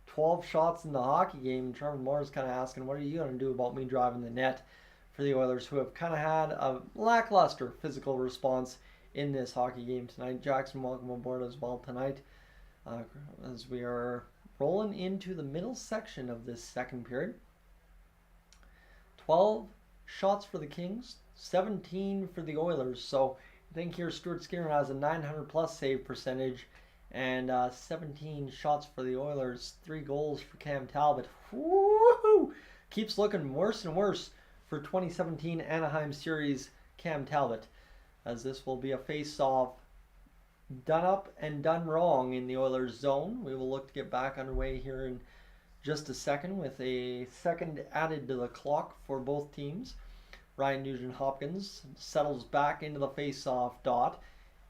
S1: 12 shots in the hockey game. Trevor Moore's kind of asking, what are you going to do about me driving the net, for the Oilers, who have kind of had a lackluster physical response in this hockey game tonight. Jackson, welcome aboard as well tonight as we are rolling into the middle section of this second period. 12 shots for the Kings, 17 for the Oilers. So I think here Stuart Skinner has a 900 plus save percentage and 17 shots for the Oilers, 3 goals for Cam Talbot. Woo-hoo! Keeps looking worse and worse for 2017 Anaheim Series Cam Talbot, as this will be a face-off done up and done wrong in the Oilers zone. We will look to get back underway here in just a second with a second added to the clock for both teams. Ryan Nugent-Hopkins settles back into the face-off dot.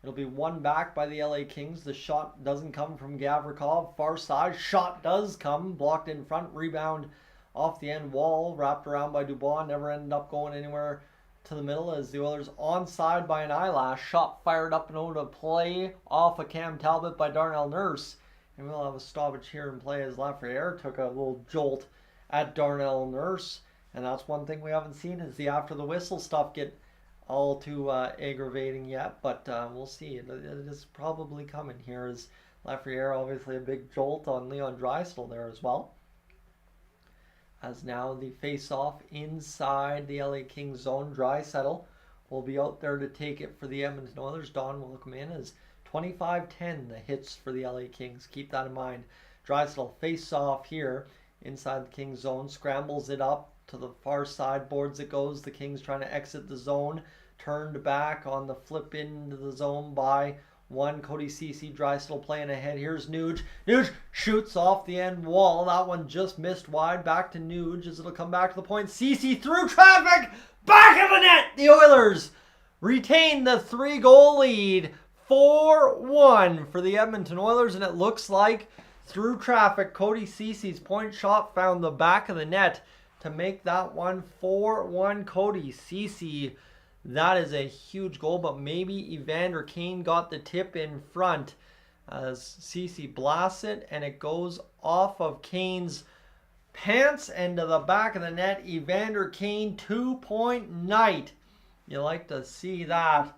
S1: It'll be one back by the LA Kings. The shot doesn't come from Gavrikov. Far side, shot does come. Blocked in front, rebound off the end wall, wrapped around by Dubois, never ended up going anywhere to the middle as the Oilers onside by an eyelash. Shot fired up and over to play off of Cam Talbot by Darnell Nurse. And we'll have a stoppage here in play as Lafreniere took a little jolt at Darnell Nurse. And that's one thing we haven't seen is the after the whistle stuff get all too aggravating yet. But we'll see. It is probably coming here as Lafreniere, obviously a big jolt on Leon Draisaitl there as well. As now the face-off inside the LA Kings zone. Draisaitl will be out there to take it for the Edmonton Oilers. Don will come in as 25-10 the hits for the LA Kings. Keep that in mind. Draisaitl face-off here inside the Kings zone. Scrambles it up to the far side. Boards it goes. The Kings trying to exit the zone. Turned back on the flip into the zone by one. Cody Ceci. Draisaitl playing ahead. Here's Nuge. Nuge shoots off the end wall. That one just missed wide. Back to Nuge as it'll come back to the point. Ceci through traffic. Back of the net. The Oilers retain the 3-goal lead. 4-1 for the Edmonton Oilers. And it looks like through traffic, Cody Ceci's point shot found the back of the net to make that one 4-1. Cody Ceci. That is a huge goal, but maybe Evander Kane got the tip in front as Ceci blasts it, and it goes off of Kane's pants and to the back of the net. Evander Kane, 2-point night. You like to see that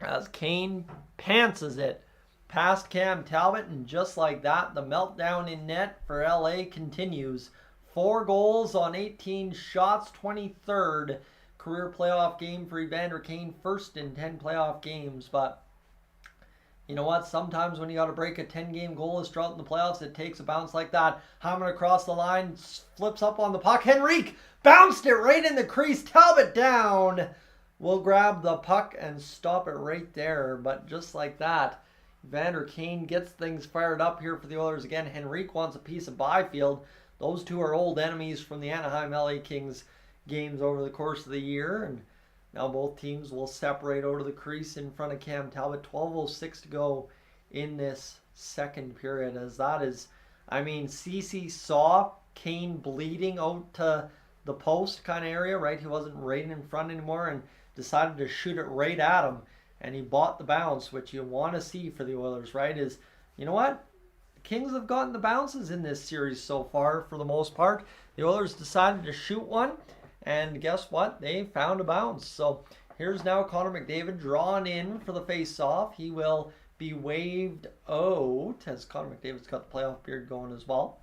S1: as Kane pantses it past Cam Talbot, and just like that, the meltdown in net for LA continues. 4 goals on 18 shots, 23rd career playoff game for Evander Kane, first in 10 playoff games. But you know what? Sometimes when you got to break a 10-game goalless drought in the playoffs, it takes a bounce like that. Hyman across the line, flips up on the puck. Henrique bounced it right in the crease. Talbot down. Will grab the puck and stop it right there. But just like that, Vander Kane gets things fired up here for the Oilers again. Henrique wants a piece of Byfield. Those two are old enemies from the Anaheim LA Kings games over the course of the year. And now both teams will separate over the crease in front of Cam Talbot. 12:06 to go in this second period. As that is, I mean, Ceci saw Kane bleeding out to the post kind of area, right? He wasn't right in front anymore and decided to shoot it right at him. And he bought the bounce, which you want to see for the Oilers, right? Is, you know what? The Kings have gotten the bounces in this series so far for the most part. The Oilers decided to shoot one, and guess what? They found a bounce. So here's now Connor McDavid drawn in for the face-off. He will be waved out, as Connor McDavid's got the playoff beard going as well.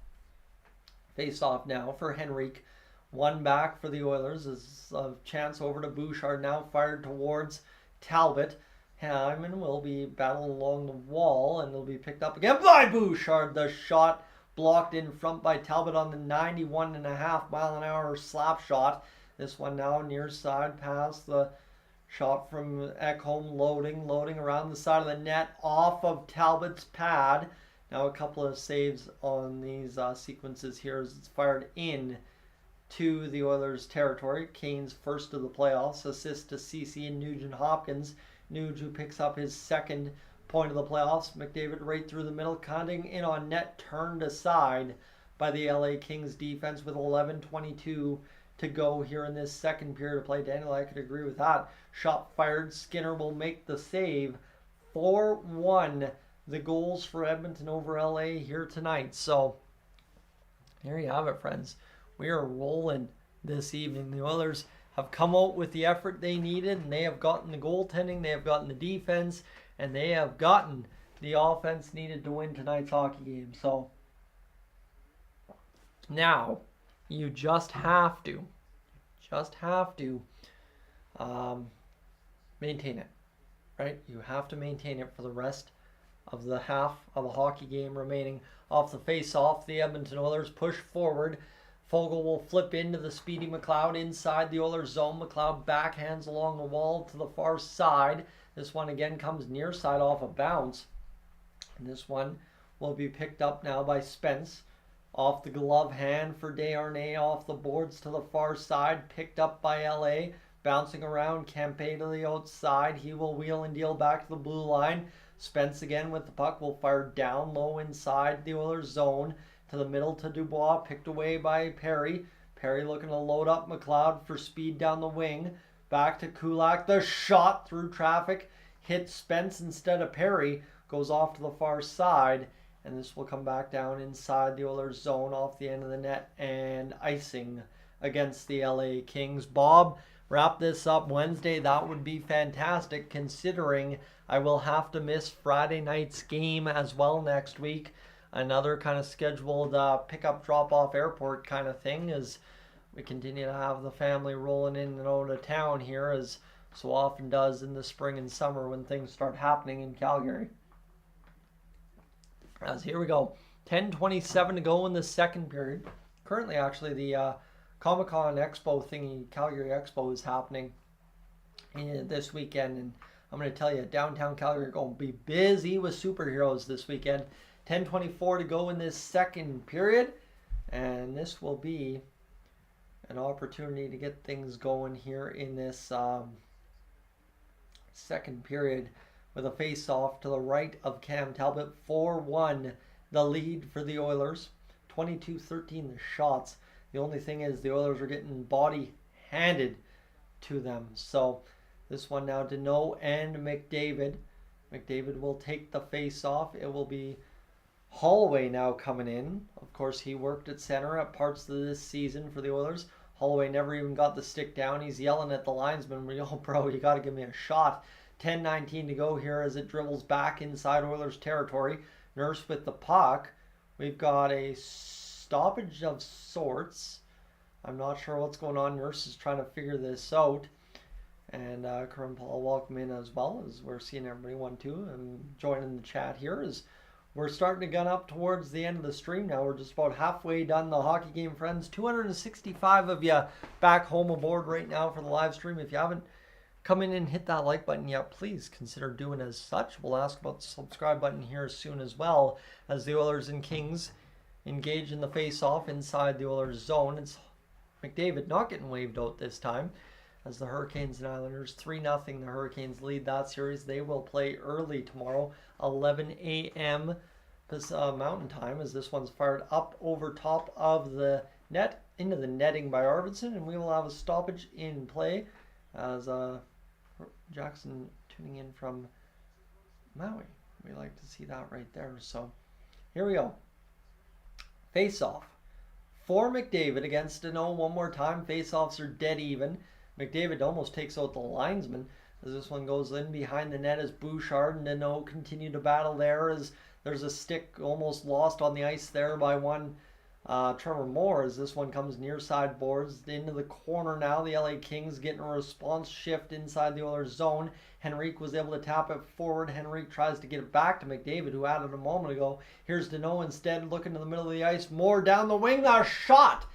S1: Face-off now for Henrique. One back for the Oilers as a chance over to Bouchard, now fired towards Talbot. Hyman will be battling along the wall and will be picked up again by Bouchard. The shot blocked in front by Talbot on the 91.5 mile an hour slap shot. This one now near side past the shot from Ekholm, loading around the side of the net off of Talbot's pad. Now a couple of saves on these sequences here as it's fired in to the Oilers' territory. Kane's first of the playoffs. Assist to Ceci and Nugent Hopkins. Nuge, who picks up his second point of the playoffs. McDavid right through the middle, cutting in on net, turned aside by the LA Kings defense with 11:22 to go here in this second period of play. Daniel, I could agree with that. Shot fired. Skinner will make the save. 4-1 the goals for Edmonton over LA here tonight. So there you have it, friends. We are rolling this evening. The Oilers have come out with the effort they needed, and they have gotten the goaltending, they have gotten the defense, and they have gotten the offense needed to win tonight's hockey game. So now you just have to maintain it, right? You have to maintain it for the rest of the half of the hockey game remaining. Off the face-off, the Edmonton Oilers push forward. Fogle will flip into the speedy McLeod inside the Oilers zone. McLeod backhands along the wall to the far side. This one again comes near side off a bounce. And this one will be picked up now by Spence. Off the glove hand for Desharnais, off the boards to the far side. Picked up by LA. Bouncing around, Campé to the outside. He will wheel and deal back to the blue line. Spence again with the puck will fire down low inside the Oilers zone. To the middle to Dubois, picked away by Perry. Perry looking to load up McLeod for speed down the wing. Back to Kulak. The shot through traffic hits Spence instead of Perry. Goes off to the far side. And this will come back down inside the Oilers zone off the end of the net and icing against the LA Kings. Bob, wrap this up Wednesday. That would be fantastic considering I will have to miss Friday night's game as well next week. Another kind of scheduled pick-up, drop-off airport kind of thing as we continue to have the family rolling in and out of town here, as so often does in the spring and summer when things start happening in Calgary. As here we go, 10:27 to go in the second period. Currently, actually, the Comic-Con Expo thingy, Calgary Expo, is happening this weekend, and I'm going to tell you, downtown Calgary are going to be busy with superheroes this weekend. 10:24 to go in this second period, and this will be an opportunity to get things going here in this second period with a face-off to the right of Cam Talbot. 4-1 the lead for the Oilers. 22-13 the shots. The only thing is the Oilers are getting body handed to them. So this one now Deneau and McDavid. McDavid will take the face-off. It will be Holloway now coming in. Of course, he worked at center at parts of this season for the Oilers. Holloway never even got the stick down. He's yelling at the linesman, "Oh, bro, you got to give me a shot." 10:19 to go here as it dribbles back inside Oilers territory. Nurse with the puck. We've got a stoppage of sorts. I'm not sure what's going on. Nurse is trying to figure this out. And Karim Paul, welcome in as well, as we're seeing everybody 1-2 and joining the chat here as we're starting to gun up towards the end of the stream now. We're just about halfway done the hockey game, friends. 265 of you back home aboard right now for the live stream. If you haven't come in and hit that like button yet, please consider doing as such. We'll ask about the subscribe button here soon as well, as the Oilers and Kings engage in the face-off inside the Oilers zone. It's McDavid not getting waved out this time, as the Hurricanes and Islanders 3-0. The Hurricanes lead that series. They will play early tomorrow, 11 a.m. Mountain Time, as this one's fired up over top of the net into the netting by Arvidsson, and we will have a stoppage in play as Jackson tuning in from Maui. We like to see that right there. So here we go. Face-off for McDavid against Dano one more time. Face-offs are dead even. McDavid almost takes out the linesman as this one goes in behind the net as Bouchard and Dano continue to battle there, as there's a stick almost lost on the ice there by one Trevor Moore, as this one comes near side boards into the corner now. The LA Kings getting a response shift inside the Oilers zone. Henrique was able to tap it forward. Henrique tries to get it back to McDavid, who had it a moment ago. Here's Dano instead looking to the middle of the ice. Moore down the wing, the shot!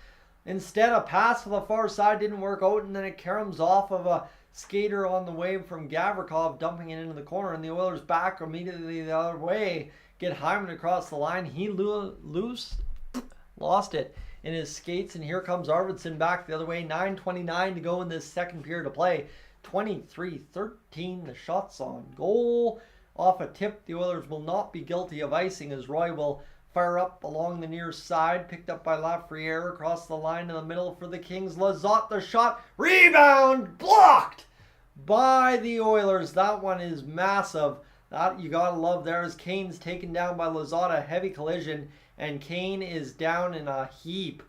S1: Instead, a pass to the far side didn't work out, and then it caroms off of a skater on the wave from Gavrikov, dumping it into the corner, and the Oilers back immediately the other way. Get Hyman across the line. He lost it in his skates, and here comes Arvidsson back the other way. 9:29 to go in this second period of play. 23-13, the shots on goal. Off a tip, the Oilers will not be guilty of icing, as Roy will fire up along the near side. Picked up by Lafreniere across the line in the middle for the Kings. Lizotte, the shot. Rebound! Blocked by the Oilers. That one is massive. That you gotta love there, as Kane's taken down by Lizotte. A heavy collision, and Kane is down in a heap,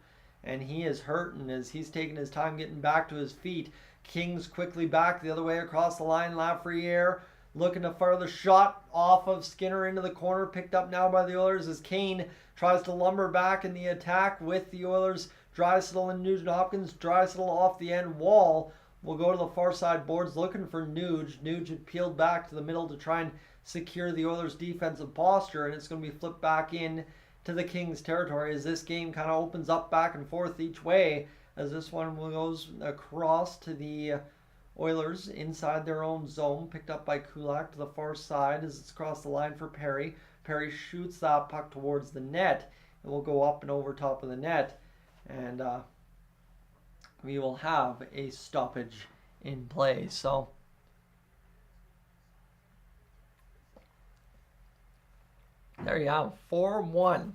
S1: and he is hurting as he's taking his time getting back to his feet. Kings quickly back the other way across the line. Lafreniere looking to fire the shot off of Skinner into the corner. Picked up now by the Oilers as Kane tries to lumber back in the attack with the Oilers. Draisaitl and Nugent-Hopkins. Draisaitl off the end wall will go to the far side boards looking for Nuge. Nuge had peeled back to the middle to try and secure the Oilers' defensive posture, and it's going to be flipped back in to the Kings' territory as this game kind of opens up back and forth each way, as this one goes across to the Oilers inside their own zone. Picked up by Kulak to the far side as it's across the line for Perry. Perry shoots that puck towards the net. It will go up and over top of the net, and we will have a stoppage in play. So there you have 4-1.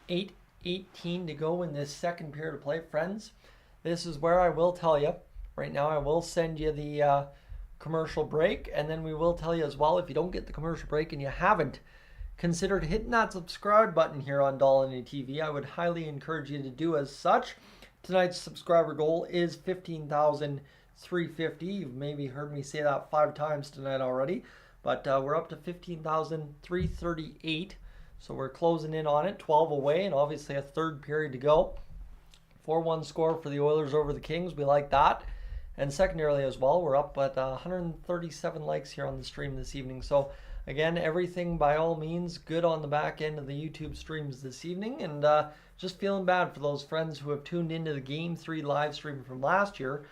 S1: 8:18 to go in this second period of play. Friends, this is where I will tell you, right now I will send you the commercial break, and then we will tell you as well, if you don't get the commercial break and you haven't considered hitting that subscribe button here on Dolynny TV, I would highly encourage you to do as such. Tonight's subscriber goal is 15,350. You've maybe heard me say that 5 times tonight already, but we're up to 15,338. So we're closing in on it, 12 away, and obviously a third period to go. 4-1 score for the Oilers over the Kings. We like that. And secondarily as well, we're up at 137 likes here on the stream this evening. So again, everything by all means good on the back end of the YouTube streams this evening. And just feeling bad for those friends who have tuned into the Game 3 live stream from last year.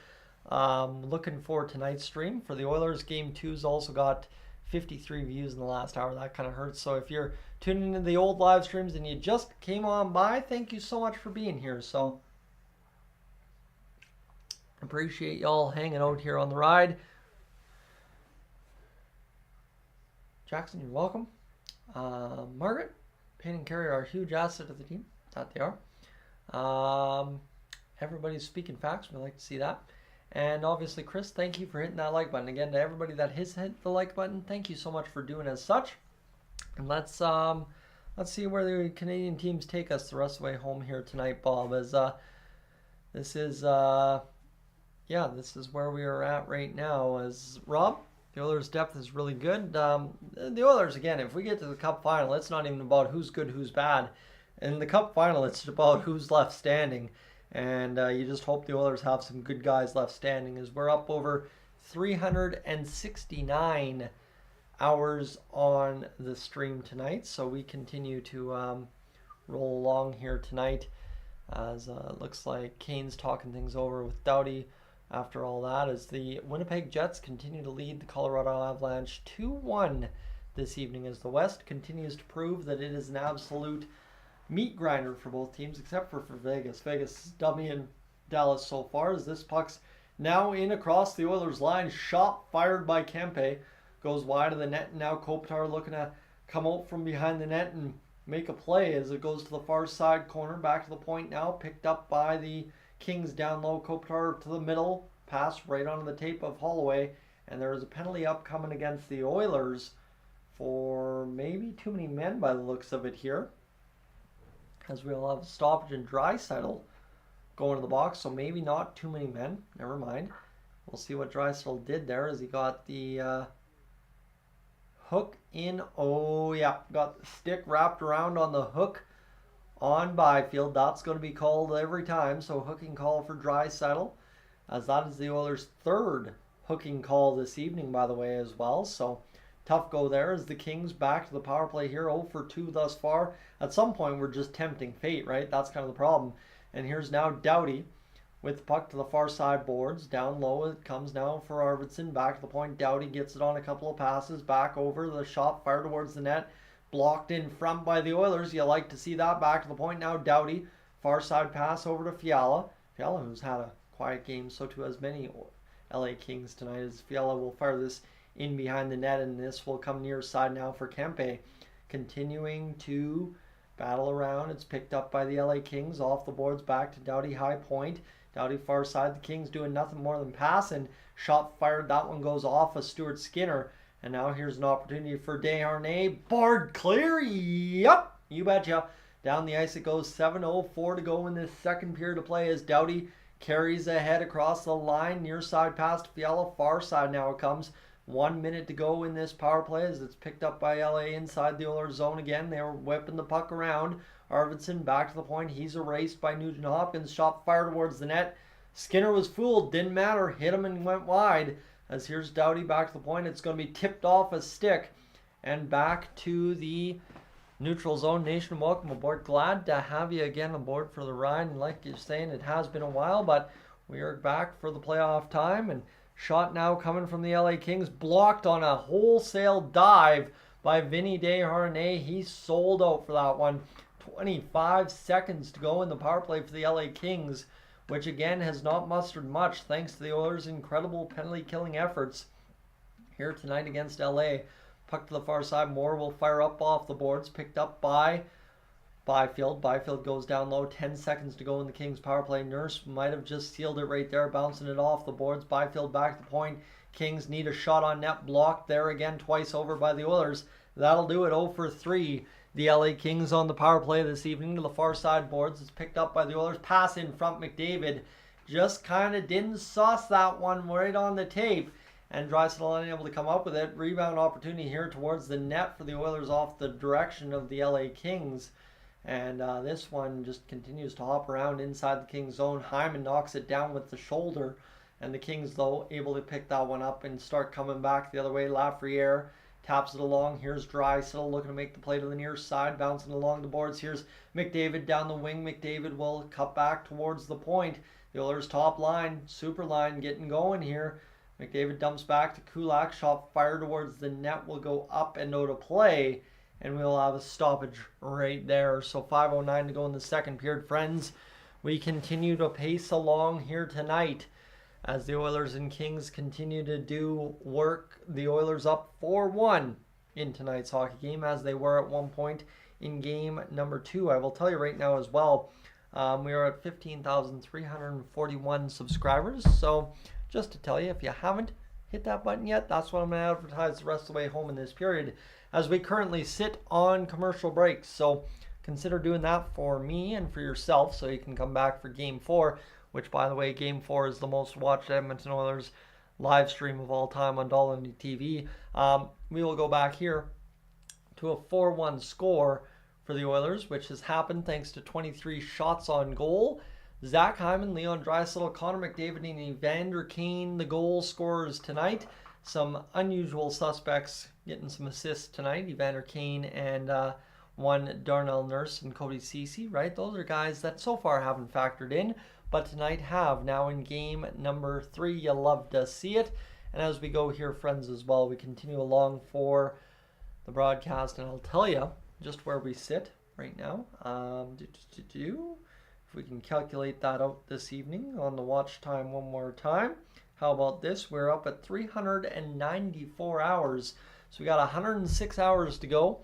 S1: Looking for tonight's stream. For the Oilers, Game 2's also got 53 views in the last hour. That kind of hurts. So if you're tuning into the old live streams and you just came on by, thank you so much for being here. So appreciate y'all hanging out here on the ride. Jackson, you're welcome. Margaret, Payne and Carey are a huge asset of the team. That they are. Everybody's speaking facts. We like to see that. And obviously, Chris, thank you for hitting that like button. Again, to everybody that has hit the like button, thank you so much for doing as such. And let's see where the Canadian teams take us the rest of the way home here tonight, Bob. As this is where we are at right now. As Rob, the Oilers' depth is really good. The Oilers, again, if we get to the Cup final, it's not even about who's good, who's bad. In the Cup final, it's about who's left standing. And you just hope the Oilers have some good guys left standing, as we're up over 369 hours on the stream tonight. So we continue to roll along here tonight, as it looks like Kane's talking things over with Doughty after all that, as the Winnipeg Jets continue to lead the Colorado Avalanche 2-1 this evening, as the West continues to prove that it is an absolute meat grinder for both teams, except for Vegas. Vegas is dummying Dallas so far, as this puck's now in across the Oilers line. Shot fired by Kempe. Goes wide of the net, and now Kopitar looking to come out from behind the net and make a play as it goes to the far side corner. Back to the point now, picked up by the Kings down low. Kopitar to the middle, pass right onto the tape of Holloway, and there is a penalty upcoming against the Oilers for maybe too many men by the looks of it here, as we'll have a stoppage in Draisaitl going to the box, so maybe not too many men. Never mind. We'll see what Draisaitl did there as he got the hook in. Oh yeah, got the stick wrapped around on the hook on Byfield. That's going to be called every time, so hooking call for Draisaitl, as that is the Oilers' third hooking call this evening, by the way, as well. So tough go there as the Kings back to the power play here, 0 for 2 thus far. At some point, we're just tempting fate, right? That's kind of the problem. And here's now Doughty with the puck to the far side boards. Down low it comes now for Arvidsson. Back to the point. Doughty gets it on a couple of passes. Back over. The shot fired towards the net. Blocked in front by the Oilers. You like to see that. Back to the point now. Doughty. Far side pass over to Fiala. Fiala, who's had a quiet game, so too has many LA Kings tonight, as Fiala will fire this in behind the net, and this will come near side now for Kempe. Continuing to battle around. It's picked up by the LA Kings. Off the boards, back to Doughty, high point. Doughty far side. The Kings doing nothing more than passing. Shot fired. That one goes off of Stuart Skinner. And now here's an opportunity for Desharnais. Board clear. Yep, you betcha. Down the ice it goes. 7:04 to go in this second period of play as Doughty carries ahead across the line. Near side pass to Fiala. Far side now it comes. 1 minute to go in this power play as it's picked up by LA inside the Oilers zone again. They're whipping the puck around. Arvidsson back to the point. He's erased by Nugent Hopkins. Shot fired towards the net. Skinner was fooled. Didn't matter. Hit him and went wide. As here's Doughty back to the point. It's going to be tipped off a stick. And back to the neutral zone. Nation, welcome aboard. Glad to have you again aboard for the ride. And like you're saying, it has been a while, but we are back for the playoff time. And shot now coming from the LA Kings. Blocked on a wholesale dive by Vinny Desharnais. He sold out for that one. 25 seconds to go in the power play for the LA Kings, which again has not mustered much thanks to the Oilers' incredible penalty killing efforts here tonight against LA. Puck to the far side. Moore will fire up off the boards. Picked up by Byfield. Byfield goes down low. 10 seconds to go in the Kings power play. Nurse might have just sealed it right there, bouncing it off the boards. Byfield back to the point. Kings need a shot on net. Blocked there again twice over by the Oilers. That'll do it. 0 for 3. The LA Kings on the power play this evening to the far side boards. It's picked up by the Oilers. Pass in front. McDavid just kind of didn't sauce that one right on the tape. And Draisaitl unable to come up with it. Rebound opportunity here towards the net for the Oilers off the direction of the LA Kings. And this one just continues to hop around inside the Kings zone. Hyman knocks it down with the shoulder. And the Kings, though, able to pick that one up and start coming back the other way. Lafreniere taps it along. Here's Draisaitl looking to make the play to the near side. Bouncing along the boards. Here's McDavid down the wing. McDavid will cut back towards the point. The Oilers top line, super line getting going here. McDavid dumps back to Kulak. Shot fired towards the net will go up and out of play. And we'll have a stoppage right there. So 5:09 to go in the second period. Friends, we continue to pace along here tonight as the Oilers and Kings continue to do work. The Oilers up 4-1 in tonight's hockey game, as they were at one point in game number 2. I will tell you right now as well, we are at 15,341 subscribers. So just to tell you, if you haven't hit that button yet, that's what I'm going to advertise the rest of the way home in this period, as we currently sit on commercial breaks. So consider doing that for me and for yourself so you can come back for Game 4, which, by the way, Game 4 is the most watched Edmonton Oilers live stream of all time on Dolynny TV. We will go back here to a 4-1 score for the Oilers, which has happened thanks to 23 shots on goal. Zach Hyman, Leon Draisaitl, Connor McDavid, and Evander Kane, the goal scorers tonight. Some unusual suspects getting some assists tonight. Evander Kane and one Darnell Nurse and Cody Ceci, right? Those are guys that so far haven't factored in. but tonight have now in game number 3. You love to see it. And as we go here, friends, as well, we continue along for the broadcast, and I'll tell you just where we sit right now. If we can calculate that out this evening on the watch time one more time. How about this? We're up at 394 hours. So we got 106 hours to go.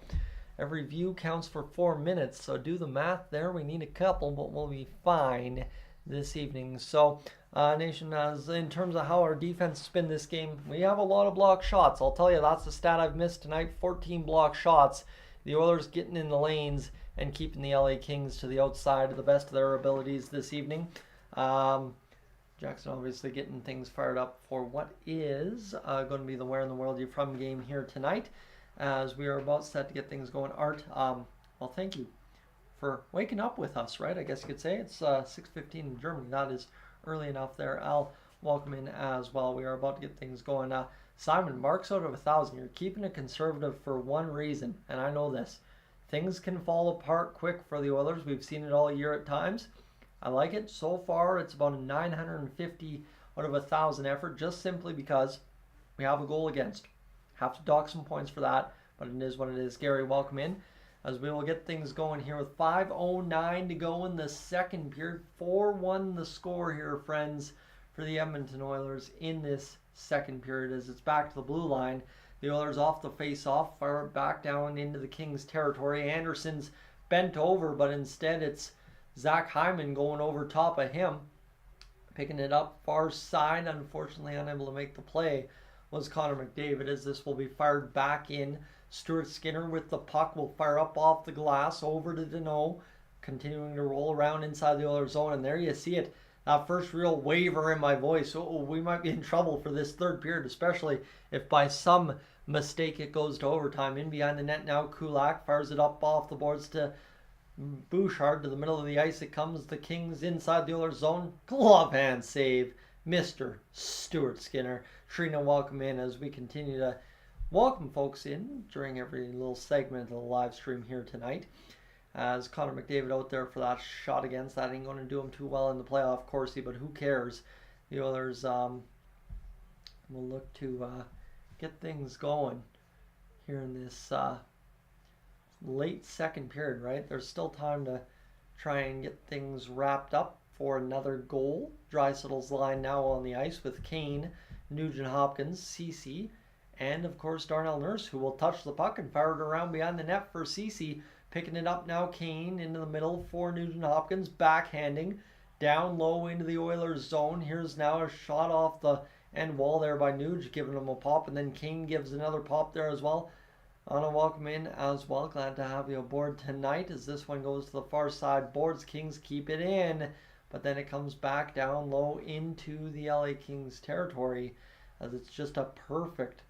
S1: Every view counts for 4 minutes. So do the math there. We need a couple, but we'll be fine this evening. So, Nation, as in terms of how our defense has been this game, we have a lot of block shots. I'll tell you, that's the stat I've missed tonight. 14 block shots. The Oilers getting in the lanes and keeping the LA Kings to the outside to the best of their abilities this evening. Jackson obviously getting things fired up for what is going to be the Where in the World You From game here tonight, as we are about set to get things going. Art, well, thank you for waking up with us, right? I guess you could say it's 6:15 in Germany. That is early enough there. Al, welcome in as well. We are about to get things going. Simon, marks out of 1,000. You're keeping it conservative for one reason, and I know this. Things can fall apart quick for the Oilers. We've seen it all year at times. I like it. So far, it's about a 950 out of 1,000 effort, just simply because we have a goal against. Have to dock some points for that, but it is what it is. Gary, welcome in, as we will get things going here with 5:09 to go in the second period. 4-1 the score here, friends, for the Edmonton Oilers in this second period, as it's back to the blue line. The Oilers off the face-off, fire it back down into the Kings' territory. Anderson's bent over, but instead it's Zach Hyman going over top of him. Picking it up far side, unfortunately unable to make the play, was Connor McDavid, as this will be fired back in. Stuart Skinner with the puck will fire up off the glass over to Deneau, continuing to roll around inside the Oilers zone, and there you see it. That first real waver in my voice. We might be in trouble for this third period, especially if by some mistake it goes to overtime. In behind the net now, Kulak fires it up off the boards to Bouchard, to the middle of the ice it comes. The Kings inside the Oilers zone. Glove hand save, Mr. Stuart Skinner. Trina, welcome in, as we continue to welcome folks in during every little segment of the live stream here tonight. As Connor McDavid out there for that shot against. That ain't going to do him too well in the playoff, Corsi, but who cares? The Oilers will look to get things going here in this late second period, right? There's still time to try and get things wrapped up for another goal. Draisaitl's line now on the ice with Kane, Nugent-Hopkins, Ceci, and of course Darnell Nurse, who will touch the puck and fire it around behind the net for Ceci. Picking it up now, Kane into the middle for Nugent-Hopkins, backhanding down low into the Oilers zone. Here's now a shot off the end wall there by Nuge, giving him a pop, and then Kane gives another pop there as well. Anna, welcome in as well. Glad to have you aboard tonight, as this one goes to the far side boards. Kings keep it in, but then it comes back down low into the LA Kings territory, as it's just a perfect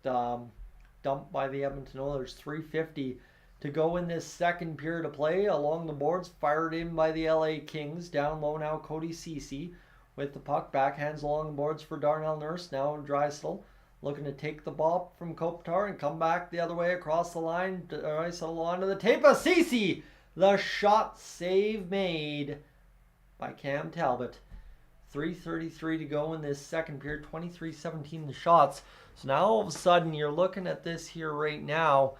S1: dump by the Edmonton Oilers. 3:50 to go in this second period of play. Along the boards, fired in by the LA Kings. Down low now, Cody Ceci with the puck. Backhands along the boards for Darnell Nurse. Now Draisaitl looking to take the ball from Kopitar and come back the other way across the line. Draisaitl onto the tape of Ceci. The shot save made by Cam Talbot. 3:33 to go in this second period. 23-17 the shots. So now all of a sudden you're looking at this here right now.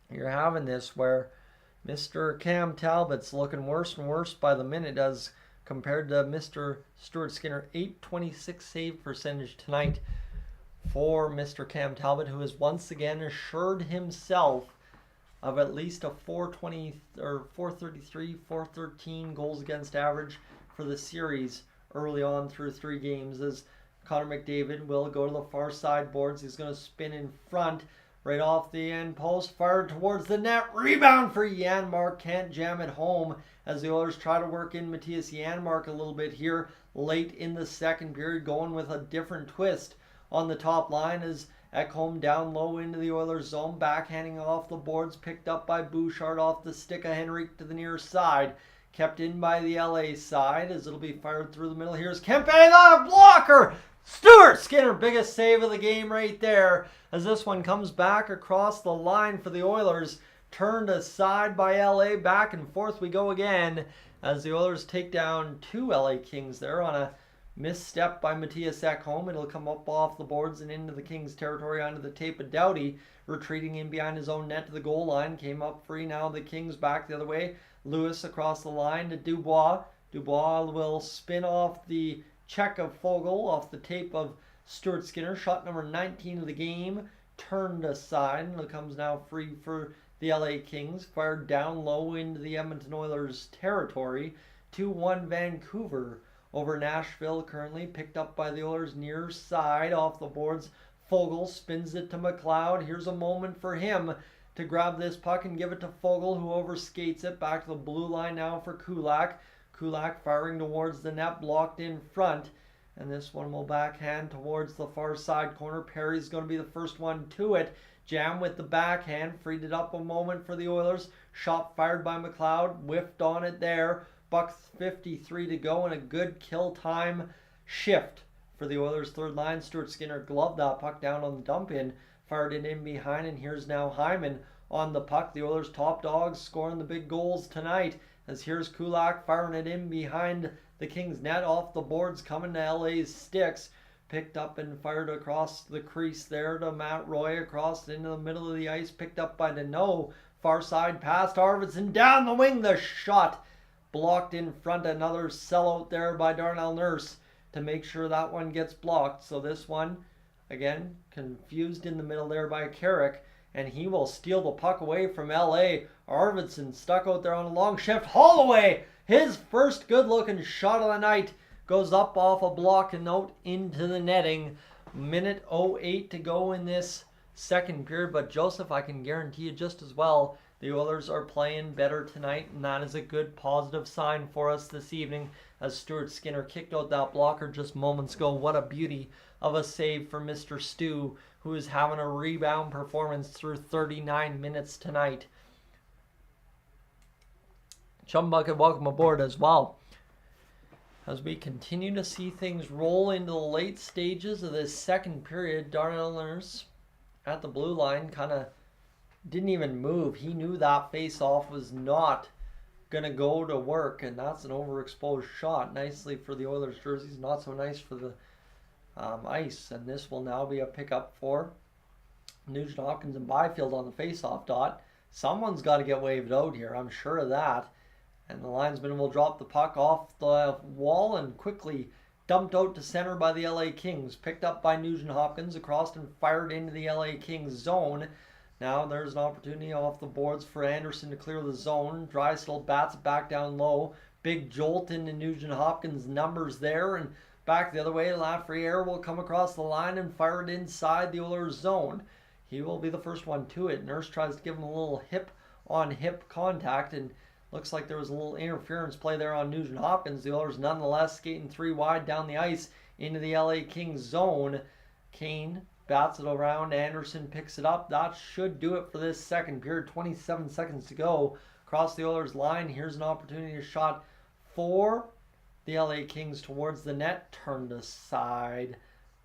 S1: You're having this where Mr. Cam Talbot's looking worse and worse by the minute as compared to Mr. Stuart Skinner. 826 save percentage tonight for Mr. Cam Talbot, who has once again assured himself of at least a 420 or 433, 413 goals against average for the series early on through 3 games, as Connor McDavid will go to the far side boards. He's going to spin in front. Right off the end post, fired towards the net. Rebound for Janmark. Can't jam it home as the Oilers try to work in Matthias Janmark a little bit here late in the second period, going with a different twist on the top line as Ekholm down low into the Oilers zone, backhanding off the boards, picked up by Bouchard off the stick of Henrique to the near side. Kept in by the LA side as it'll be fired through the middle. Here's Kempe, the blocker! Stuart Skinner, biggest save of the game right there, as this one comes back across the line for the Oilers. Turned aside by LA, back and forth we go again. as the Oilers take down 2 LA Kings there on a misstep by Mattias Ekholm. It'll come up off the boards and into the Kings territory onto the tape of Doughty, retreating in behind his own net to the goal line. Came up free, now the Kings back the other way. Lewis across the line to Dubois. Dubois will spin off the check of Foegele off the tape of Stuart Skinner. Shot number 19 of the game, turned aside, and it comes now free for the LA Kings. Fired down low into the Edmonton Oilers territory. 2-1 Vancouver over Nashville, currently picked up by the Oilers near side off the boards. Foegele spins it to McLeod. Here's a moment for him to grab this puck and give it to Foegele, who overskates it back to the blue line now for Kulak. Kulak firing towards the net, blocked in front. And this one will backhand towards the far side corner. Perry's going to be the first one to it. Jam with the backhand, freed it up a moment for the Oilers. Shot fired by McLeod, whiffed on it there. Buck 53 to go, and a good kill time shift for the Oilers' third line. Stuart Skinner gloved that puck down on the dump in, fired it in behind, and here's now Hyman on the puck. The Oilers' top dogs scoring the big goals tonight, as here's Kulak firing it in behind the Kings' net off the boards, coming to LA's sticks. Picked up and fired across the crease there to Matt Roy, across into the middle of the ice, picked up by Deneau. Far side past Arvidsson, down the wing, the shot blocked in front. Another sellout there by Darnell Nurse to make sure that one gets blocked. So this one, again, confused in the middle there by Carrick, and he will steal the puck away from LA. Arvidsson stuck out there on a long shift. Holloway, his first good-looking shot of the night, goes up off a block and out into the netting. Minute 08 to go in this second period, but Joseph, I can guarantee you just as well, the Oilers are playing better tonight, and that is a good positive sign for us this evening, as Stuart Skinner kicked out that blocker just moments ago. What a beauty of a save for Mr. Stu, who is having a rebound performance through 39 minutes tonight. Chum Bucket, welcome aboard as well. As we continue to see things roll into the late stages of this second period, Darnell Nurse at the blue line kind of didn't even move. He knew that face-off was not going to go to work, and that's an overexposed shot. Nicely for the Oilers jerseys, not so nice for the ice. And this will now be a pickup for Nugent Hopkins and Byfield on the face-off dot. Someone's got to get waved out here, I'm sure of that. And the linesman will drop the puck off the wall and quickly dumped out to center by the LA Kings. Picked up by Nugent Hopkins, across and fired into the LA Kings zone. Now there's an opportunity off the boards for Anderson to clear the zone. Drysdale bats it back down low. Big jolt into Nugent Hopkins' numbers there, and back the other way. Lafreniere will come across the line and fire it inside the Oilers zone. He will be the first one to it. Nurse tries to give him a little hip-on-hip contact, and looks like there was a little interference play there on Nugent Hopkins. The Oilers nonetheless skating 3 wide down the ice into the LA Kings zone. Kane bats it around. Anderson picks it up. That should do it for this second period. 27 seconds to go. Across the Oilers line. Here's an opportunity shot for the LA Kings towards the net. Turned aside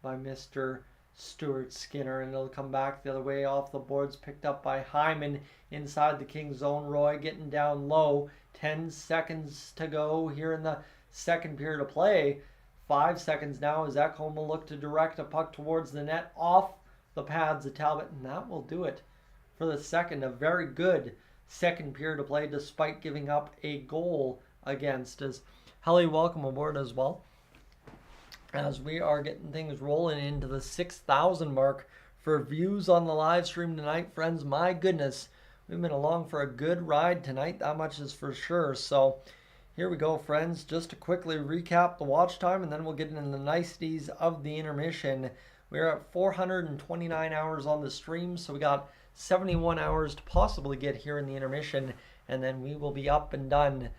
S1: by Mr. Stuart Skinner, and it'll come back the other way off the boards. Picked up by Hyman inside the Kings zone. Roy getting down low. 10 seconds to go here in the second period of play. 5 seconds now as Ekholm will look to direct a puck towards the net off the pads of Talbot, and that will do it for the second. A very good second period of play despite giving up a goal against. As Helly, welcome aboard as well, as we are getting things rolling into the 6,000 mark for views on the live stream tonight. Friends, my goodness, we've been along for a good ride tonight, that much is for sure. So here we go, friends. Just to quickly recap the watch time, and then we'll get into the niceties of the intermission. We're at 429 hours on the stream, so we got 71 hours to possibly get here in the intermission, and then we will be up and done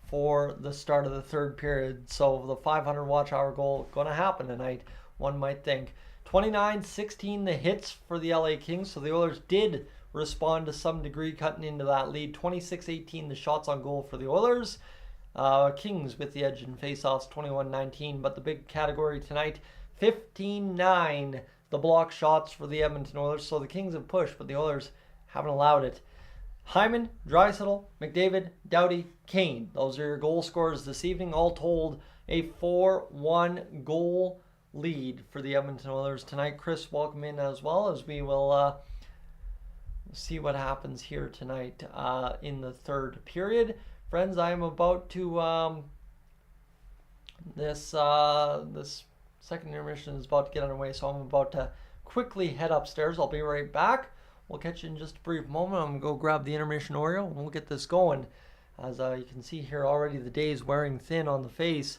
S1: for the start of the third period. So the 500 watch hour goal going to happen tonight, one might think. 29-16 the hits for the LA Kings, so the Oilers did respond to some degree, cutting into that lead. 26-18 the shots on goal for the Oilers. Kings with the edge in faceoffs, 21-19, but the big category tonight, 15-9 the block shots for the Edmonton Oilers. So the Kings have pushed, but the Oilers haven't allowed it. Hyman, Draisaitl, McDavid, Doughty, Kane. Those are your goal scorers this evening. All told, a 4-1 goal lead for the Edmonton Oilers tonight. Chris, welcome in as well, as we will see what happens here tonight in the third period. Friends, I am about to this second intermission is about to get underway, so I'm about to quickly head upstairs. I'll be right back. We'll catch you in just a brief moment. I'm going to go grab the intermission Oreo and we'll get this going. As you can see here already, the day is wearing thin on the face.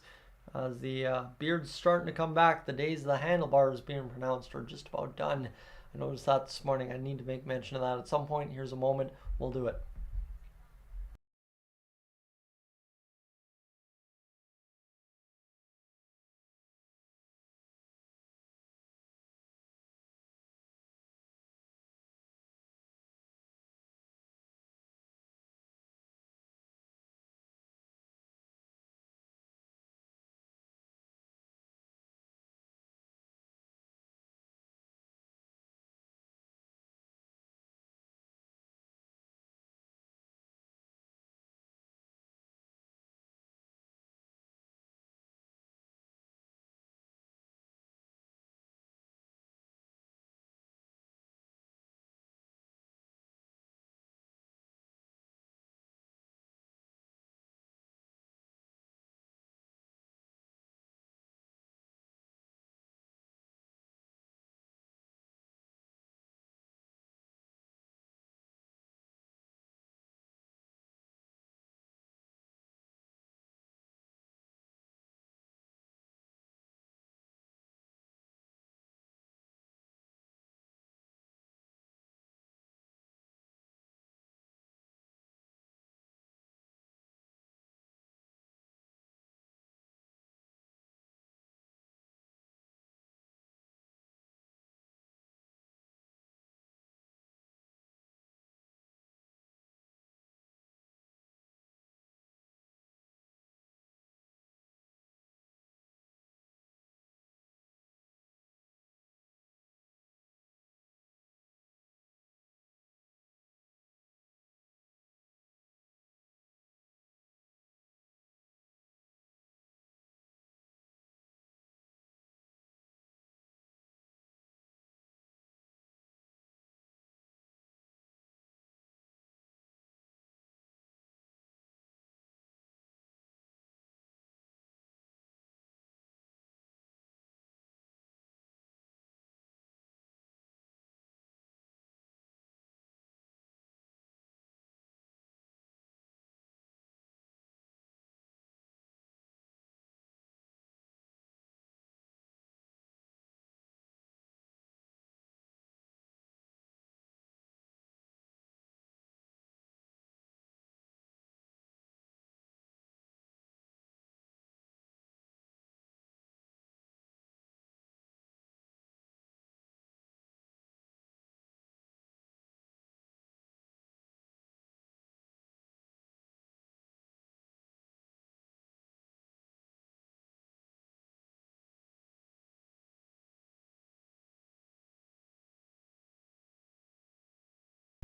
S1: As the beard's starting to come back, the days of the handlebars being pronounced are just about done. I noticed that this morning. I need to make mention of that at some point. Here's a moment. We'll do it.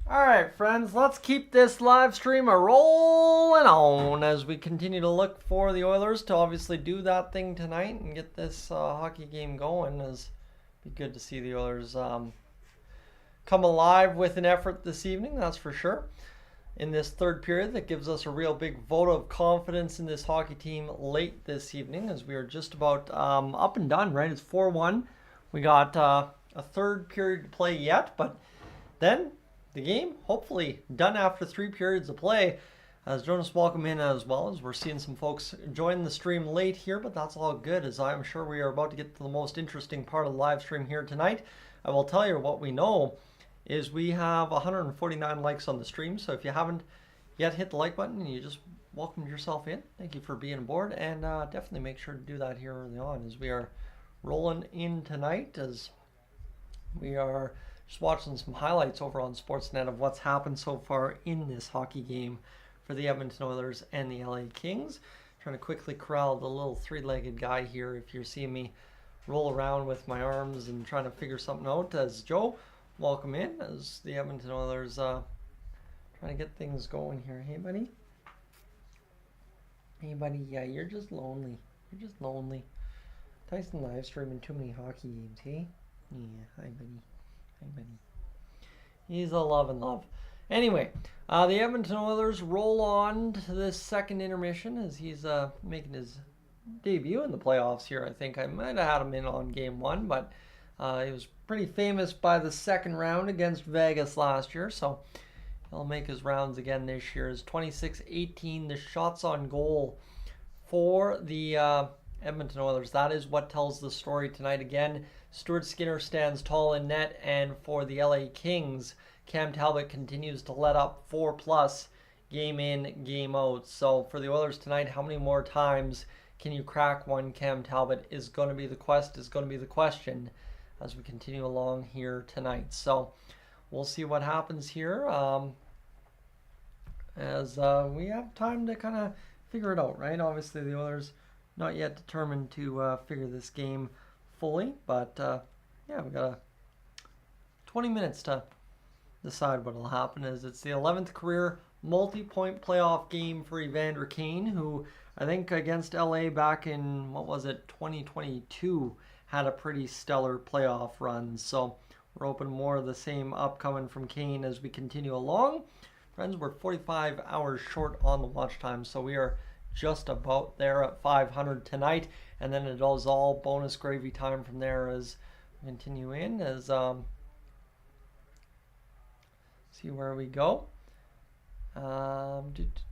S1: All right, friends, let's keep this live stream rolling on as we continue to look for the Oilers to obviously do that thing tonight and get this hockey game going. It'd be good to see the Oilers come alive with an effort this evening, that's for sure. In this third period, that gives us a real big vote of confidence in this hockey team late this evening, as we are just about up and done, right? It's 4-1. We got a third period to play yet, but then the game hopefully done after 3 periods of play. As Jonas, welcome in as well, as we're seeing some folks join the stream late here, but that's all good, as I'm sure we are about to get to the most interesting part of the live stream here tonight. I will tell you what we know is we have 149 likes on the stream, so if you haven't yet hit the like button, you just welcomed yourself in. Thank you for being aboard, and definitely make sure to do that here early on, as we are rolling in tonight, as we are just watching some highlights over on Sportsnet of what's happened so far in this hockey game for the Edmonton Oilers and the LA Kings. Trying to quickly corral the little three-legged guy here, if you're seeing me roll around with my arms and trying to figure something out. As Joe, welcome in, as the Edmonton Oilers trying Trying to get things going here. Hey, buddy. Hey, buddy. Yeah, you're just lonely. You're just lonely. Tyson live streaming too many hockey games, hey? Yeah, hi, buddy. Hi, buddy. He's a love. Anyway, the Edmonton Oilers roll on to this second intermission as he's making his debut in the playoffs here. I think I might have had him in on game one, but he was pretty famous by the second round against Vegas last year, so he'll make his rounds again this year. It's 26-18, the shots on goal for the Edmonton Oilers. That is what tells the story tonight. Again, Stuart Skinner stands tall in net, and for the LA Kings, Cam Talbot continues to let up 4+ game in, game out. So for the Oilers tonight, how many more times can you crack one Cam Talbot is going to be the question as we continue along here tonight. So we'll see what happens here as we have time to kind of figure it out, right? Obviously, the Oilers not yet determined to figure this game fully, but yeah, we got 20 minutes to decide what will happen. As it's the 11th career multi-point playoff game for Evander Kane, who I think against LA back in, 2022, had a pretty stellar playoff run. So we're hoping more of the same upcoming from Kane as we continue along. Friends, we're 45 hours short on the watch time, so we are just about there at 500 tonight, and then it is all bonus gravy time from there as we continue in, as see where we go.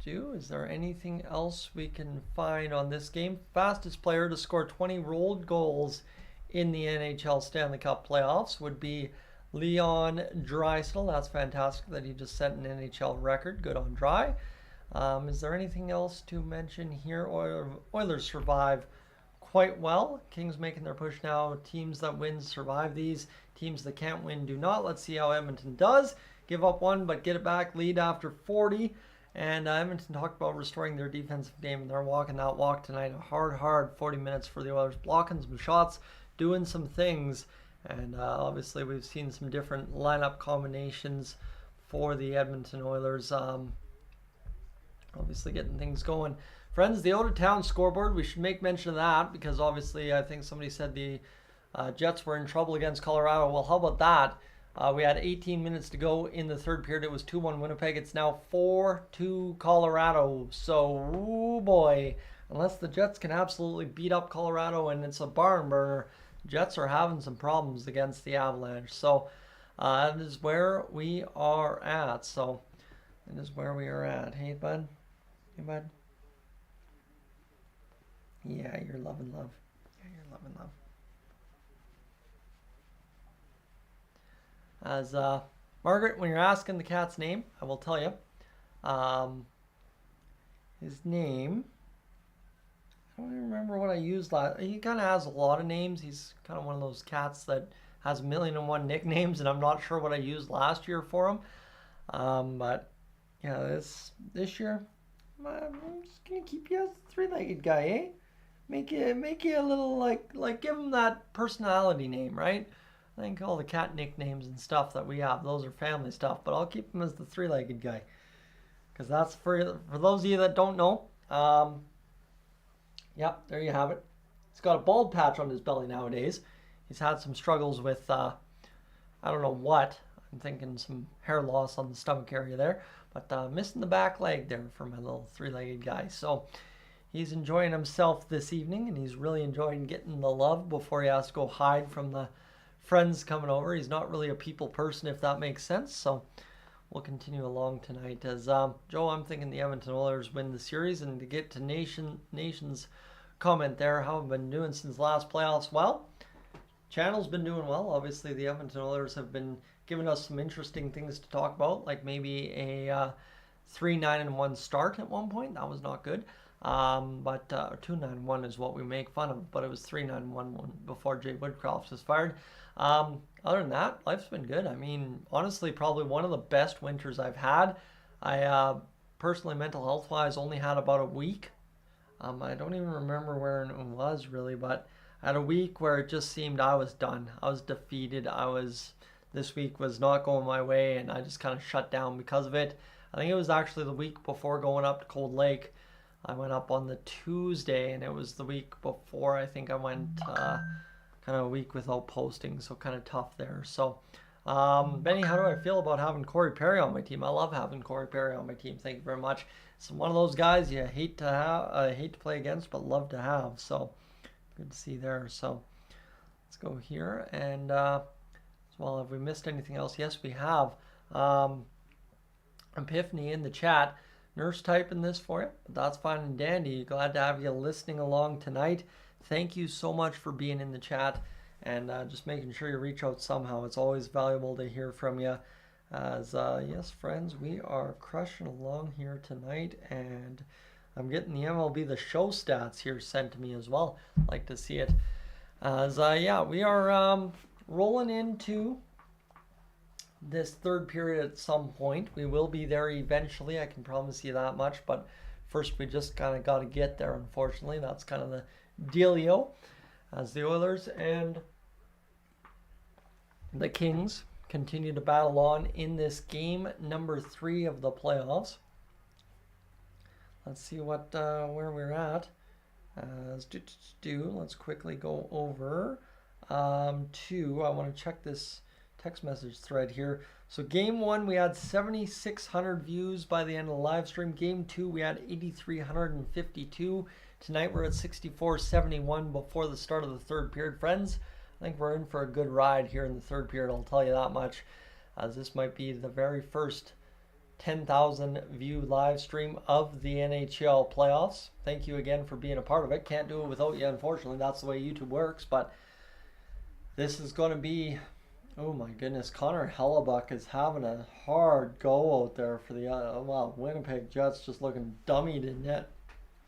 S1: Is there anything else we can find on this game? Fastest player to score 20 rolled goals in the NHL Stanley Cup playoffs would be Leon Draisaitl. That's fantastic that he just set an NHL record. Good on Dry. Is there anything else to mention here? Oilers survive quite well. Kings making their push now. Teams that win survive these. Teams that can't win do not. Let's see how Edmonton does. Give up one, but get it back. Lead after 40. And Edmonton talked about restoring their defensive game, and they're walking that walk tonight. A hard 40 minutes for the Oilers. Blocking some shots, doing some things. And obviously we've seen some different lineup combinations for the Edmonton Oilers. Obviously getting things going. Friends, the out-of-town scoreboard, we should make mention of that because obviously I think somebody said the Jets were in trouble against Colorado. Well, how about that? We had 18 minutes to go in the third period. It was 2-1 Winnipeg. It's now 4-2 Colorado. So, oh boy, unless the Jets can absolutely beat up Colorado and it's a barn burner, Jets are having some problems against the Avalanche. So that is where we are at. So that is where we are at. Hey, bud. Hey, bud. Yeah, you're loving love. Yeah, you're loving love. As Margaret, when you're asking the cat's name, I will tell you. His name, I don't even remember what I used last. He kind of has a lot of names. He's kind of one of those cats that has 1,000,001 nicknames, and I'm not sure what I used last year for him. But yeah, this year, I'm just gonna keep you as a three-legged guy, eh? Make you a little like give him that personality name, right? I think all the cat nicknames and stuff that we have, those are family stuff, but I'll keep him as the three-legged guy. Because that's for those of you that don't know. Yep, there you have it. He's got a bald patch on his belly nowadays. He's had some struggles with, I don't know what. I'm thinking some hair loss on the stomach area there. But missing the back leg there for my little three-legged guy. So he's enjoying himself this evening, and he's really enjoying getting the love before he has to go hide from the friends coming over. He's not really a people person, if that makes sense. So we'll continue along tonight. As Joe, I'm thinking the Edmonton Oilers win the series. And to get to Nation's comment there, how I've been doing since last playoffs. Well, channel's been doing well. Obviously, the Edmonton Oilers have been giving us some interesting things to talk about, like maybe a 3-9-1 start at one point. That was not good. But 2-9-1 is what we make fun of, but it was 3-9-1 before Jay Woodcroft was fired. Other than that, life's been good. I mean, honestly, probably one of the best winters I've had. I personally, mental health-wise, only had about a week. I don't even remember where it was really, but I had a week where it just seemed I was done. I was defeated. This week was not going my way, and I just kind of shut down because of it. I think it was actually the week before going up to Cold Lake. I went up on the Tuesday, and it was the week before I think I went kind of a week without posting, so kind of tough there. So, Benny, how do I feel about having Corey Perry on my team? I love having Corey Perry on my team. Thank you very much. It's one of those guys you hate to play against, but love to have. So, good to see there. So, let's go here. And, well, have we missed anything else? Yes, we have. Epiphany in the chat. Nurse typing this for you, but that's fine and dandy. Glad to have you listening along tonight. Thank you so much for being in the chat and just making sure you reach out somehow. It's always valuable to hear from you. As yes, friends, we are crushing along here tonight, and I'm getting the MLB The Show stats here sent to me as well. Like to see it. As yeah, we are rolling into this third period at some point. We will be there eventually, I can promise you that much, but first we just kind of got to get there, unfortunately. That's kind of the dealio, as the Oilers and the Kings continue to battle on in this game number 3 of the playoffs. Let's see what where we're at. Let's quickly go over to, I want to check this text message thread here. So game 1 we had 7,600 views by the end of the live stream. Game 2 we had 8,352. Tonight we're at 6,471 before the start of the third period. Friends, I think we're in for a good ride here in the third period, I'll tell you that much, as this might be the very first 10,000 view live stream of the NHL playoffs. Thank you again for being a part of it. Can't do it without you, unfortunately. That's the way YouTube works, but this is going to be, oh my goodness, Connor Hellebuck is having a hard go out there for the Winnipeg Jets, just looking dummied in net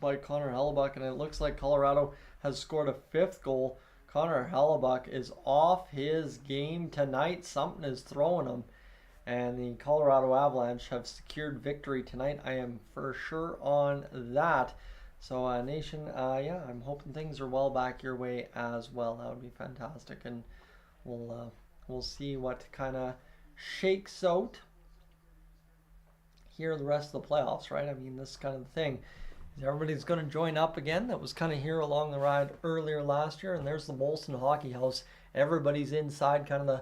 S1: by Connor Hellebuck, and it looks like Colorado has scored a 5th goal. Connor Hellebuck is off his game tonight. Something is throwing him, and the Colorado Avalanche have secured victory tonight. I am for sure on that. So, Nation, yeah, I'm hoping things are well back your way as well. That would be fantastic, and we'll see what kind of shakes out here the rest of the playoffs, right? I mean, this is kind of the thing. Everybody's going to join up again. That was kind of here along the ride earlier last year, and there's the Molson Hockey House. Everybody's inside kind of the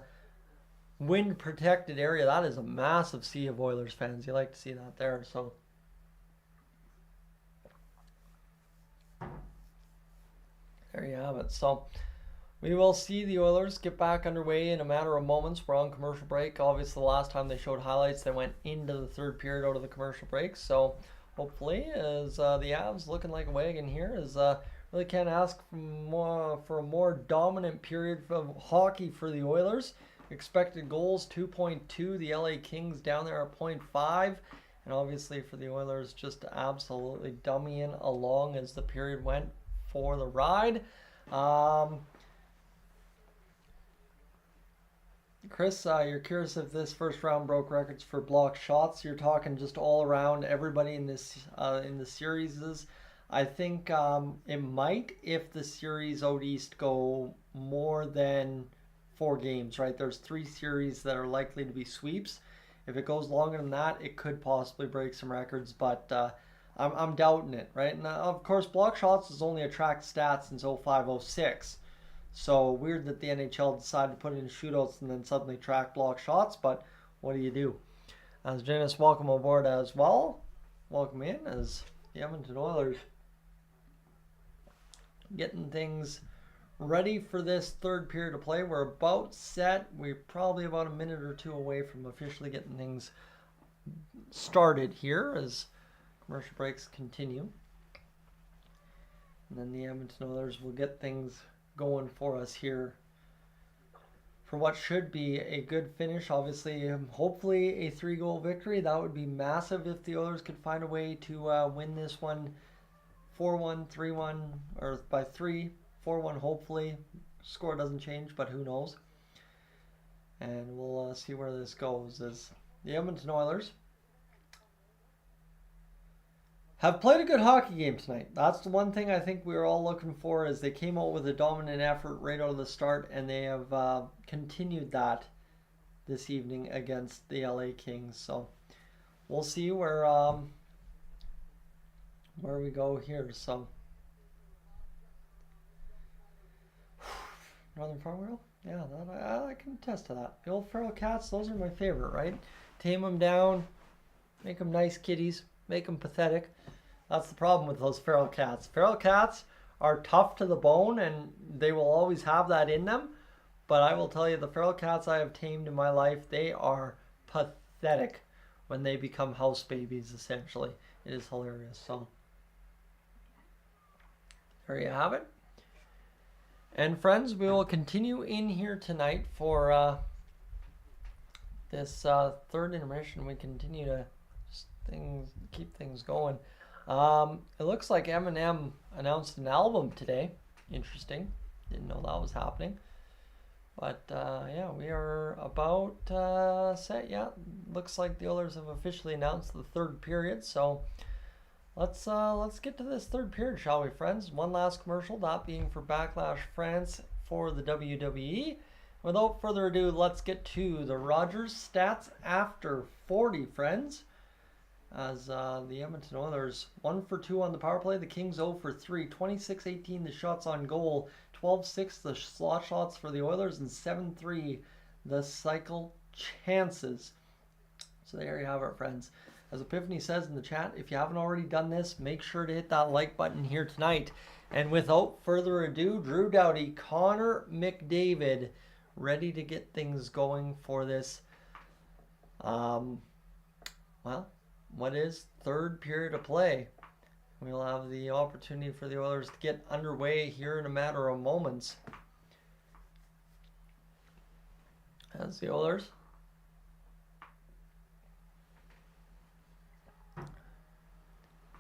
S1: wind-protected area. That is a massive sea of Oilers fans. You like to see that there, so there you have it. So we will see the Oilers get back underway in a matter of moments. We're on commercial break. Obviously, the last time they showed highlights, they went into the third period out of the commercial break. So hopefully, as the Avs looking like a wagon here, as really can't ask for a more dominant period of hockey for the Oilers. Expected goals 2.2. The LA Kings down there at 0.5. And obviously for the Oilers, just absolutely dummying along as the period went for the ride. Chris, you're curious if this first round broke records for blocked shots. You're talking just all around everybody in this in the series. I think it might if the series out east go more than 4 games, right? There's 3 series that are likely to be sweeps. If it goes longer than that, it could possibly break some records, but I'm doubting it, right? And of course, block shots has only tracked stats since 05-06. So weird that the NHL decided to put it in shootouts and then suddenly track block shots, but what do you do? As Janice, welcome aboard as well. Welcome in as the Edmonton Oilers getting things ready for this third period of play. We're about set. We're probably about a minute or 2 away from officially getting things started here as commercial breaks continue. And then the Edmonton Oilers will get things going for us here for what should be a good finish. Obviously, hopefully a 3-goal victory. That would be massive if the Oilers could find a way to win this one 4-1, 3-1, or by 3, 4-1 hopefully. Score doesn't change, but who knows. And we'll see where this goes. As the Edmonton Oilers have played a good hockey game tonight. That's the one thing I think we were all looking for, is they came out with a dominant effort right out of the start, and they have continued that this evening against the LA Kings. So we'll see where we go here. So Northern Farm Girl, yeah, I can attest to that. The old feral cats, those are my favorite, right? Tame them down, make them nice kitties, make them pathetic. That's the problem with those feral cats. Feral cats are tough to the bone, and they will always have that in them. But I will tell you, the feral cats I have tamed in my life, they are pathetic when they become house babies, essentially. It is hilarious. So there you have it. And friends, we will continue in here tonight for this third intermission. We continue to keep things going. It looks like Eminem announced an album today. Interesting. Didn't know that was happening. But yeah, we are about set. Yeah, looks like the Oilers have officially announced the third period. So let's get to this third period, shall we, friends? One last commercial, that being for Backlash France for the WWE. Without further ado, let's get to the Rogers stats after 40, friends. As the Edmonton Oilers 1 for 2 on the power play, the Kings 0 for 3, 26-18 the shots on goal, 12-6 the slot shots for the Oilers, and 7-3 the cycle chances. So there you have it, friends. As Epiphany says in the chat, if you haven't already done this, make sure to hit that like button here tonight. And without further ado, Drew Doughty, Connor McDavid, ready to get things going for this. Well, what is third period of play? We'll have the opportunity for the Oilers to get underway here in a matter of moments. As the Oilers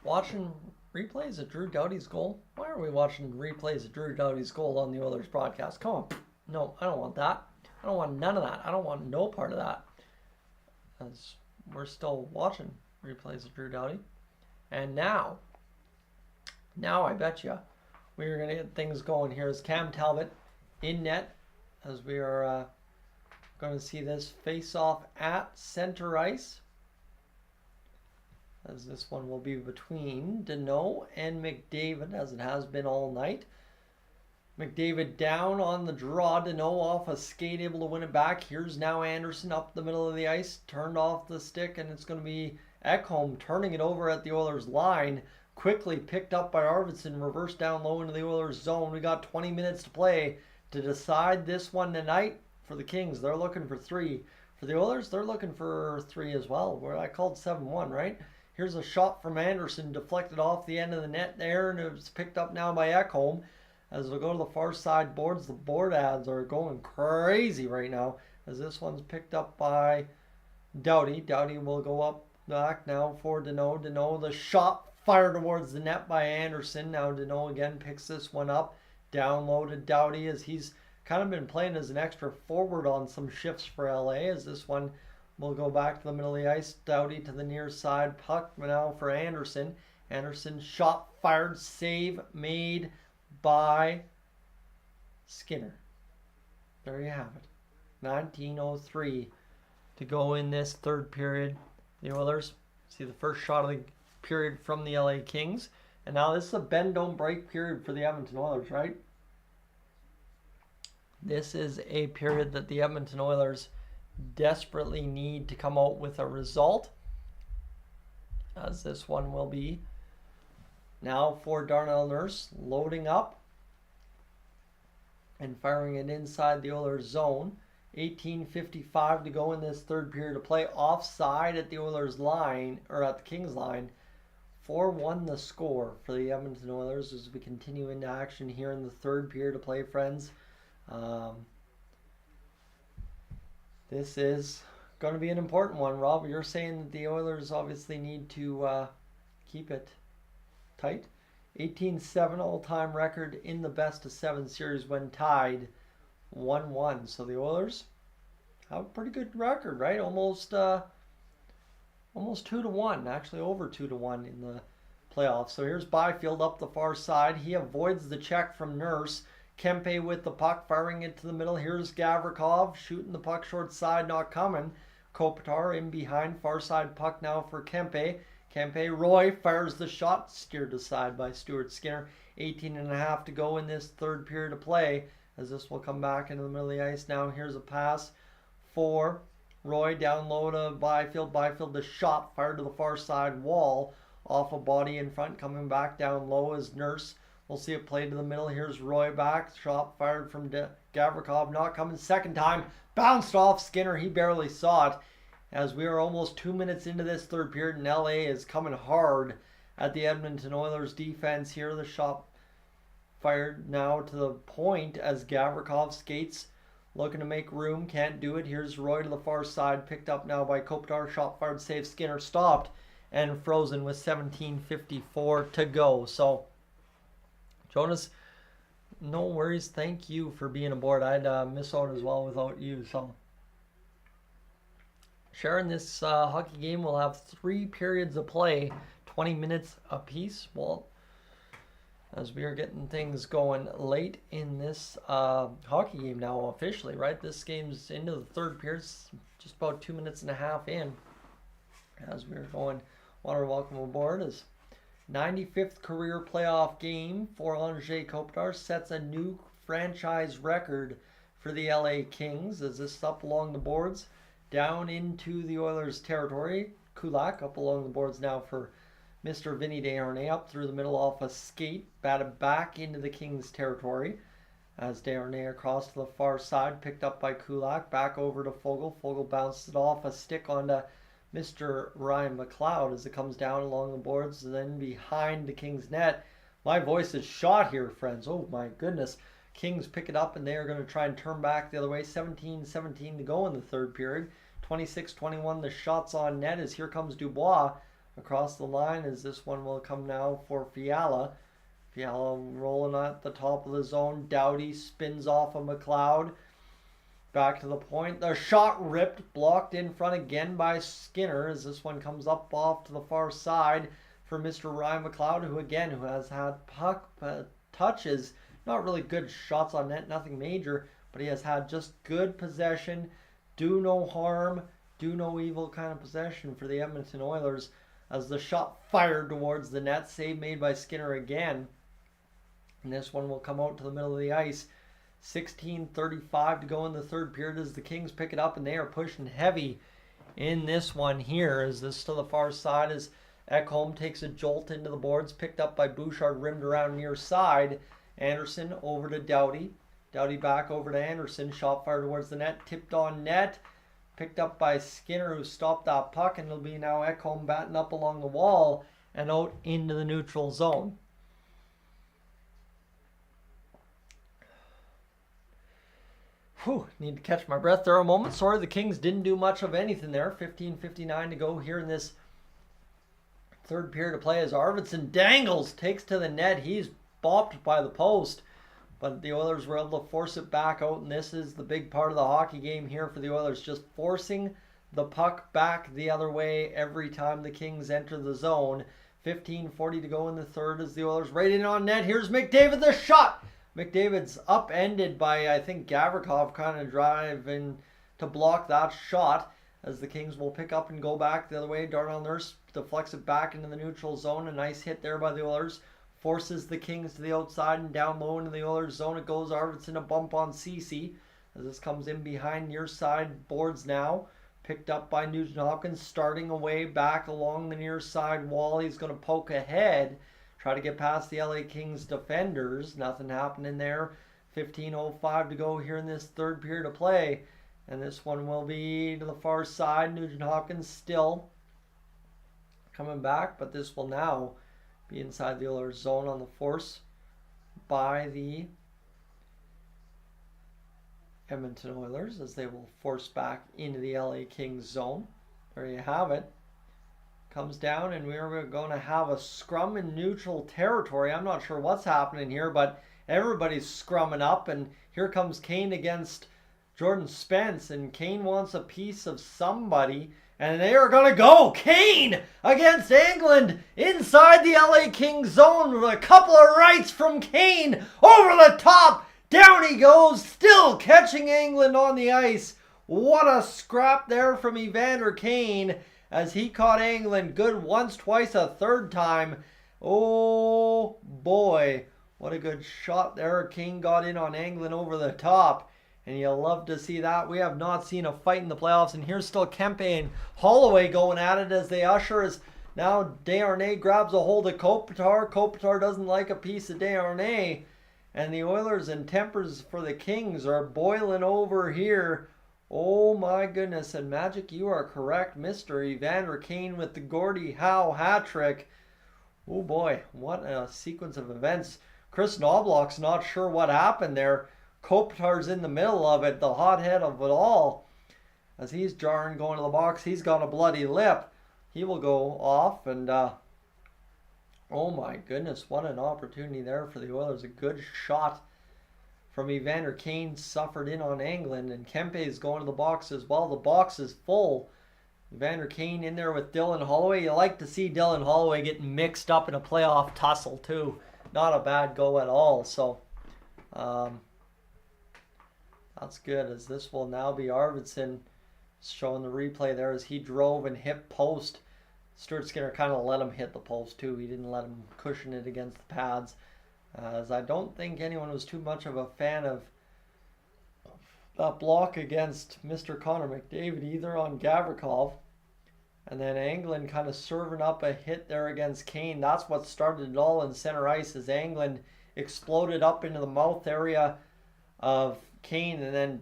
S1: watching replays of Drew Doughty's goal. Why are we watching replays of Drew Doughty's goal on the Oilers broadcast? Come on. No, I don't want that. I don't want none of that. I don't want no part of that. As we're still watching replays of Drew Doughty. And now I bet you we're going to get things going here as Cam Talbot in net, as we are going to see this face-off at center ice. As this one will be between Deneau and McDavid, as it has been all night. McDavid down on the draw. Deneau off a skate, able to win it back. Here's now Anderson up the middle of the ice, turned off the stick, and it's going to be Ekholm turning it over at the Oilers line. Quickly picked up by Arvidsson, reversed down low into the Oilers zone. We got 20 minutes to play to decide this one tonight. For the Kings, they're looking for 3. For the Oilers, they're looking for 3 as well. Where I called 7-1, right? Here's a shot from Anderson, deflected off the end of the net there, and it's picked up now by Ekholm. As we go to the far side boards, the board ads are going crazy right now. As this one's picked up by Doughty. Doughty will go up back now for Deneau. Deneau, the shot fired towards the net by Anderson. Now Deneau again picks this one up. Down low to Doughty, as he's kind of been playing as an extra forward on some shifts for LA. As this one will go back to the middle of the ice. Doughty to the near side. Puck now for Anderson. Anderson shot fired. Save made by Skinner. There you have it. 19:03 to go in this third period. The Oilers see the first shot of the period from the LA Kings. And now this is a bend don't break period for the Edmonton Oilers, right? This is a period that the Edmonton Oilers desperately need to come out with a result, as this one will be. Now for Darnell Nurse, loading up and firing it inside the Oilers zone. 18:55 to go in this third period of play. Offside at the Oilers line, or at the Kings line. 4-1 the score for the Edmonton Oilers as we continue into action here in the third period of play, friends. This is going to be an important one. Rob, you're saying that the Oilers obviously need to keep it tight. 18-7 all-time record in the best of 7 series when tied 1-1. So the Oilers have a pretty good record, right? Almost 2-1, actually over 2-1 in the playoffs. So here's Byfield up the far side. He avoids the check from Nurse. Kempe with the puck, firing it to the middle. Here's Gavrikov shooting the puck short side, not coming. Kopitar in behind, far side puck now for Kempe. Kempe, Roy fires the shot, steered aside by Stuart Skinner. 18.5 to go in this third period of play, as this will come back into the middle of the ice. Now here's a pass for Roy down low to Byfield. Byfield, the shot fired to the far side wall, off a body in front, coming back down low as Nurse. We'll see it played to the middle. Here's Roy back. Shot fired from Gavrikov. Not coming second time. Bounced off Skinner. He barely saw it. As we are almost 2 minutes into this third period, and LA is coming hard at the Edmonton Oilers defense here. The shot fired now to the point as Gavrikov skates, looking to make room. Can't do it. Here's Roy to the far side. Picked up now by Kopitar. Shot fired, save. Skinner stopped and frozen with 17:54 to go. So, Jonas, no worries. Thank you for being aboard. I'd miss out as well without you. So, sharing this hockey game, we'll have 3 periods of play, 20 minutes apiece. Well, as we are getting things going late in this hockey game now officially, right? This game's into the third period, just about 2.5 minutes in. As we're going, want to welcome aboard as 95th career playoff game for Andrzej Kopitar, sets a new franchise record for the LA Kings as this up along the boards, down into the Oilers territory. Kulak up along the boards now for Mr. Vinny Desharnais, up through the middle off a skate, batted back into the Kings territory as Desharnais across to the far side, picked up by Kulak, back over to Fogle. Fogle bounced it off a stick onto Mr. Ryan McLeod as it comes down along the boards, then behind the Kings net. My voice is shot here, friends. Oh my goodness. Kings pick it up and they are going to try and turn back the other way. 17-17 to go in the third period. 26-21 the shots on net as here comes Dubois across the line as this one will come now for Fiala. Fiala rolling at the top of the zone. Doughty spins off of McLeod. Back to the point. The shot ripped, blocked in front again by Skinner as this one comes up off to the far side for Mr. Ryan McLeod, who has had puck touches. Not really good shots on net, nothing major, but he has had just good possession, do no harm, do no evil kind of possession for the Edmonton Oilers as the shot fired towards the net. Save made by Skinner again. And this one will come out to the middle of the ice. 16:35 to go in the third period as the Kings pick it up and they are pushing heavy in this one here as this to the far side as Ekholm takes a jolt into the boards, picked up by Bouchard, rimmed around near side. Anderson over to Doughty. Doughty back over to Anderson. Shot fired towards the net, tipped on net, picked up by Skinner who stopped that puck, and it'll be now Ekholm batting up along the wall and out into the neutral zone. Whew, need to catch my breath there a moment. Sorry, the Kings didn't do much of anything there. 15:59 to go here in this third period of play as Arvidsson dangles, takes to the net. He's bopped by the post, but the Oilers were able to force it back out, and this is the big part of the hockey game here for the Oilers, just forcing the puck back the other way every time the Kings enter the zone. 15:40 to go in the third as the Oilers right in on net. Here's McDavid, the shot! McDavid's upended by, I think, Gavrikov kind of driving to block that shot as the Kings will pick up and go back the other way. Darnell Nurse deflects it back into the neutral zone. A nice hit there by the Oilers. Forces the Kings to the outside and down low into the Oilers zone. It goes. Arvidsson a bump on Ceci as this comes in behind near side boards now. Picked up by Nugent Hopkins, starting away back along the near side wall. He's going to poke ahead. Try to get past the LA Kings defenders. Nothing happening there. 15:05 to go here in this third period of play. And this one will be to the far side. Nugent Hopkins still coming back, but this will now be inside the Oilers zone on the force by the Edmonton Oilers as they will force back into the LA Kings zone. There you have it. Comes down and we're going to have a scrum in neutral territory. I'm not sure what's happening here, but everybody's scrumming up, and here comes Kane against Jordan Spence, and Kane wants a piece of somebody, and they are going to go. Kane against England inside the LA Kings zone with a couple of rights from Kane over the top. Down he goes, still catching England on the ice. What a scrap there from Evander Kane as he caught England good once, twice, a third time. Oh boy, what a good shot there. Kane got in on England over the top. And you'll love to see that. We have not seen a fight in the playoffs. And here's still Kempe and Holloway going at it as they usher as now Desharnais grabs a hold of Kopitar. Kopitar doesn't like a piece of Desharnais. And the Oilers and tempers for the Kings are boiling over here. Oh my goodness. And Magic, you are correct. Mr. Evander Kane with the Gordie Howe hat trick. Oh boy, what a sequence of events. Chris Knobloch's not sure what happened there. Kopitar's in the middle of it, the hothead of it all. As he's jarring going to the box, he's got a bloody lip. He will go off and oh my goodness, what an opportunity there for the Oilers. A good shot from Evander Kane suffered in on England, and Kempe is going to the box as well. The box is full. Evander Kane in there with Dylan Holloway. You like to see Dylan Holloway getting mixed up in a playoff tussle too. Not a bad go at all. So that's good, as this will now be Arvidsson showing the replay there as he drove and hit post. Stuart Skinner kind of let him hit the post too. He didn't let him cushion it against the pads. As I don't think anyone was too much of a fan of that block against Mr. Connor McDavid either on Gavrikov. And then England kind of serving up a hit there against Kane. That's what started it all in center ice as England exploded up into the mouth area of Kane, and then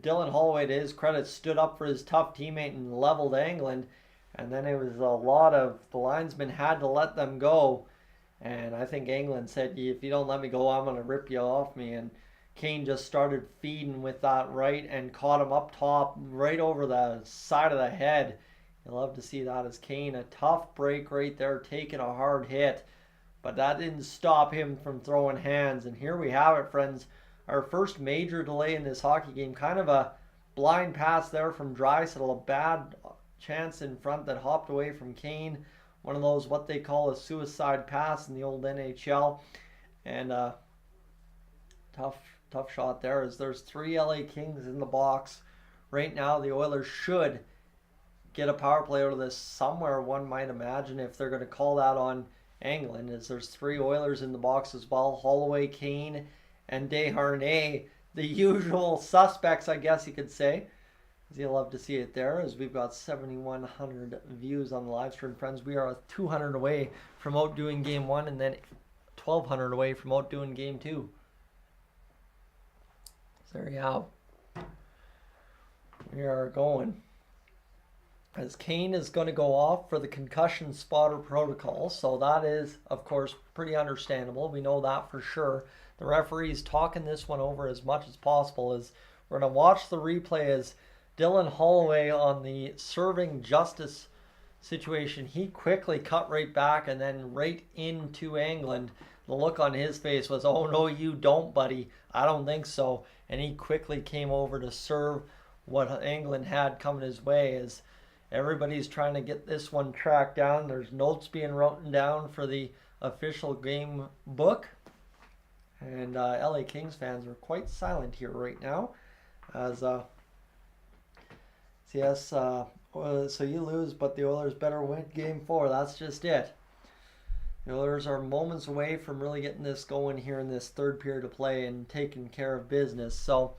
S1: Dylan Holloway, to his credit, stood up for his tough teammate and leveled England. And then it was a lot of the linesmen had to let them go, and I think England said, if you don't let me go, I'm going to rip you off me. And Kane just started feeding with that right and caught him up top right over the side of the head. You love to see that as Kane, a tough break right there, taking a hard hit, but that didn't stop him from throwing hands. And here we have it, friends. Our first major delay in this hockey game. Kind of a blind pass there from Draisaitl. A bad chance in front that hopped away from Kane. One of those, what they call a suicide pass in the old NHL. And tough shot there, as there's 3 LA Kings in the box. Right now, the Oilers should get a power play out of this somewhere, one might imagine, if they're going to call that on England, as there's 3 Oilers in the box as well. Holloway, Kane, and Desharnais, the usual suspects, I guess you could say. You'll love to see it there, as we've got 7,100 views on the live stream, friends. We are 200 away from outdoing Game 1, and then 1,200 away from outdoing Game 2. So there you have. We are going. As Kane is going to go off for the concussion spotter protocol, so that is, of course, pretty understandable. We know that for sure. The referee's talking this one over as much as possible, as we're going to watch the replay as Dylan Holloway on the serving justice situation. He quickly cut right back and then right into England. The look on his face was, oh no you don't, buddy. I don't think so. And he quickly came over to serve what England had coming his way, as everybody's trying to get this one tracked down. There's notes being written down for the official game book. And LA Kings fans are quite silent here right now, as yes, so you lose, but the Oilers better win Game 4. That's just it. The Oilers are moments away from really getting this going here in this third period of play and taking care of business. So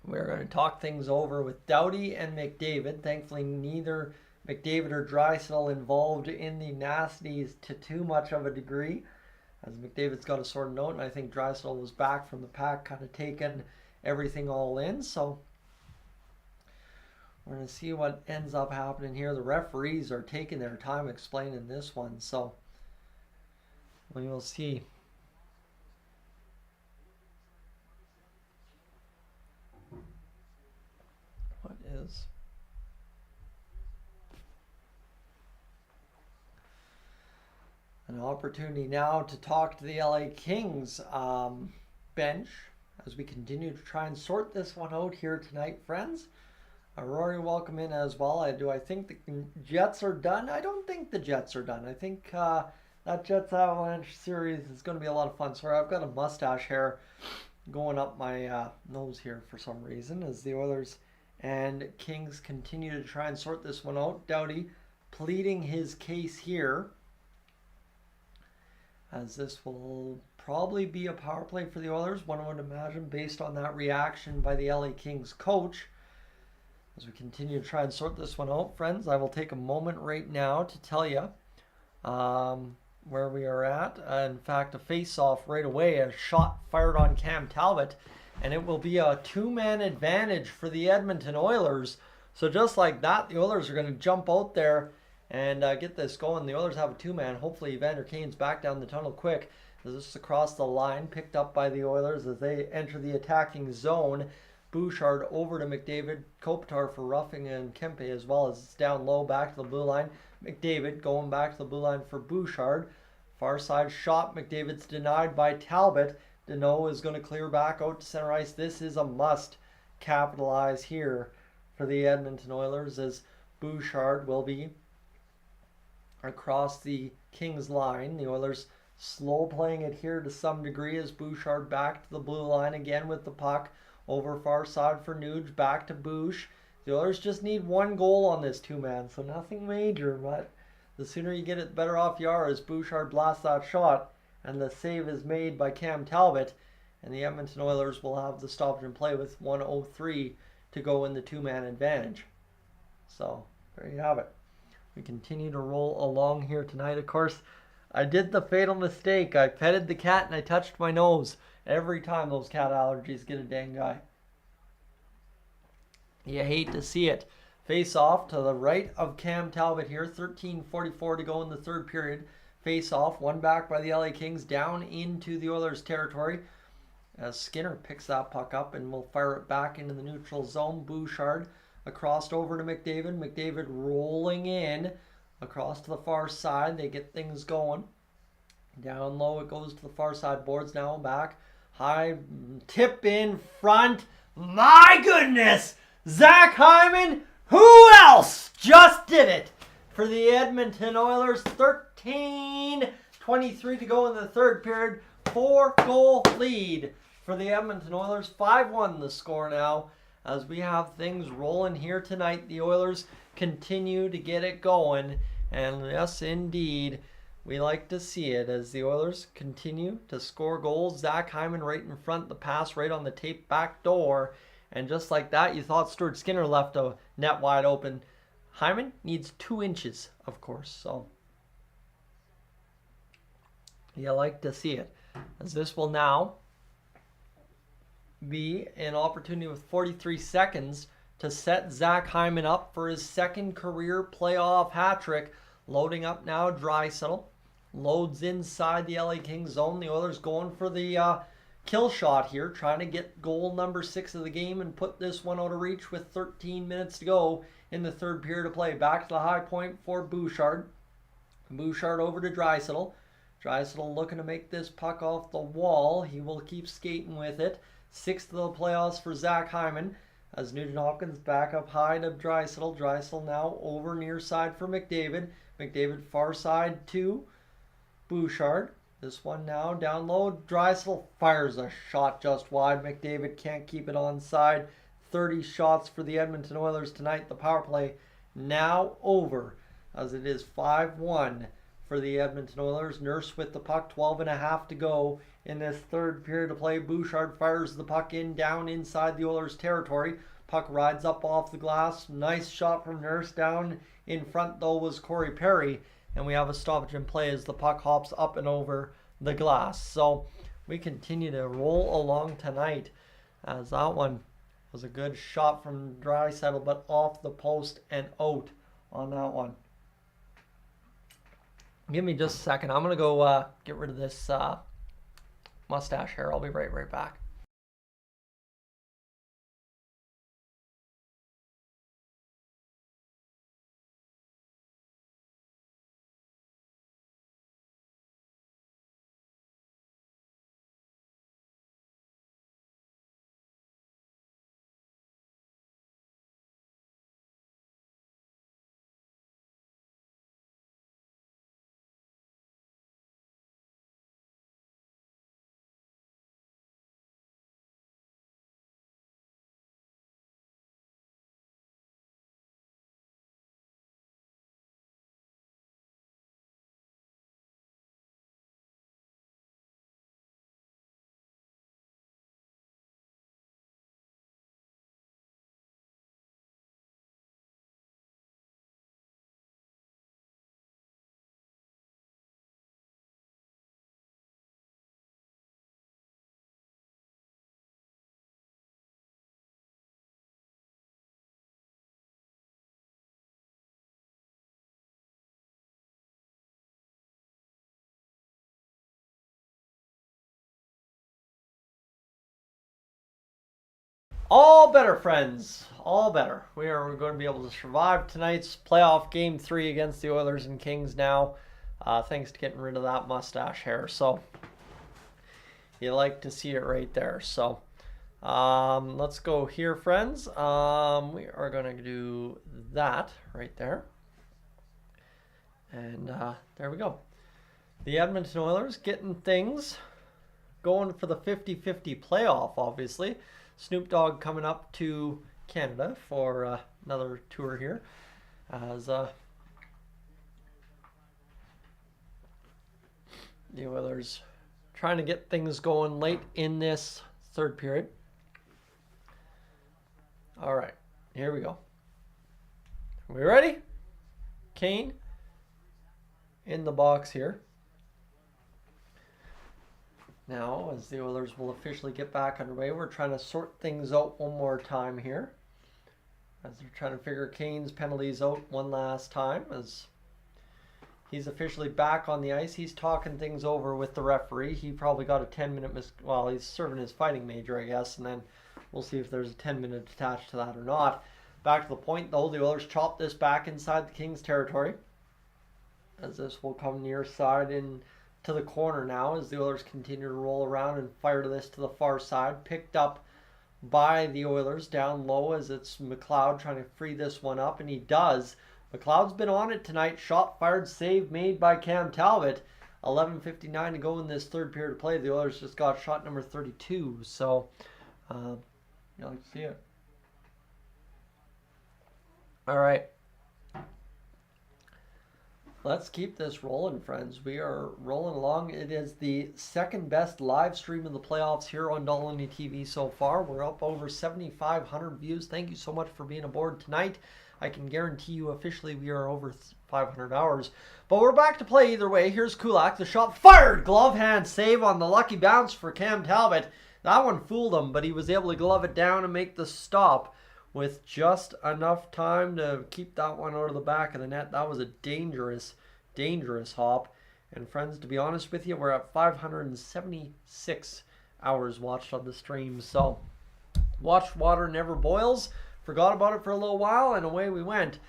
S1: we're going to talk things over with Doughty and McDavid. Thankfully, neither McDavid or Draisaitl involved in the nasties to too much of a degree, as McDavid's got a sore note, and I think Draisaitl was back from the pack, kind of taking everything all in. So we're going to see what ends up happening here. The referees are taking their time explaining this one, so we will see. What is... an opportunity now to talk to the LA Kings bench as we continue to try and sort this one out here tonight, friends. Rory, welcome in as well. Do I think the Jets are done? I don't think the Jets are done. I think That Jets Avalanche series is going to be a lot of fun. Sorry, I've got a mustache hair going up my nose here for some reason as the Oilers and Kings continue to try and sort this one out. Doughty pleading his case here, as this will probably be a power play for the Oilers, one would imagine, based on that reaction by the LA Kings coach. As we continue to try and sort this one out, friends, I will take a moment right now to tell you where we are at. In fact, a face-off right away, a shot fired on Cam Talbot, and it will be a two-man advantage for the Edmonton Oilers. So just like that, the Oilers are going to jump out there and get this going. The Oilers have a two-man. Hopefully Evander Kane's back down the tunnel quick. This is across the line, picked up by the Oilers as they enter the attacking zone. Bouchard over to McDavid. Kopitar for roughing and Kempe as well as it's down low back to the blue line. McDavid going back to the blue line for Bouchard. Far side shot. McDavid's denied by Talbot. Deneau is going to clear back out to center ice. This is a must capitalize here for the Edmonton Oilers as Bouchard will be across the Kings line. The Oilers slow playing it here to some degree as Bouchard back to the blue line again with the puck. Over far side for Nuge, back to Bouch. The Oilers just need one goal on this two-man, so nothing major, but the sooner you get it, the better off you are as Bouchard blasts that shot, and the save is made by Cam Talbot, and the Edmonton Oilers will have the stoppage in play with 1:03 to go in the two-man advantage. So, there you have it. We continue to roll along here tonight. Of course, I did the fatal mistake. I petted the cat and I touched my nose. Every time those cat allergies get a dang guy. You hate to see it. Face off to the right of Cam Talbot here. 13:44 to go in the third period. Face off. One back by the LA Kings down into the Oilers territory. As Skinner picks that puck up and will fire it back into the neutral zone. Bouchard across over to McDavid. McDavid rolling in across to the far side. They get things going. Down low it goes to the far side boards. Now back. High tip in front. My goodness! Zach Hyman, who else just did it for the Edmonton Oilers? 13:23 to go in the third period. 4-goal lead for the Edmonton Oilers. 5-1 the score now as we have things rolling here tonight. The Oilers continue to get it going. And yes, indeed, we like to see it as the Oilers continue to score goals. Zach Hyman right in front, the pass right on the tape back door. And just like that, you thought Stuart Skinner left a net wide open. Hyman needs 2 inches, of course. So you like to see it. As this will now be an opportunity with 43 seconds to set Zach Hyman up for his second career playoff hat trick. Loading up now, Draisaitl. Loads inside the LA Kings zone. The Oilers going for the kill shot here, trying to get goal number 6 of the game and put this one out of reach with 13 minutes to go in the third period of play. Back to the high point for Bouchard. Bouchard over to Draisaitl. Draisaitl looking to make this puck off the wall. He will keep skating with it. 6th of the playoffs for Zach Hyman as Nugent Hopkins back up high to Draisaitl. Draisaitl now over near side for McDavid. McDavid far side to Bouchard. This one now down low. Draisaitl fires a shot just wide. McDavid can't keep it onside. 30 shots for the Edmonton Oilers tonight. The power play now over as it is 5-1 for the Edmonton Oilers. Nurse with the puck. 12.5 to go in this third period of play. Bouchard fires the puck in down inside the Oilers territory. Puck rides up off the glass. Nice shot from Nurse. Down in front though was Corey Perry. And we have a stoppage in play as the puck hops up and over the glass. So we continue to roll along tonight as that one was a good shot from Draisaitl, but off the post and out on that one. Give me just a second. I'm going to go get rid of this mustache hair. I'll be right back. All better, friends. All better. We're going to be able to survive tonight's playoff game 3 against the Oilers and Kings now, thanks to getting rid of that mustache hair. So you like to see it right there. So let's go here, friends. We are going to do that right there. And there we go. The Edmonton Oilers getting things going for the 50-50 playoff, obviously. Snoop Dogg coming up to Canada for another tour here. As the Oilers trying to get things going late in this third period. All right, here we go. Are we ready? Kane in the box here. Now, as the Oilers will officially get back underway, we're trying to sort things out one more time here. As they're trying to figure Kane's penalties out one last time. As he's officially back on the ice, he's talking things over with the referee. He probably got a 10-minute well, he's serving his fighting major, I guess, and then we'll see if there's a 10-minute attached to that or not. Back to the point, though, the Oilers chop this back inside the Kings' territory. As this will come near side in to the corner now as the Oilers continue to roll around and fire this to the far side. Picked up by the Oilers down low as it's McLeod trying to free this one up, and he does. McLeod's been on it tonight. Shot fired, save made by Cam Talbot. 11:59 to go in this third period of play. The Oilers just got shot number 32, so you like to see it. All right. Let's keep this rolling, friends. We are rolling along. It is the second best live stream of the playoffs here on Dolynny TV so far. We're up over 7,500 views. Thank you so much for being aboard tonight. I can guarantee you officially we are over 500 hours. But we're back to play either way. Here's Kulak. The shot fired. Glove hand save on the lucky bounce for Cam Talbot. That one fooled him, but he was able to glove it down and make the stop with just enough time to keep that one out of the back of the net. That was a dangerous hop. And friends, to be honest with you, we're at 576 hours watched on the stream. So watch water never boils. Forgot about it for a little while, and away we went.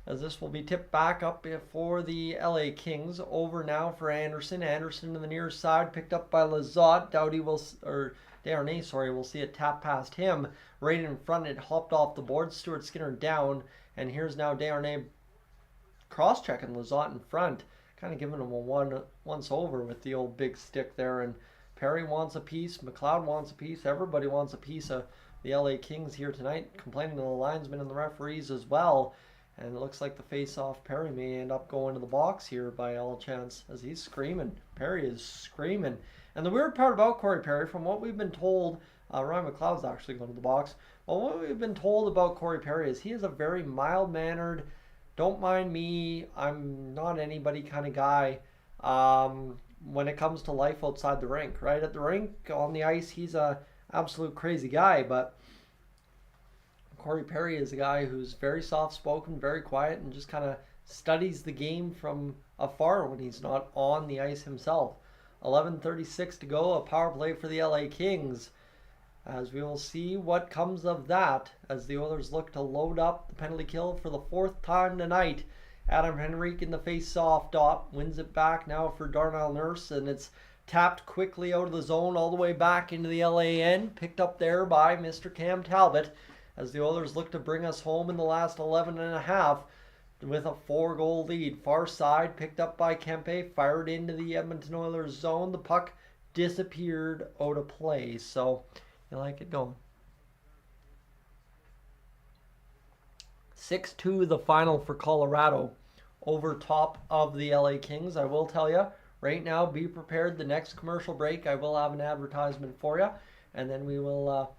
S1: As this will be tipped back up for the LA Kings. Over now for Anderson. Anderson to the near side, picked up by Lizotte. Desharnais, we'll see it tap past him. Right in front, it hopped off the board. Stuart Skinner down, and here's now Desharnais cross-checking Lizotte in front. Kind of giving him a once over with the old big stick there. And Perry wants a piece. McLeod wants a piece. Everybody wants a piece of the LA Kings here tonight. Complaining to the linesmen and the referees as well. And it looks like the face-off Perry may end up going to the box here by all chance as he's screaming. Perry is screaming. And the weird part about Corey Perry, from what we've been told, Ryan McLeod's actually going to the box. Well, what we've been told about Corey Perry is he is a very mild-mannered, don't mind me, I'm not anybody kind of guy when it comes to life outside the rink, right? At the rink, on the ice, he's a absolute crazy guy, but Corey Perry is a guy who's very soft-spoken, very quiet, and just kind of studies the game from afar when he's not on the ice himself. 11:36 to go, a power play for the LA Kings. As we will see what comes of that as the Oilers look to load up the penalty kill for the fourth time tonight. Adam Henrique in the face-off dot wins it back now for Darnell Nurse, and it's tapped quickly out of the zone all the way back into the LA end, picked up there by Mr. Cam Talbot as the Oilers look to bring us home in the last 11 and a half with a 4-goal lead. Far side picked up by Kempe, fired into the Edmonton Oilers zone. The puck disappeared out of play, so you like it going. 6-2 the final for Colorado over top of the LA Kings. I will tell you right now, be prepared. The next commercial break, I will have an advertisement for you, and then we will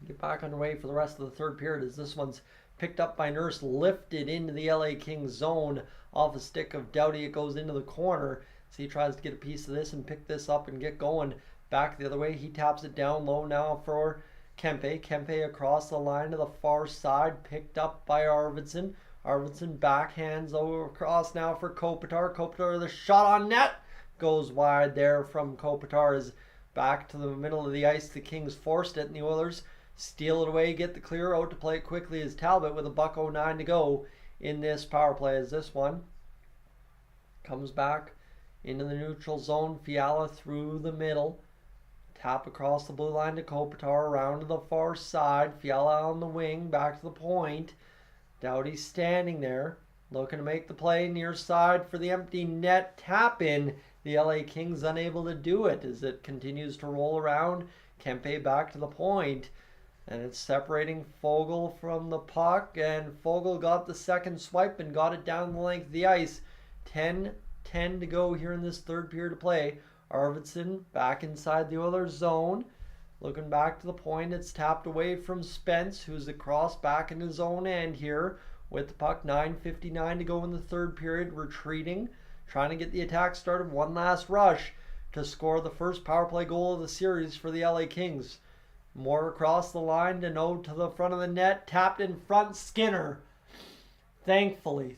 S1: get back underway for the rest of the third period as this one's picked up by Nurse, lifted into the LA Kings zone off a stick of Doughty. It goes into the corner. So he tries to get a piece of this and pick this up and get going. Back the other way, he taps it down low now for Kempe. Kempe across the line to the far side, picked up by Arvidsson. Arvidsson backhands over across now for Kopitar. Kopitar, the shot on net, goes wide there from Kopitar. Is back to the middle of the ice. The Kings forced it, and the Oilers steal it away, get the clear out to play it quickly as Talbot with a $1:09 to go in this power play as this one comes back into the neutral zone. Fiala through the middle. Tap across the blue line to Kopitar, around to the far side. Fiala on the wing, back to the point. Doughty standing there, looking to make the play near side for the empty net tap in. The LA Kings unable to do it as it continues to roll around. Kempe back to the point. And it's separating Foegele from the puck. And Foegele got the second swipe and got it down the length of the ice. 10-10 to go here in this third period of play. Arvidsson back inside the Oilers zone. Looking back to the point. It's tapped away from Spence, who's across back in his own end here. With the puck, 9:59 to go in the third period. Retreating. Trying to get the attack started. One last rush to score the first power play goal of the series for the LA Kings. Moore across the line to no to the front of the net. Tapped in front. Skinner thankfully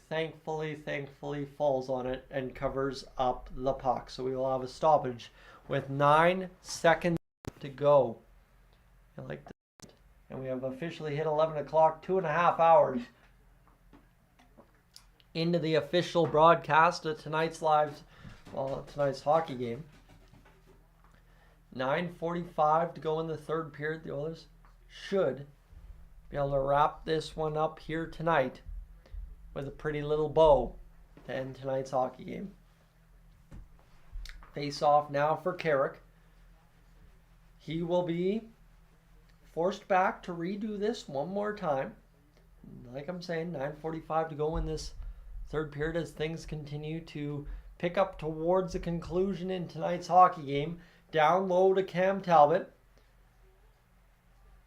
S1: falls on it and covers up the puck. So we will have a stoppage with 9 seconds to go. And we have officially hit 11 o'clock, 2.5 hours into the official broadcast of tonight's tonight's hockey game. 9:45 to go in the third period. The Oilers should be able to wrap this one up here tonight with a pretty little bow to end tonight's hockey game. Face off now for Carrick. He will be forced back to redo this one more time. Like I'm saying, 9:45 to go in this third period as things continue to pick up towards the conclusion in tonight's hockey game. Down low to Cam Talbot.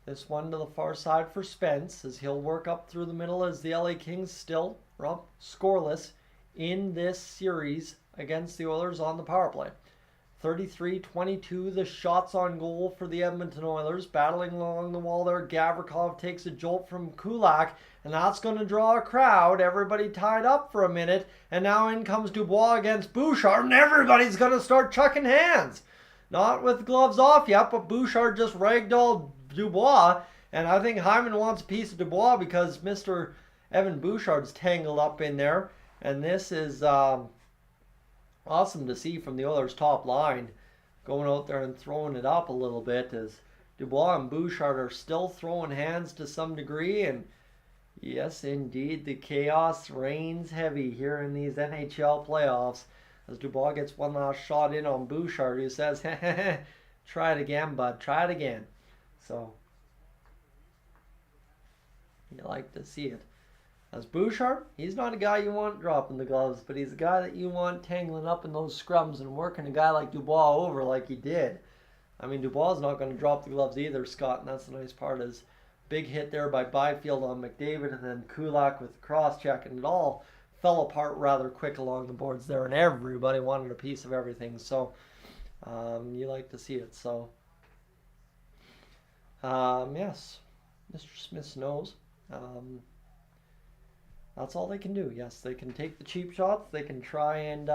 S1: This one to the far side for Spence as he'll work up through the middle as the LA Kings still scoreless in this series against the Oilers on the power play. 33-22 the shots on goal for the Edmonton Oilers. Battling along the wall there. Gavrikov takes a jolt from Kulak, and that's going to draw a crowd. Everybody tied up for a minute, and now in comes Dubois against Bouchard, and everybody's going to start chucking hands. Not with gloves off yet, but Bouchard just ragdolled Dubois, and I think Hyman wants a piece of Dubois because Mr. Evan Bouchard's tangled up in there, and this is awesome to see from the Oilers top line, going out there and throwing it up a little bit as Dubois and Bouchard are still throwing hands to some degree. And yes, indeed, the chaos reigns heavy here in these NHL playoffs as Dubois gets one last shot in on Bouchard, who says, try it again, bud, try it again. So you like to see it. As Bouchard, he's not a guy you want dropping the gloves, but he's a guy that you want tangling up in those scrums and working a guy like Dubois over like he did. I mean, Dubois is not going to drop the gloves either, Scott, and that's the nice part is big hit there by Byfield on McDavid, and then Kulak with the cross-check, and it all fell apart rather quick along the boards there, and everybody wanted a piece of everything, so you like to see it. So yes, Mr. Smith knows. That's all they can do. Yes, they can take the cheap shots. They can try and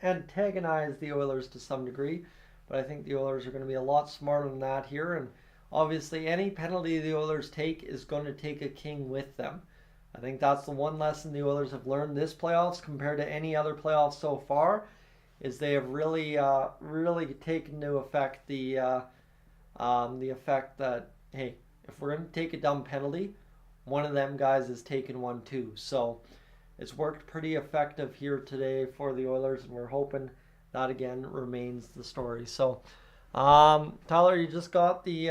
S1: antagonize the Oilers to some degree, but I think the Oilers are going to be a lot smarter than that here. And obviously, any penalty the Oilers take is going to take a king with them. I think that's the one lesson the Oilers have learned this playoffs compared to any other playoffs so far, is they have really taken into effect the effect that, hey, if we're going to take a dumb penalty, one of them guys is taking one too. So it's worked pretty effective here today for the Oilers, and we're hoping that again remains the story. So Tyler, you just got the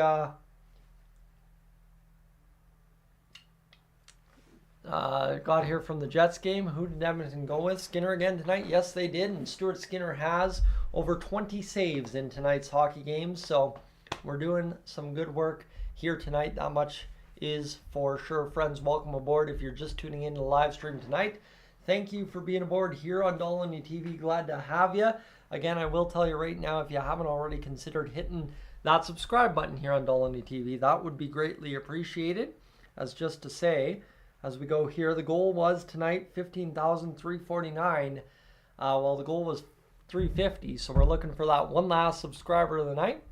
S1: got here from the Jets game. Who did Edmonton go with? Skinner again tonight? Yes, they did, and Stuart Skinner has over 20 saves in tonight's hockey game. So we're doing some good work here tonight. That much is for sure. Friends, welcome aboard. If you're just tuning in to the live stream tonight, thank you for being aboard here on Dolynny TV. Glad to have you. Again, I will tell you right now, if you haven't already considered hitting that subscribe button here on Dolynny TV, that would be greatly appreciated. As just to say, as we go here, the goal was tonight 15,349. Well, the goal was 350, so we're looking for that one last subscriber of the night.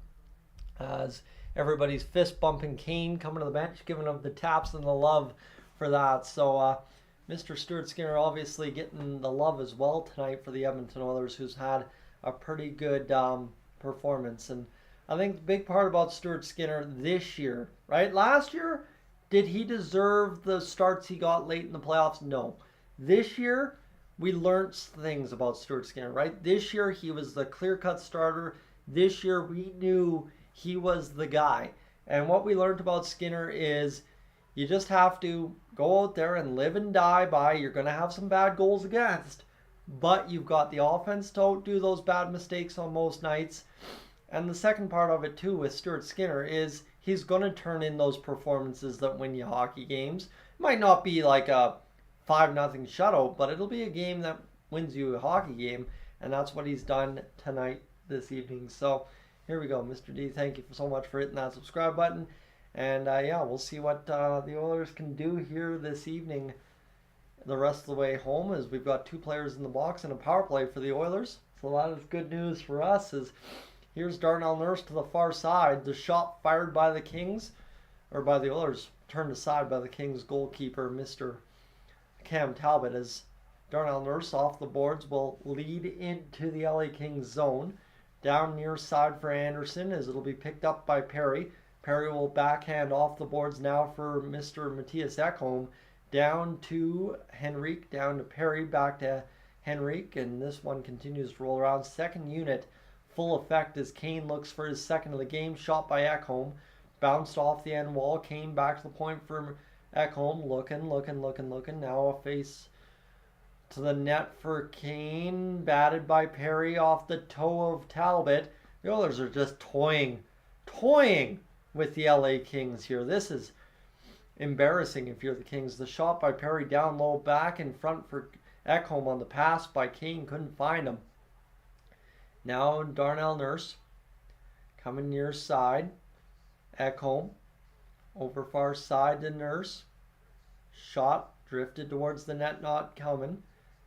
S1: as everybody's fist bumping Kane coming to the bench, giving him the taps and the love for that. So Mr. Stuart Skinner obviously getting the love as well tonight for the Edmonton Oilers, who's had a pretty good performance. And I think the big part about Stuart Skinner this year, right? Last year, did he deserve the starts he got late in the playoffs? No. This year, we learned things about Stuart Skinner, right? This year, he was the clear-cut starter. This year, we knew he was the guy. And what we learned about Skinner is you just have to go out there and live and die by. You're going to have some bad goals against, but you've got the offense to outdo those bad mistakes on most nights. And the second part of it, too, with Stuart Skinner is he's going to turn in those performances that win you hockey games. It might not be like a 5-0 shutout, but it'll be a game that wins you a hockey game, and that's what he's done tonight, this evening. So here we go, Mr. D. Thank you so much for hitting that subscribe button. And yeah, we'll see what the Oilers can do here this evening. The rest of the way home, as we've got 2 players in the box and a power play for the Oilers. So that is good news for us. As here's Darnell Nurse to the far side. The shot fired by the Kings, or by the Oilers, turned aside by the Kings goalkeeper, Mr. Cam Talbot, as Darnell Nurse off the boards will lead into the LA Kings zone. Down near side for Anderson, as it'll be picked up by Perry. Perry will backhand off the boards now for Mr. Matthias Ekholm. Down to Henrique, down to Perry, back to Henrique, and this one continues to roll around. Second unit, full effect as Kane looks for his second of the game. Shot by Ekholm, bounced off the end wall. Kane back to the point for Ekholm, looking. Now a face to the net for Kane, batted by Perry off the toe of Talbot. The Oilers are just toying with the LA Kings here. This is embarrassing if you're the Kings. The shot by Perry down low, back in front for Ekholm on the pass by Kane, couldn't find him. Now Darnell Nurse coming near side. Ekholm over far side to Nurse. Shot drifted towards the net, not coming.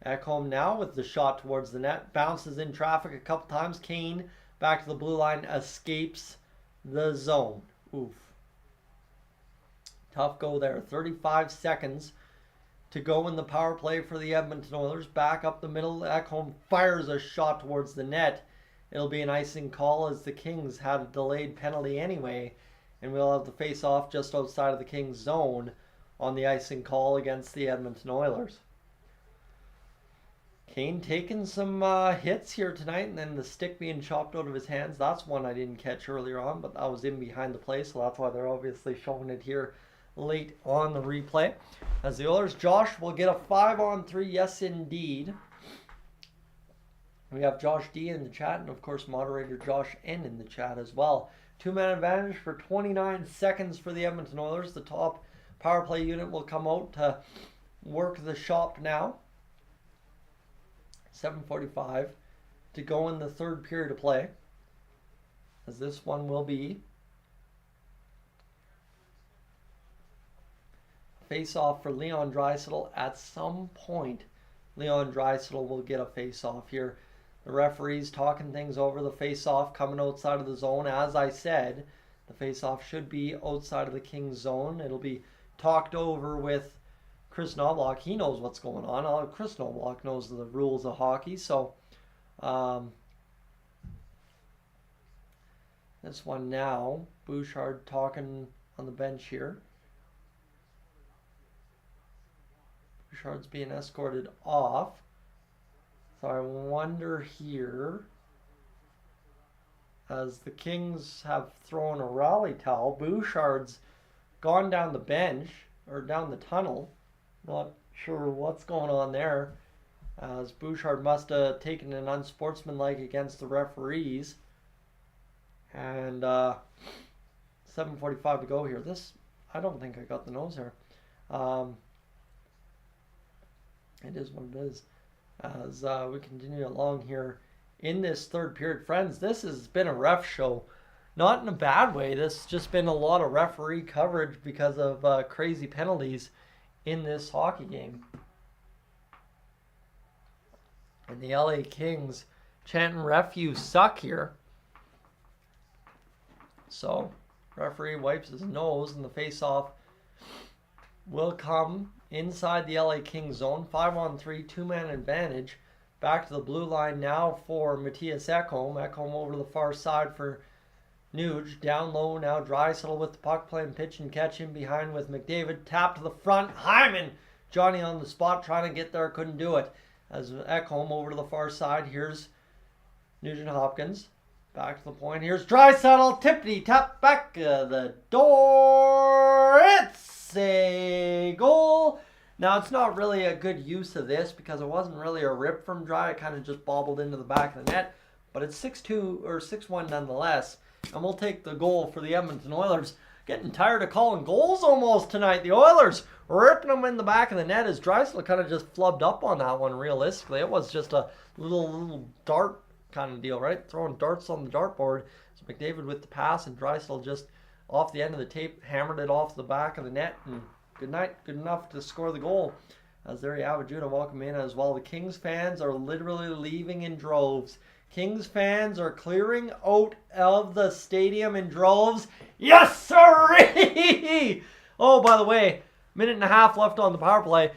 S1: Ekholm now with the shot towards the net, bounces in traffic a couple times. Kane back to the blue line, escapes the zone. Oof. Tough go there. 35 seconds to go in the power play for the Edmonton Oilers. Back up the middle. Ekholm fires a shot towards the net. It'll be an icing call as the Kings had a delayed penalty anyway. And we'll have the face-off just outside of the Kings zone on the icing call against the Edmonton Oilers. Kane taking some hits here tonight, and then the stick being chopped out of his hands. That's one I didn't catch earlier on, but that was in behind the play, so that's why they're obviously showing it here late on the replay. As the Oilers, Josh will get a 5-on-3, yes indeed. We have Josh D in the chat, and of course moderator Josh N in the chat as well. 2-man advantage for 29 seconds for the Edmonton Oilers. The top power play unit will come out to work the shop now. 7:45 to go in the third period of play, as this one will be face-off for Leon Draisaitl. At some point, Leon Draisaitl will get a face-off here. The referee's talking things over. The face-off coming outside of the zone. As I said, the face-off should be outside of the Kings zone. It'll be talked over with Chris Knobloch. He knows what's going on. Chris Knobloch knows the rules of hockey. So this one now, Bouchard talking on the bench here. Bouchard's being escorted off. So I wonder here, as the Kings have thrown a rally towel, Bouchard's gone down the bench, or down the tunnel. Not sure what's going on there, as Bouchard must have taken an unsportsmanlike against the referees. And 7:45 to go here. This, I don't think I got the nose here. It is what it is. As we continue along here in this third period. Friends, this has been a ref show. Not in a bad way. This has just been a lot of referee coverage because of crazy penalties in this hockey game. And the LA Kings chanting "ref, you suck" here. So referee wipes his nose, and the face-off will come inside the LA Kings zone. 5-on-3, two-man advantage. Back to the blue line now for Matthias Ekholm. Ekholm over to the far side for Nuge. Down low now, Draisaitl with the puck, playing pitch and catch in behind with McDavid. Tap to the front. Hyman! Johnny on the spot trying to get there, couldn't do it. As Ekholm over to the far side, here's Nugent Hopkins. Back to the point. Here's Draisaitl. Tippity tap back the door. It's a goal. Now, it's not really a good use of this because it wasn't really a rip from Dry. It kind of just bobbled into the back of the net. But it's 6-2 or 6-1 nonetheless. And we'll take the goal for the Edmonton Oilers. Getting tired of calling goals almost tonight. The Oilers ripping them in the back of the net as Draisaitl kind of just flubbed up on that one realistically. It was just a little dart kind of deal, right? Throwing darts on the dartboard. So McDavid with the pass and Draisaitl just off the end of the tape hammered it off the back of the net. And good night, good enough to score the goal. As there you have it, Judah, welcome in as well. The Kings fans are literally leaving in droves. Kings fans are clearing out of the stadium in droves. Yes, sirree! Oh, by the way, minute and a half left on the power play.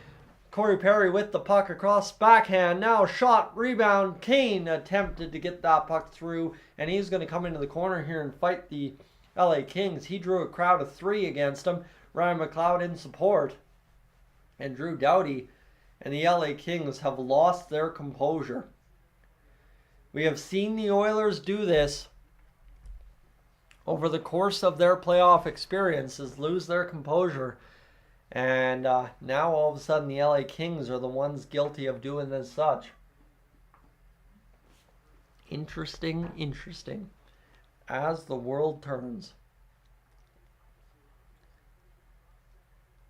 S1: Corey Perry with the puck across backhand. Now shot, rebound. Kane attempted to get that puck through, and he's going to come into the corner here and fight the LA Kings. He drew a crowd of 3 against him. Ryan McLeod in support. And Drew Doughty and the LA Kings have lost their composure. We have seen the Oilers do this over the course of their playoff experiences, lose their composure. And now all of a sudden the LA Kings are the ones guilty of doing as such. Interesting, interesting. As the world turns.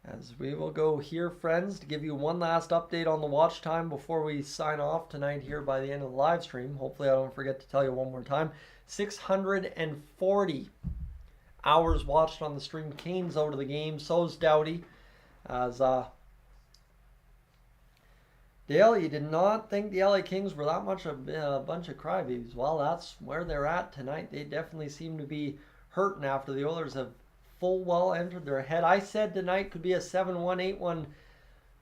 S1: As we will go here, friends, to give you one last update on the watch time before we sign off tonight here by the end of the live stream. Hopefully I don't forget to tell you one more time. 640 hours watched on the stream. Kane's out of the game. So's Doughty. As Dale, you did not think the LA Kings were that much a bunch of crybabies. Well, that's where they're at tonight. They definitely seem to be hurting after the Oilers have full well entered their head. I said tonight could be a 7-1, 8-1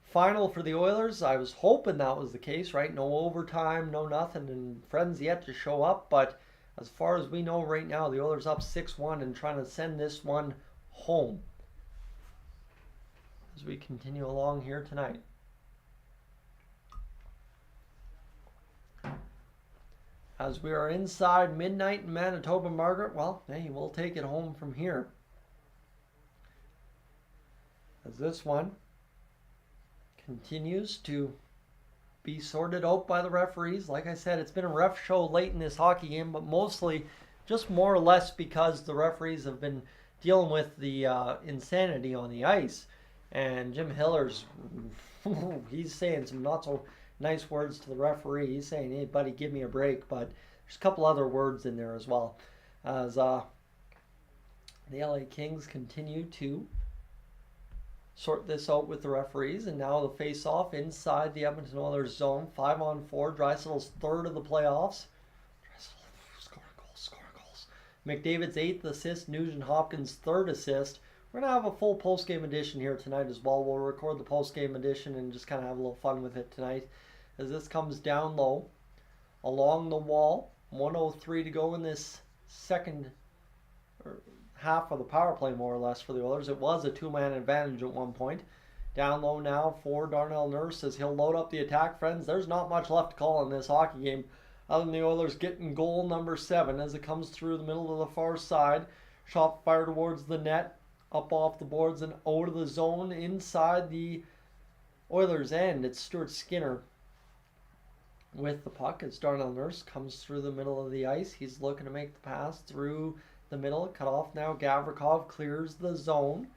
S1: final for the Oilers. I was hoping that was the case, right? No overtime, no nothing, and friends yet to show up. But as far as we know right now, the Oilers up 6-1 and trying to send this one home as we continue along here tonight. As we are inside midnight in Manitoba, Margaret, well, hey, we'll take it home from here. As this one continues to be sorted out by the referees. Like I said, it's been a ref show late in this hockey game, but mostly just more or less because the referees have been dealing with the insanity on the ice. And Jim Hiller's, he's saying some not so nice words to the referee. He's saying, hey, buddy, give me a break. But there's a couple other words in there as well. As the LA Kings continue to sort this out with the referees, and now the face-off inside the Edmonton Oilers zone. 5-on-4. Draisaitl's third of the playoffs. Draisaitl scoring goals. McDavid's 8th assist. Nugent Hopkins' 3rd assist. We're going to have a full post-game edition here tonight as well. We'll record the post-game edition and just kind of have a little fun with it tonight. As this comes down low, along the wall. 1:03 to go in this second half of the power play, more or less, for the Oilers. It was a 2-man advantage at one point. Down low now for Darnell Nurse as he'll load up the attack, friends. There's not much left to call in this hockey game other than the Oilers getting goal number 7 as it comes through the middle of the far side. Shot fired towards the net, up off the boards and out of the zone inside the Oilers' end. It's Stuart Skinner with the puck as Darnell Nurse comes through the middle of the ice. He's looking to make the pass through the middle, cut off now. Gavrikov clears the zone.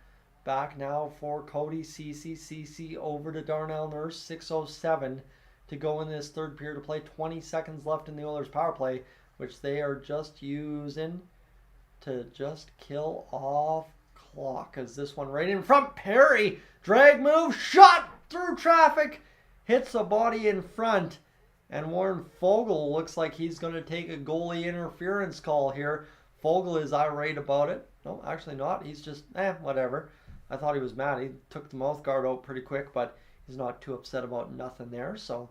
S1: Back now for Cody Ceci. Ceci over to Darnell Nurse. 6:07 to go in this third period to play. 20 seconds left in the Oilers power play, which they are just using to just kill off clock. As this one right in front. Perry, drag move, shot through traffic, hits a body in front. And Warren Fogle looks like he's going to take a goalie interference call here. Fogle is irate about it. No, actually not. He's just, whatever. I thought he was mad. He took the mouth guard out pretty quick, but he's not too upset about nothing there. So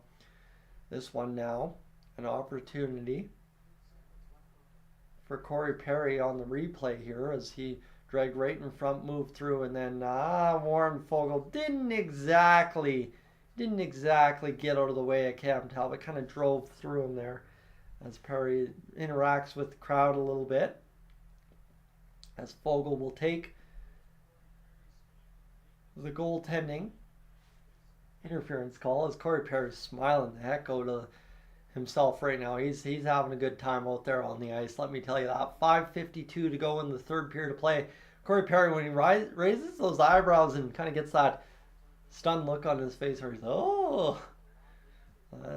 S1: this one now, an opportunity for Corey Perry on the replay here as he dragged right in front, moved through, and then Warren Fogle didn't exactly get out of the way of Cam Talbot. Kind of drove through him there as Perry interacts with the crowd a little bit. As Fogle will take the goaltending interference call as Corey Perry's smiling the heck out of himself right now. He's having a good time out there on the ice, let me tell you that. 5:52 to go in the third period of play. Corey Perry, when he raises those eyebrows and kind of gets that stunned look on his face where he's, oh,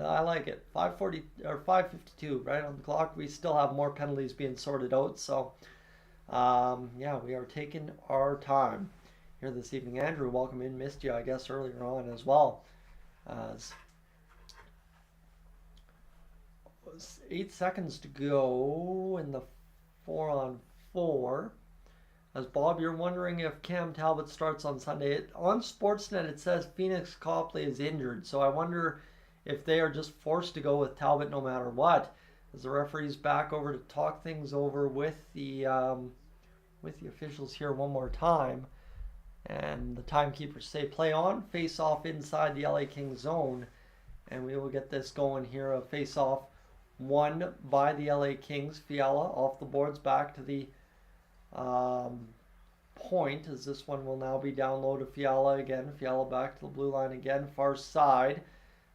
S1: I like it. 5:40 or 5:52 right on the clock. We still have more penalties being sorted out, so yeah, we are taking our time here this evening. Andrew, welcome in. Missed you, I guess, earlier on as well. 8 seconds to go in the 4-on-4. As Bob, you're wondering if Cam Talbot starts on Sunday. On Sportsnet, it says Phoenix Copley is injured, so I wonder if they are just forced to go with Talbot no matter what. As the referee's back over to talk things over with the officials here one more time. And the timekeepers say play on, face off inside the LA Kings zone. And we will get this going here. A face off won by the LA Kings. Fiala off the boards back to the point, as this one will now be down low to Fiala again. Fiala back to the blue line again, far side.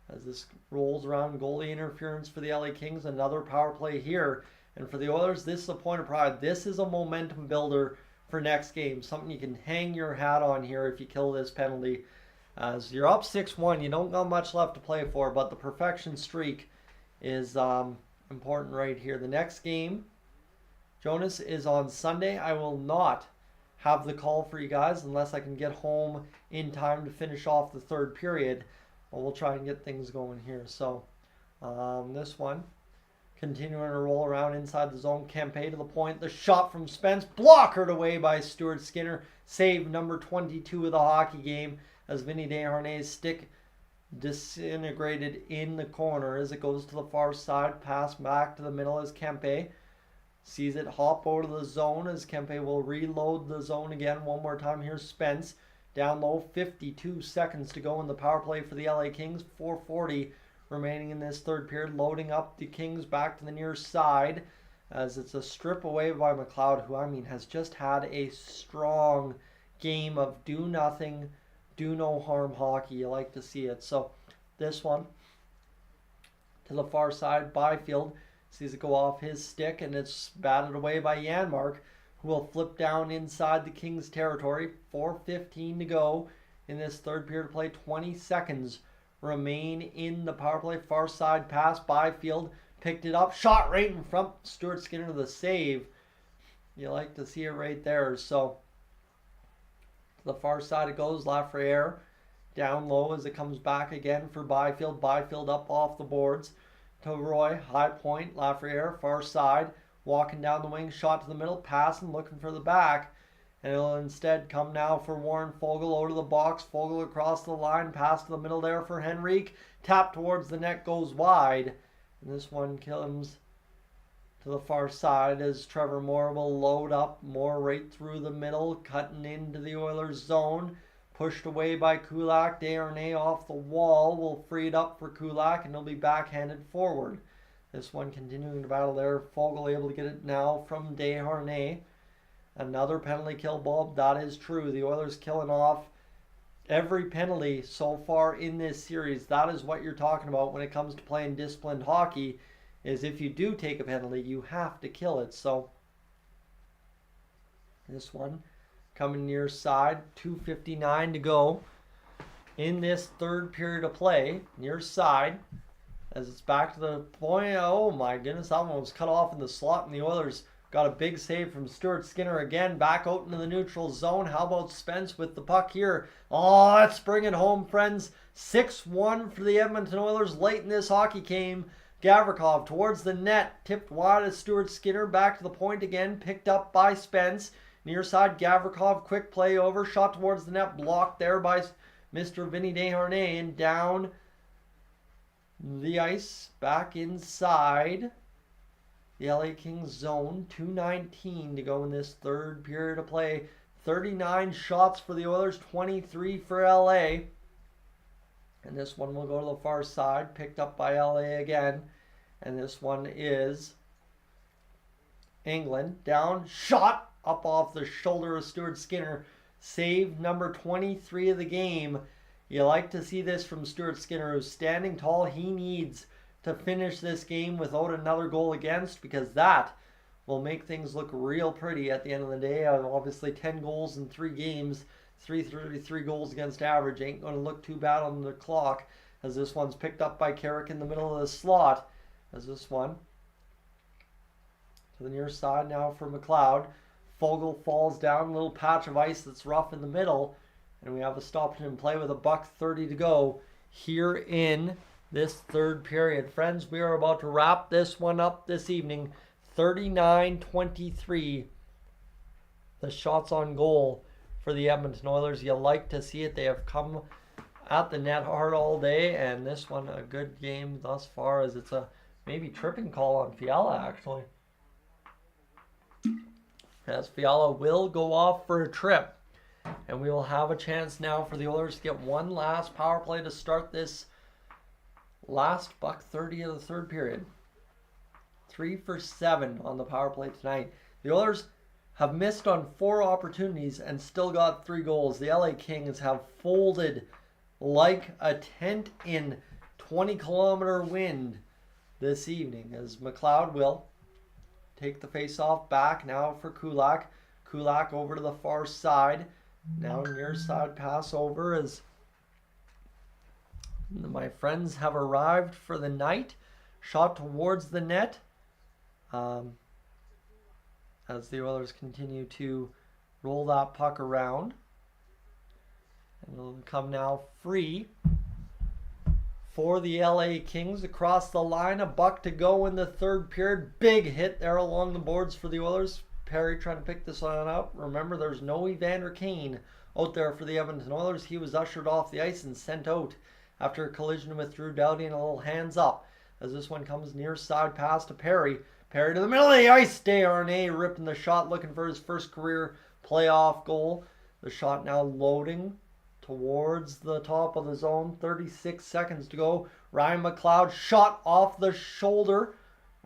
S1: As this rolls around, goalie interference for the LA Kings. Another power play here. And for the Oilers, this is a point of pride. This is a momentum builder for next game. Something you can hang your hat on here if you kill this penalty. As you're up 6-1, you don't got much left to play for, but the perfection streak is important right here. The next game, Jonas, is on Sunday. I will not have the call for you guys unless I can get home in time to finish off the third period. But we'll try and get things going here. So this one, continuing to roll around inside the zone. Kempe to the point. The shot from Spence, blockered away by Stuart Skinner. Save number 22 of the hockey game as Vinny Desharnais' stick disintegrated in the corner as it goes to the far side. Pass back to the middle as Kempe sees it hop out of the zone as Kempe will reload the zone again one more time. Here's Spence down low. 52 seconds to go in the power play for the LA Kings. 4:40 remaining in this third period. Loading up the Kings back to the near side as it's a strip away by McLeod, who has just had a strong game of do nothing, do no harm hockey. You like to see it. So this one to the far side. Byfield sees it go off his stick and it's batted away by Janmark, who will flip down inside the Kings territory. 4:15 to go in this third period of play. 20 seconds remain in the power play. Far side pass. Byfield picked it up. Shot right in front. Stuart Skinner the save. You like to see it right there. So to the far side it goes. Lafreniere down low as it comes back again for Byfield. Byfield up off the boards to Roy. High point. Lafreniere far side. Walking down the wing. Shot to the middle. Passing. Looking for the back. And it'll instead come now for Warren Fogle out of the box. Fogle across the line. Pass to the middle there for Henrique. Tap towards the net. Goes wide. And this one comes to the far side as Trevor Moore will load up. Moore right through the middle. Cutting into the Oilers zone. Pushed away by Kulak. Desharnais off the wall will free it up for Kulak. And he'll be backhanded forward. This one continuing to battle there. Fogle able to get it now from Desharnais. Another penalty kill, Bob. That is true. The Oilers killing off every penalty so far in this series. That is what you're talking about when it comes to playing disciplined hockey, is if you do take a penalty, you have to kill it. So this one coming near side. 2:59 to go in this third period of play. Near side as it's back to the point. Oh my goodness, that one was cut off in the slot, and the Oilers got a big save from Stuart Skinner again. Back out into the neutral zone. How about Spence with the puck here? Oh, let's bring it home, friends. 6-1 for the Edmonton Oilers late in this hockey game. Gavrikov towards the net. Tipped wide as Stuart Skinner. Back to the point again. Picked up by Spence. Near side, Gavrikov. Quick play over. Shot towards the net. Blocked there by Mr. Vinny Desharnais. And down the ice. Back inside the LA Kings zone. 2:19 to go in this third period of play. 39 shots for the Oilers, 23 for LA. And this one will go to the far side, picked up by LA again. And this one is England. Down, shot up off the shoulder of Stuart Skinner. Save number 23 of the game. You like to see this from Stuart Skinner, who's standing tall. He needs to finish this game without another goal against, because that will make things look real pretty at the end of the day. Obviously 10 goals in 3 games, 333 goals against average ain't going to look too bad on the clock, as this one's picked up by Carrick in the middle of the slot. As this one to the near side now for McLeod. Fogle falls down, a little patch of ice that's rough in the middle, and we have a stoppage in play with $1:30 to go here in this third period. Friends, we are about to wrap this one up this evening. 39-23. The shots on goal for the Edmonton Oilers. You like to see it. They have come at the net hard all day, and this one a good game thus far, as it's a maybe tripping call on Fiala actually. As Fiala will go off for a trip. And we will have a chance now for the Oilers to get one last power play to start this last $1:30 of the third period. 3 for 7 on the power play tonight. The Oilers have missed on 4 opportunities and still got 3 goals. The LA Kings have folded like a tent in 20-kilometer wind this evening, as McLeod will take the face-off back now for Kulak. Kulak over to the far side. Now near side pass over as my friends have arrived for the night. Shot towards the net. As the Oilers continue to roll that puck around. And it'll come now free for the LA Kings across the line. $1 to go in the third period. Big hit there along the boards for the Oilers. Perry trying to pick this one up. Remember, there's no Evander Kane out there for the Edmonton Oilers. He was ushered off the ice and sent out after a collision with Drew Doughty and a little hands up. As this one comes near side pass to Perry. Perry to the middle of the ice. Desharnais ripping the shot, looking for his first career playoff goal. The shot now loading towards the top of the zone. 36 seconds to go. Ryan McLeod shot off the shoulder.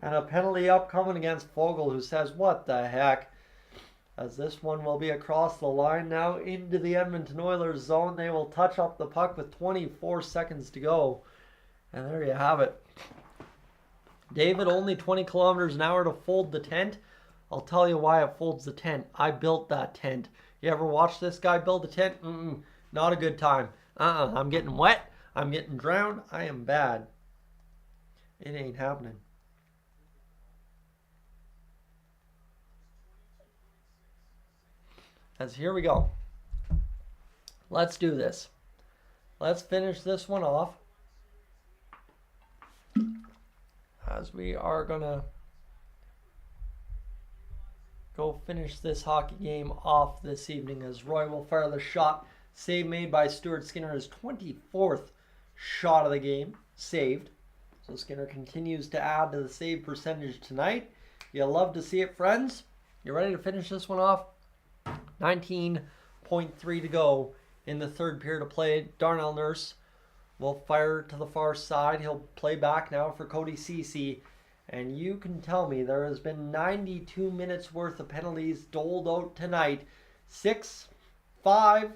S1: And a penalty upcoming against Fogle, who says, what the heck? As this one will be across the line now into the Edmonton Oilers zone. They will touch up the puck with 24 seconds to go. And there you have it. David, only 20 kilometers an hour to fold the tent. I'll tell you why it folds the tent. I built that tent. You ever watch this guy build a tent? Not a good time. I'm getting wet. I'm getting drowned. I am bad. It ain't happening. As here we go. Let's do this. Let's finish this one off. As we are going to go finish this hockey game off this evening, as Roy will fire the shot. Save made by Stuart Skinner, his 24th shot of the game. Saved. So Skinner continues to add to the save percentage tonight. You'll love to see it, friends. You ready to finish this one off? 19.3 to go in the third period of play. Darnell Nurse will fire to the far side. He'll play back now for Cody Ceci. And you can tell me there has been 92 minutes worth of penalties doled out tonight. 6, 5,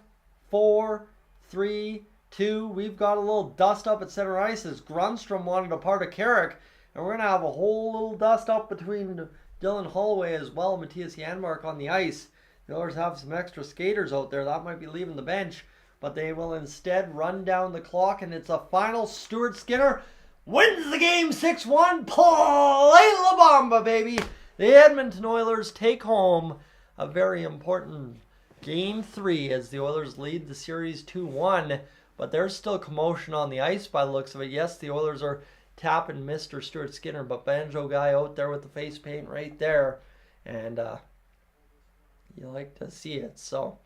S1: 4, 3, 2. We've got a little dust up at center ice as Grunstrom wanted a part of Carrick. And we're going to have a whole little dust up between Dylan Holloway as well, Matthias Janmark on the ice. The Oilers have some extra skaters out there. That might be leaving the bench. But they will instead run down the clock. And it's a final. Stuart Skinner wins the game 6-1. Play La Bamba, baby. The Edmonton Oilers take home a very important Game 3 as the Oilers lead the series 2-1. But there's still commotion on the ice by the looks of it. Yes, the Oilers are tapping Mr. Stuart Skinner, but Banjo guy out there with the face paint right there, and you like to see it. So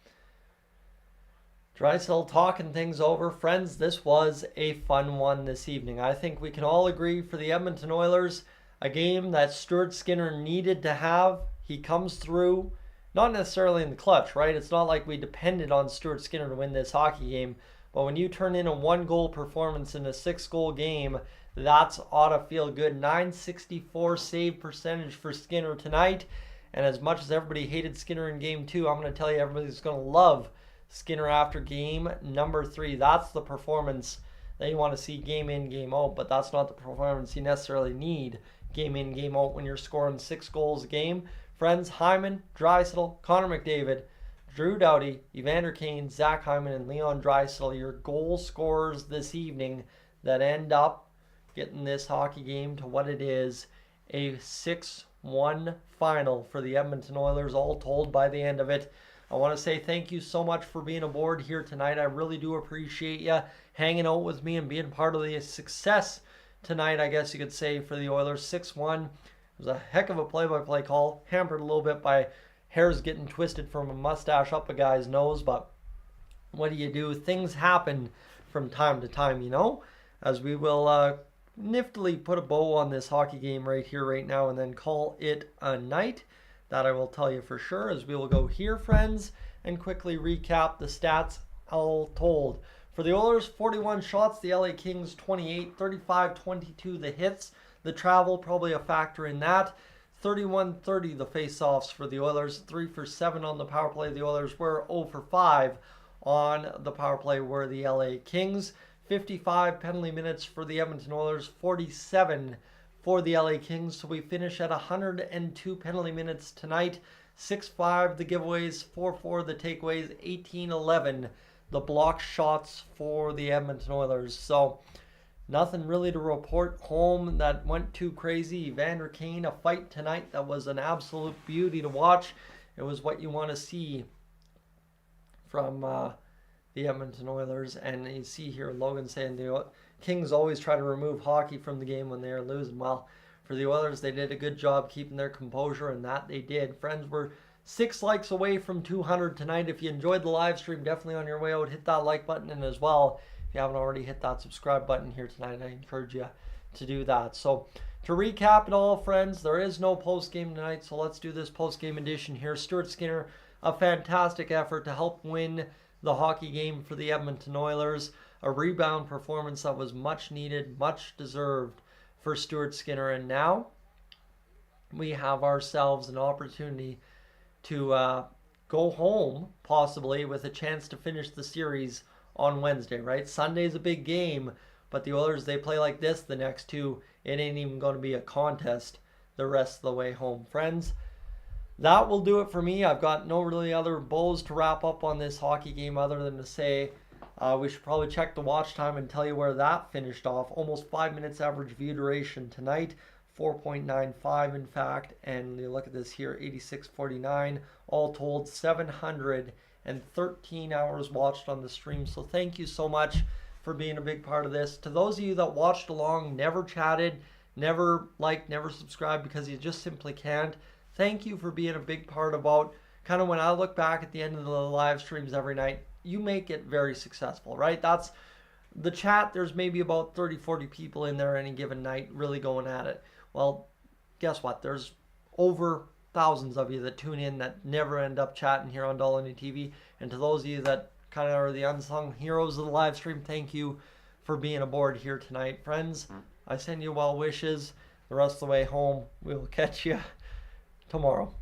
S1: Draisaitl talking things over. Friends, this was a fun one this evening. I think we can all agree for the Edmonton Oilers, a game that Stuart Skinner needed to have. He comes through, not necessarily in the clutch, right? It's not like we depended on Stuart Skinner to win this hockey game, but when you turn in a 1-goal performance in a 6-goal game, that's ought to feel good. .964 save percentage for Skinner tonight. And as much as everybody hated Skinner in game 2, I'm going to tell you everybody's going to love Skinner after game number 3. That's the performance that you want to see game in, game out, but that's not the performance you necessarily need game in, game out when you're scoring 6 goals a game. Friends, Hyman, Draisaitl, Connor McDavid, Drew Doughty, Evander Kane, Zach Hyman, and Leon Draisaitl, your goal scorers this evening that end up getting this hockey game to what it is, a 6-1 final for the Edmonton Oilers, all told by the end of it. I want to say thank you so much for being aboard here tonight. I really do appreciate you hanging out with me and being part of the success tonight, I guess you could say, for the Oilers. 6-1. It was a heck of a play-by-play call, hampered a little bit by hairs getting twisted from a mustache up a guy's nose, but what do you do? Things happen from time to time, you know, as we will niftily put a bow on this hockey game right here, right now, and then call it a night. That I will tell you for sure, as we will go here, friends, and quickly recap the stats all told. For the Oilers, 41 shots, the LA Kings 28, 35-22 the hits. The travel, probably a factor in that. 31-30 the face-offs for the Oilers, 3 for 7 on the power play. The Oilers were 0 for 5 on the power play were the LA Kings. 55 penalty minutes for the Edmonton Oilers, 47 for the LA Kings. So we finish at 102 penalty minutes tonight. 6-5 the giveaways, 4-4 the takeaways, 18-11 the block shots for the Edmonton Oilers. So nothing really to report home that went too crazy. Evander Kane, a fight tonight that was an absolute beauty to watch. It was what you want to see from the Edmonton Oilers. And you see here Logan saying the Kings always try to remove hockey from the game when they are losing. Well, for the Oilers, they did a good job keeping their composure, and that they did. Friends, we're 6 likes away from 200 tonight. If you enjoyed the live stream, definitely on your way out, hit that like button, and as well, if you haven't already hit that subscribe button here tonight, I encourage you to do that. So to recap it all, friends, there is no post-game tonight, so let's do this post-game edition here. Stuart Skinner, a fantastic effort to help win the hockey game for the Edmonton Oilers. A rebound performance that was much needed, much deserved for Stuart Skinner. And now we have ourselves an opportunity to go home, possibly, with a chance to finish the series on Wednesday, right? Sunday's a big game, but the Oilers, they play like this the next 2. It ain't even going to be a contest the rest of the way home. Friends, that will do it for me. I've got no really other bows to wrap up on this hockey game other than to say we should probably check the watch time and tell you where that finished off. Almost 5 minutes average view duration tonight. 4.95 in fact, and you look at this here, 86.49, all told 713 hours watched on the stream. So thank you so much for being a big part of this. To those of you that watched along, never chatted, never liked, never subscribed because you just simply can't, thank you for being a big part about kind of when I look back at the end of the live streams every night, you make it very successful, right? That's the chat. There's maybe about 30-40 people in there any given night really going at it. Well, guess what? There's over thousands of you that tune in that never end up chatting here on Dolynny TV. And to those of you that kind of are the unsung heroes of the live stream, thank you for being aboard here tonight. Friends, I send you well wishes. The rest of the way home, we will catch you tomorrow.